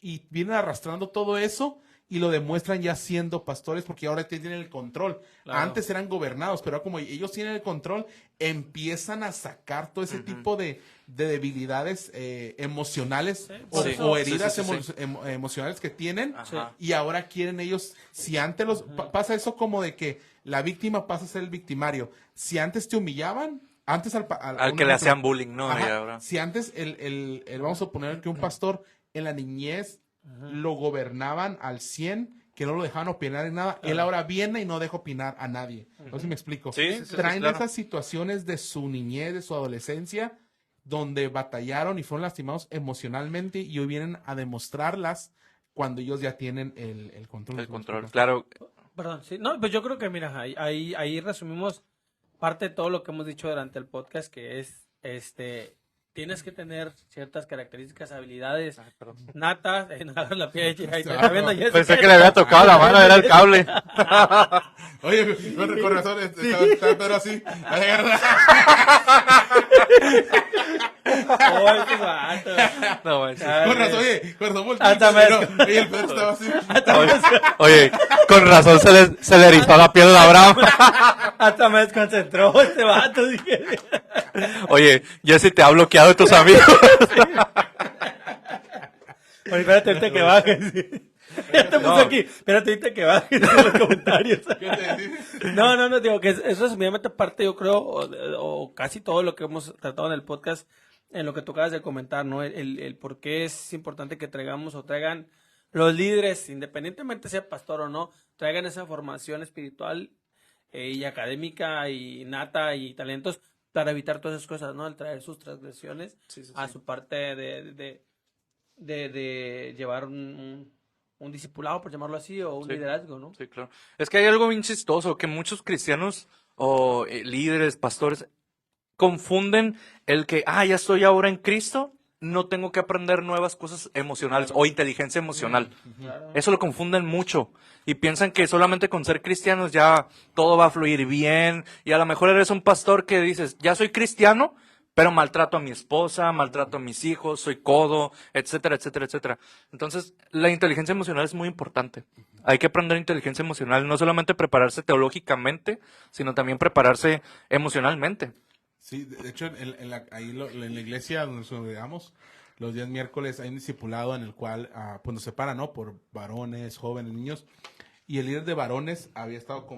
A: Y vienen arrastrando todo eso y lo demuestran ya siendo pastores porque ahora tienen el control.
B: Claro.
A: Antes eran gobernados, pero como ellos tienen el control, empiezan a sacar todo ese tipo de debilidades emocionales
B: Sí,
A: o,
B: sí.
A: o heridas
C: Sí, sí, sí.
A: emocionales que tienen.
C: Ajá.
A: Y ahora quieren ellos, si antes pasa eso como de que la víctima pasa a ser el victimario. Si antes te humillaban, antes
C: Al que le hacían bullying, ¿no?
A: Ajá.
C: Y ahora.
A: Si antes vamos a poner que un pastor en la niñez lo gobernaban al 100, que no lo dejaban opinar en nada, él ahora viene y no deja opinar a nadie. No sé si me explico.
C: Sí, sí, sí,
A: Traen
C: claro.
A: esas situaciones de su niñez, de su adolescencia, donde batallaron y fueron lastimados emocionalmente y hoy vienen a demostrarlas cuando ellos ya tienen el control.
C: El control, claro.
B: Perdón, sí. No, pues yo creo que, mira, ahí resumimos parte de todo lo que hemos dicho durante el podcast, que es, tienes que tener ciertas características, habilidades natas, no agarras la piel, ahí te está viendo Jessica.
C: Pensé que le había tocado la mano, era el cable.
A: Oye, con razón, está pero así.
B: Oh, este vato.
C: No, manches.
B: Ay,
A: Con razón, oye, con razón,
B: Hasta
A: volteé, y el Pedro estaba así.
C: Oye, con razón se le erizó la piel a Abraham.
B: Hasta me desconcentró este vato, dije.
C: Oye, Jesse te ha bloqueado de tus amigos.
B: Oye, espérate ahorita que bajes. Ya te puse aquí. Espérate ahorita que bajes en los comentarios.
A: ¿Qué te decís?
B: No, digo que es resumidamente parte, yo creo, o casi todo lo que hemos tratado en el podcast, en lo que tú acabas de comentar, ¿no? El por qué es importante que traigamos o traigan los líderes, independientemente sea pastor o no, traigan esa formación espiritual y académica y nata y talentos para evitar todas esas cosas, ¿no? El traer sus transgresiones a su parte de llevar un discipulado, por llamarlo así, o un
C: Sí.
B: liderazgo, ¿no?
C: Sí, claro. Es que hay algo bien chistoso, que muchos cristianos o líderes, pastores, confunden el que, ya estoy ahora en Cristo, no tengo que aprender nuevas cosas emocionales o inteligencia emocional.
B: Claro.
C: Eso lo confunden mucho y piensan que solamente con ser cristianos ya todo va a fluir bien y a lo mejor eres un pastor que dices, ya soy cristiano, pero maltrato a mi esposa, maltrato a mis hijos, soy codo, etcétera, etcétera, etcétera. Entonces, la inteligencia emocional es muy importante. Hay que aprender inteligencia emocional, no solamente prepararse teológicamente, sino también prepararse emocionalmente.
A: Sí, de hecho, en la iglesia donde nos congregamos, los días miércoles hay un discipulado en el cual pues nos separan, ¿no? Por varones, jóvenes, niños. Y el líder de varones había estado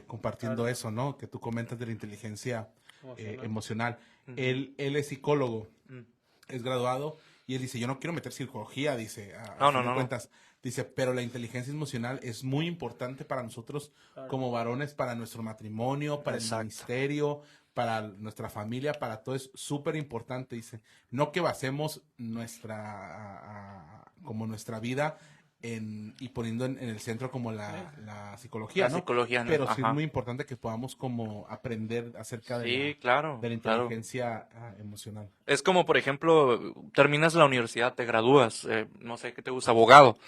A: compartiendo eso, ¿no? Que tú comentas de la inteligencia emocional. Él es psicólogo, es graduado, y él dice, yo no quiero meter psicología, dice,
C: No,
A: fin de
C: no.
A: cuentas. Dice, pero la inteligencia emocional es muy importante para nosotros como varones, para nuestro matrimonio, para
C: Exacto.
A: el ministerio, para nuestra familia, para todo es súper importante, dice. No que basemos como nuestra vida y poniendo en el centro como la psicología,
C: La
A: ¿no?
C: psicología, ¿no?
A: Pero sí
C: Ajá.
A: es muy importante que podamos como aprender acerca
C: Sí, claro,
A: de la
C: claro.
A: inteligencia emocional.
C: Es como, por ejemplo, terminas la universidad, te gradúas, no sé, ¿qué te gusta? Abogado.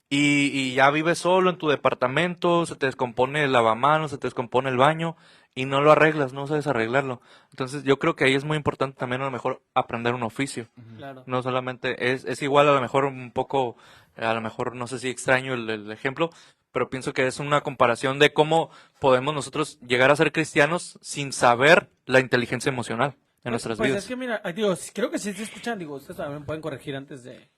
C: Y ya vives solo en tu departamento, se te descompone el lavamanos, se te descompone el baño y no lo arreglas, no sabes arreglarlo. Entonces yo creo que ahí es muy importante también a lo mejor aprender un oficio.
B: Claro.
C: No solamente es igual a lo mejor un poco, a lo mejor no sé si extraño el ejemplo, pero pienso que es una comparación de cómo podemos nosotros llegar a ser cristianos sin saber la inteligencia emocional en nuestras
B: Pues
C: vidas.
B: es que mira, digo, creo que si se escuchan, digo, ustedes también pueden corregir antes de...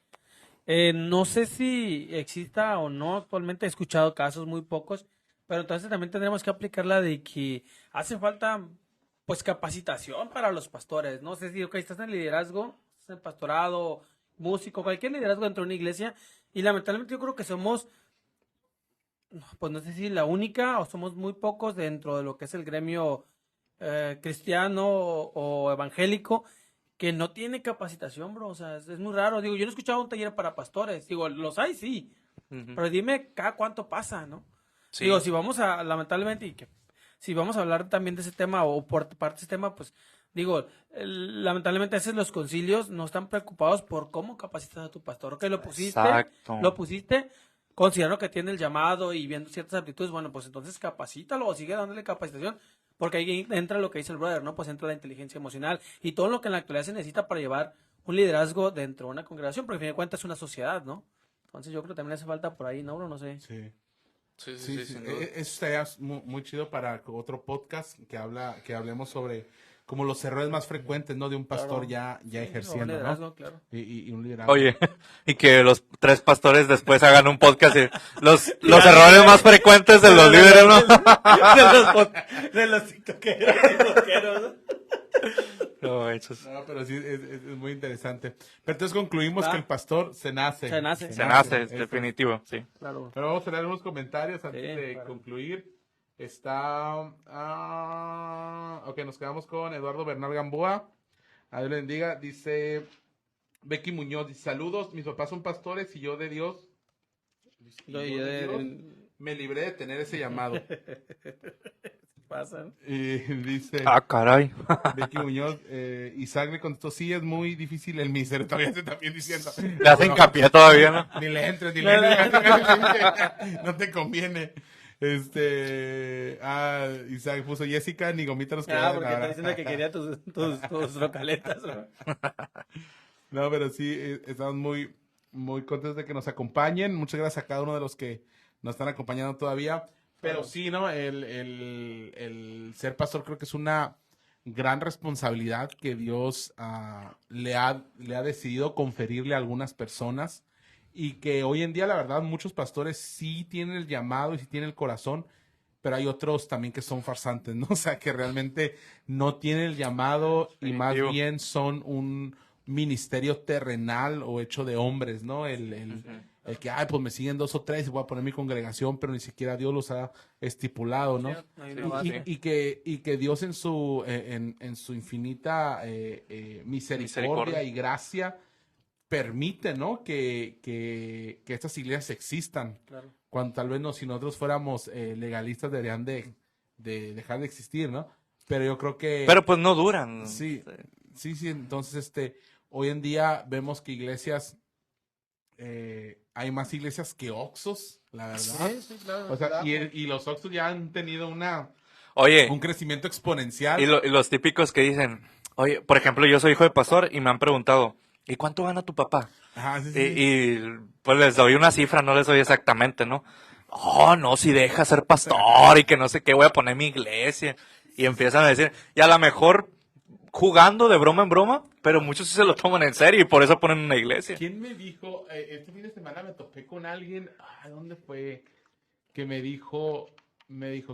B: no sé si exista o no, actualmente he escuchado casos muy pocos, pero entonces también tendremos que aplicar la de que hace falta, pues, capacitación para los pastores. No sé si, ok, estás en liderazgo, estás en pastorado, músico, cualquier liderazgo dentro de una iglesia, y lamentablemente yo creo que somos, pues no sé si la única, o somos muy pocos dentro de lo que es el gremio cristiano o evangélico, que no tiene capacitación, bro. O sea, es muy raro. Digo, yo no he escuchado un taller para pastores. Digo, los hay, sí.
C: Ujú.
B: Pero dime cada cuánto pasa, ¿no?
C: Sí.
B: Digo, si vamos a, lamentablemente, si vamos a hablar también de ese tema o por parte de ese tema, pues, digo, lamentablemente a veces los concilios no están preocupados por cómo capacitas a tu pastor. Ok, lo pusiste,
C: Exacto.
B: lo pusiste, considero que tiene el llamado y viendo ciertas aptitudes, bueno, pues entonces capacítalo o sigue dándole capacitación, porque ahí entra lo que dice el brother, ¿no? Pues entra la inteligencia emocional y todo lo que en la actualidad se necesita para llevar un liderazgo dentro de una congregación, porque al fin de cuentas es una sociedad, ¿no? Entonces yo creo que también hace falta por ahí, ¿no, bro? No sé.
A: Sí.
C: Sí,
A: Sí, sí,
C: sin duda.
A: eso estaría muy chido para otro podcast que hablemos sobre como los errores más frecuentes, ¿no? De un pastor
B: Claro.
A: ya
B: Sí,
A: ejerciendo,
B: un
A: ¿no?
B: liderazgo, claro.
A: Y un liderazgo.
C: Oye, y que los 3 pastores después hagan un podcast y los errores más frecuentes de los líderes, ¿no?
B: De los tiktokeros.
C: No, eso es-
A: No, pero sí, es muy interesante. Pero entonces concluimos
B: Va.
A: que el pastor se nace.
B: Se nace.
C: se nace, es
A: Eso.
C: definitivo, sí.
B: Claro.
A: Pero vamos a leer unos comentarios antes
B: Sí,
A: de
B: claro.
A: concluir. Ok, nos quedamos con Eduardo Bernal Gamboa. A Dios le bendiga. Dice Becky Muñoz, dice, saludos, mis papás son pastores y yo de Dios, y
B: Yo
A: yo de
B: de-
A: Dios me libré de tener ese llamado.
B: Pasan.
A: Y dice
C: Ah, caray.
A: Becky Muñoz, Isaac le contestó, sí, es muy difícil el ministerio, todavía se está bien diciendo.
C: Le hacen hincapié todavía, ¿no?
A: Ni le entres, ni le entres. No te conviene. Isaac puso Jessica, ni gomita nos
B: Ah,
A: quedaron
B: porque está
A: ahora.
B: diciendo que quería tus localetas, ¿no?
A: No, pero sí, estamos muy, muy contentos de que nos acompañen. Muchas gracias a cada uno de los que nos están acompañando todavía. Pero sí, ¿no? El ser pastor creo que es una gran responsabilidad que Dios le ha decidido conferirle a algunas personas y que hoy en día, la verdad, muchos pastores sí tienen el llamado y sí tienen el corazón, pero hay otros también que son farsantes, ¿no? O sea, que realmente no tienen el llamado y más
C: Definitivo.
A: bien son un ministerio terrenal o hecho de hombres, ¿no? El que, ay, pues me siguen 2 o 3 y voy a poner mi congregación, pero ni siquiera Dios los ha estipulado, ¿no?
B: Hay
C: Sí,
B: una base.
C: sí.
A: Y que Dios en su infinita misericordia y gracia permite, ¿no? Que estas iglesias existan.
B: Claro.
A: Cuando tal vez no, si nosotros fuéramos legalistas deberían de dejar de existir, ¿no? Pero yo creo que...
C: Pero pues no duran.
A: Sí, sí, entonces hoy en día vemos que iglesias, hay más iglesias que Oxxos, la verdad.
B: Sí, claro.
A: O sea, y los Oxxos ya han tenido
C: Oye,
A: un crecimiento exponencial.
C: y los típicos que dicen, oye, por ejemplo, yo soy hijo de pastor y me han preguntado, ¿y cuánto gana tu papá?
A: Ajá, sí, sí,
C: Y,
A: sí.
C: y, pues les doy una cifra, no les doy exactamente, ¿no? Oh, no, si deja ser pastor y que no sé qué, voy a poner mi iglesia. Y empiezan a decir, y a lo mejor jugando de broma en broma, pero muchos sí se lo toman en serio y por eso ponen una iglesia.
A: ¿Quién me dijo? Este fin de semana me topé con alguien, ¿dónde fue? Que me dijo,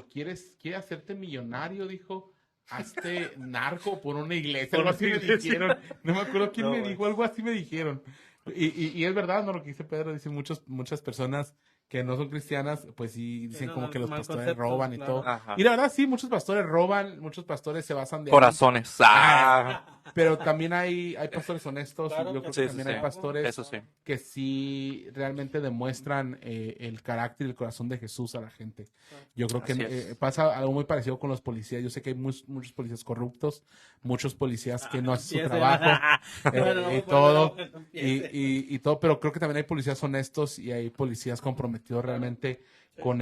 A: ¿quieres hacerte millonario? Dijo, hazte narco por una iglesia. Algo así me dijeron. No me acuerdo quién me dijo, algo así me dijeron. Y es verdad, ¿no? Lo que dice Pedro, dice muchas personas que no son cristianas, pues sí dicen
B: no,
A: como que los
B: mal
A: pastores
B: concepto,
A: roban y
B: claro.
A: todo.
C: Ajá.
A: Y la verdad, sí, muchos pastores roban, muchos pastores se basan de ahí.
C: Corazones. Ah,
A: Pero también hay pastores honestos
B: Claro,
A: y yo creo
B: que
A: que
C: sí, sí,
A: también
C: sí.
A: hay pastores
C: Eso sí.
A: que sí realmente demuestran el carácter y el corazón de Jesús a la gente. Yo creo que
C: Así es.
A: pasa algo muy parecido con los policías. Yo sé que hay muchos policías corruptos, muchos policías que no hacen su
B: Empieza.
A: trabajo
B: Bueno, no
A: y
B: me
A: todo.
B: puedo, no empiece.
A: Y todo, pero creo que también hay policías honestos y hay policías comprometidos realmente con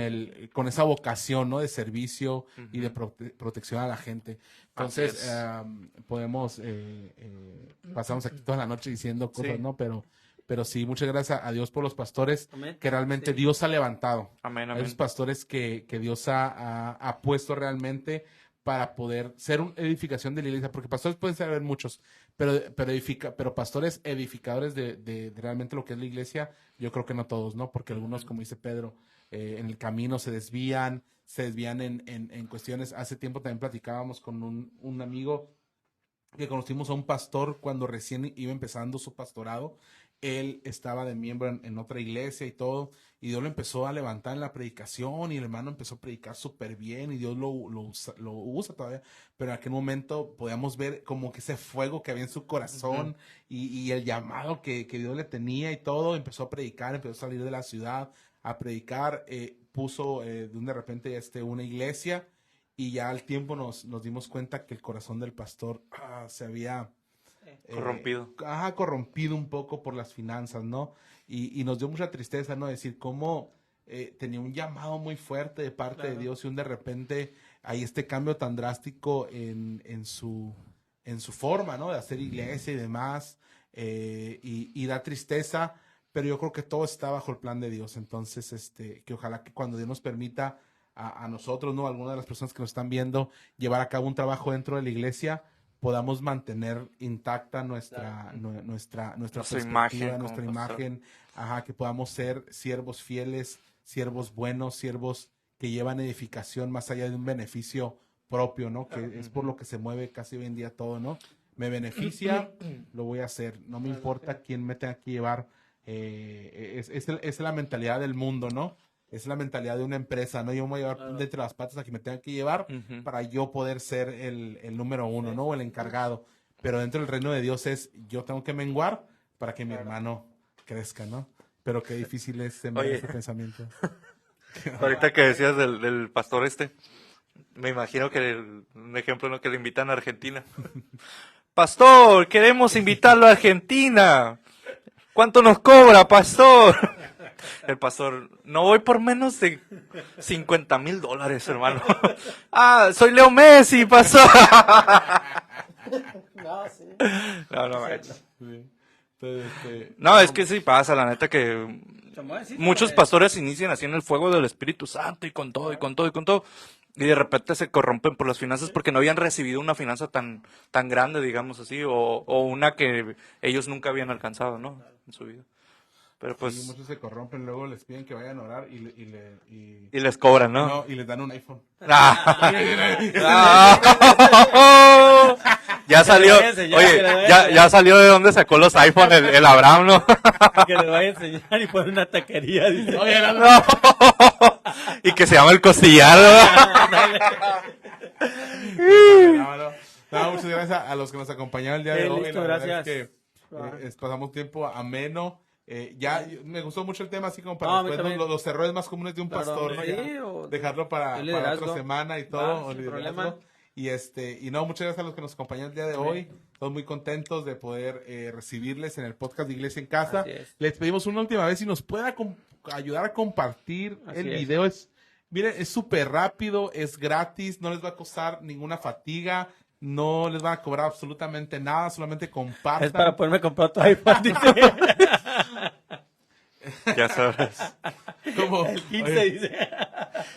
A: esa vocación, ¿no? De servicio y de protección a la gente. Entonces,
C: Así es.
A: podemos, pasamos aquí toda la noche diciendo cosas,
C: Sí.
A: ¿no? Pero sí, muchas gracias a Dios por los pastores
B: Amén.
A: que realmente
B: Sí.
A: Dios ha levantado.
C: Amén,
A: A
C: amén.
A: esos pastores que Dios ha puesto realmente para poder ser una edificación de la iglesia, porque pastores pueden ser haber muchos, pero pastores edificadores de realmente lo que es la iglesia, yo creo que no todos, ¿no? Porque algunos, como dice Pedro, en el camino se desvían en cuestiones. Hace tiempo también platicábamos con un amigo que conocimos a un pastor cuando recién iba empezando su pastorado. Él estaba de miembro en otra iglesia y todo, y Dios lo empezó a levantar en la predicación y el hermano empezó a predicar súper bien y Dios lo usa todavía, pero en aquel momento podíamos ver como que ese fuego que había en su corazón y el llamado que Dios le tenía y todo. Empezó a predicar, empezó a salir de la ciudad a predicar, puso de repente una iglesia y ya al tiempo nos dimos cuenta que el corazón del pastor se había
C: Corrompido.
A: Corrompido un poco por las finanzas, ¿no? Y nos dio mucha tristeza, ¿no? Decir cómo tenía un llamado muy fuerte de parte de Dios y de repente hay este cambio tan drástico en su forma, ¿no? De hacer iglesia y demás, y da tristeza, pero yo creo que todo está bajo el plan de Dios. Entonces, que ojalá que cuando Dios nos permita a nosotros, ¿no? Algunas de las personas que nos están viendo, llevar a cabo un trabajo dentro de la iglesia, podamos mantener intacta nuestra perspectiva, nuestra imagen, que podamos ser siervos fieles, siervos buenos, siervos que llevan edificación más allá de un beneficio propio, ¿no? Que es por lo que se mueve casi hoy en día todo, ¿no? Me beneficia, lo voy a hacer, no me importa quién me tenga que llevar, es la mentalidad del mundo, ¿no? Es la mentalidad de una empresa, ¿no? Yo me voy a llevar de entre las patas a quien me tengan que llevar para yo poder ser el número uno, ¿no? O el encargado. Pero dentro del reino de Dios yo tengo que menguar para que mi hermano crezca, ¿no? Pero qué difícil es sembrar ese pensamiento.
C: Ahorita que decías del pastor me imagino que un ejemplo, ¿no? Que le invitan a Argentina. Pastor, queremos invitarlo a Argentina. ¿Cuánto nos cobra, pastor? El pastor, no voy por menos de $50,000, hermano. Soy Leo Messi, pastor.
B: No, sí.
C: No.
A: Sí. Entonces,
C: No, es que sí pasa, la neta que muchos pastores inician así en el fuego del Espíritu Santo y con todo, y con todo, y con todo. Y de repente se corrompen por las finanzas porque no habían recibido una finanza tan grande, digamos así, o una que ellos nunca habían alcanzado, ¿no? En su vida. Pero pues...
A: Sí, muchos se corrompen, luego les piden que vayan a orar y
C: les cobran, ¿no?
A: No, y les dan un iPhone.
C: Ya salió, oye, ya salió de donde sacó los iPhone el Abraham, ¿no?
B: Que le vaya a enseñar y poner una taquería, dice.
A: Oye,
C: No. Y que se llama el costillar,
A: No, muchas gracias a los que nos acompañaron el día de hoy.
B: Listo,
A: La verdad
B: gracias.
A: es que pasamos tiempo ameno. Me gustó mucho el tema, así como para
B: No, a mí
A: después,
B: también.
A: los errores más comunes de un pastor, ¿no?
B: Sí,
A: Ya,
B: o
A: dejarlo para
B: el liderazgo.
A: otra semana y todo,
B: Va,
A: o
B: sin
A: liderazgo.
B: problema.
A: Y no, muchas gracias a los que nos acompañan el día de hoy. Estamos muy contentos de poder recibirles en el podcast de Iglesia en Casa.
B: Así es.
A: Les pedimos una última vez si nos pueda ayudar a compartir
B: Así
A: el
B: es.
A: video. Miren, es súper rápido, es gratis, no les va a costar ninguna fatiga, no les van a cobrar absolutamente nada, solamente compartan.
B: Es para poderme comprar otro iPhone, dice.
C: Ya sabes.
A: Como,
B: El 15,
A: oye,
B: dice.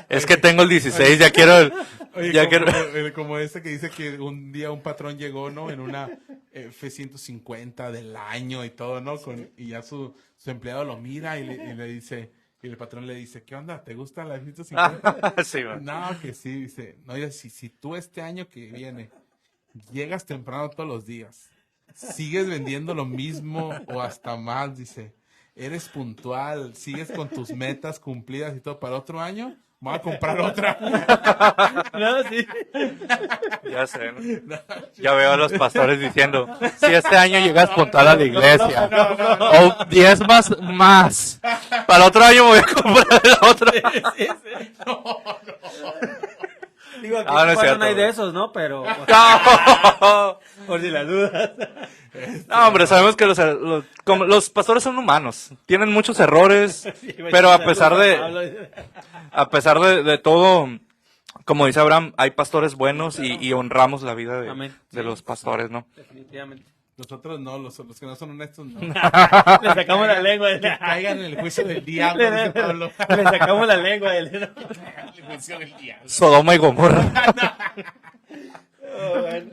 C: Es que tengo el 16, ya quiero
A: Oye,
C: ya
A: como,
C: quiero...
A: como ese que dice que un día un patrón llegó, ¿no? En una F-150 del año y todo, ¿no? Y ya su empleado lo mira y le dice, y el patrón le dice, ¿qué onda? ¿Te gusta la F-150?
C: Sí, man.
A: No, que sí, dice. No, oye, si tú este año que viene llegas temprano todos los días, sigues vendiendo lo mismo o hasta más, dice, eres puntual, sigues con tus metas cumplidas y todo, para otro año voy a comprar otra.
B: No, sí.
C: Ya sé, ¿no? Ya veo a los pastores diciendo, si este año llegas puntual a la iglesia, o 10 más, para otro año voy a comprar el otro.
B: Sí. Digo, aquí
C: No es
B: no
C: cierto.
B: hay de esos, ¿no? Pero,
C: No,
B: por si las dudas.
C: No, hombre, sabemos que como los pastores son humanos, tienen muchos errores, pero a pesar de todo, como dice Abraham, hay pastores buenos y honramos la vida
B: Amén.
C: de
B: Sí.
C: los pastores, ¿no?
B: Definitivamente.
A: Nosotros no, los que no son honestos no.
B: Le sacamos la lengua.
A: Que caigan en el juicio del diablo, dice Pablo.
B: Le sacamos la lengua.
A: El juicio del diablo.
C: Sodoma y Gomorra.
B: Oh, bueno.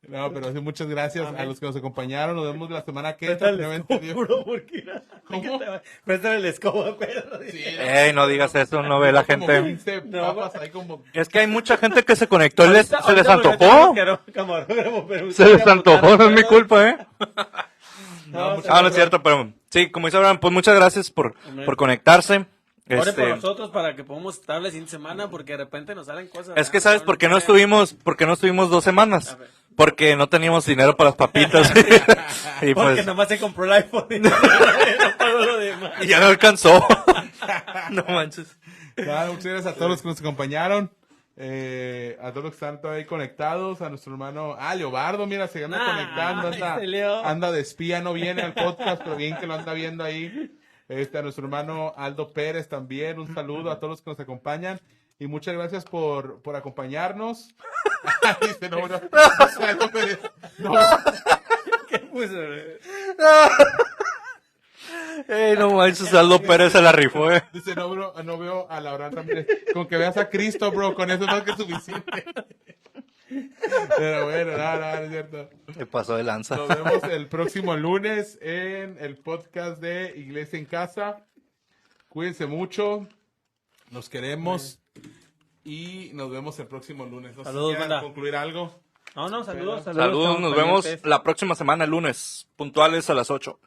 A: No, pero sí, muchas gracias a los que nos acompañaron. Nos vemos la semana que entra.
B: Préstale el
A: primeramente
B: escoba,
A: Dios.
B: puro, porque
A: ¿Cómo?
B: Préstale el escoba, Pedro.
C: Ey, no digas eso, no ve la
A: Como
C: gente.
A: 15 papas ahí como...
C: Es que hay mucha gente que se conectó y se les
B: Ahorita
C: antojó.
B: camarógrafo, pero
C: Se les antojó, no es mi culpa, ¿eh?
B: No,
C: No es cierto, pero sí, como dice Abraham, pues muchas gracias por conectarse.
B: Oren por nosotros para que podamos estar el fin de semana, porque de repente nos salen cosas.
C: Es que sabes por qué no estuvimos 2 semanas,
B: A ver.
C: porque no teníamos dinero para las papitas y
B: Porque
C: pues
B: nomás se compró el iPhone y no pagó lo demás.
C: y ya no alcanzó. No manches.
A: Claro, muchas gracias a todos los que nos acompañaron. A todos los que están todavía ahí conectados, a nuestro hermano, Leobardo, mira, se anda conectando, anda de espía, no viene al podcast, pero bien que lo anda viendo ahí. A nuestro hermano Aldo Pérez también, un saludo a todos los que nos acompañan. Y muchas gracias por acompañarnos. Dice, no, Aldo Pérez. No.
B: ¿Qué puso?
C: No manches, Aldo Pérez se la rifó,
A: Dice, no, bro, no veo a Laura Ramírez. Con que veas a Cristo, bro, con eso no es que es suficiente. Pero bueno, no es cierto.
C: Se pasó de lanza.
A: Nos vemos el próximo lunes en el podcast de Iglesia en Casa. Cuídense mucho. Nos queremos. Y nos vemos el próximo lunes. No sé
B: Saludos,
A: si quieran
B: banda.
A: concluir algo.
B: No, saludos.
C: Saludos,
B: estamos
C: nos vemos
B: pendientes.
C: la próxima semana, el lunes, puntuales a las 8.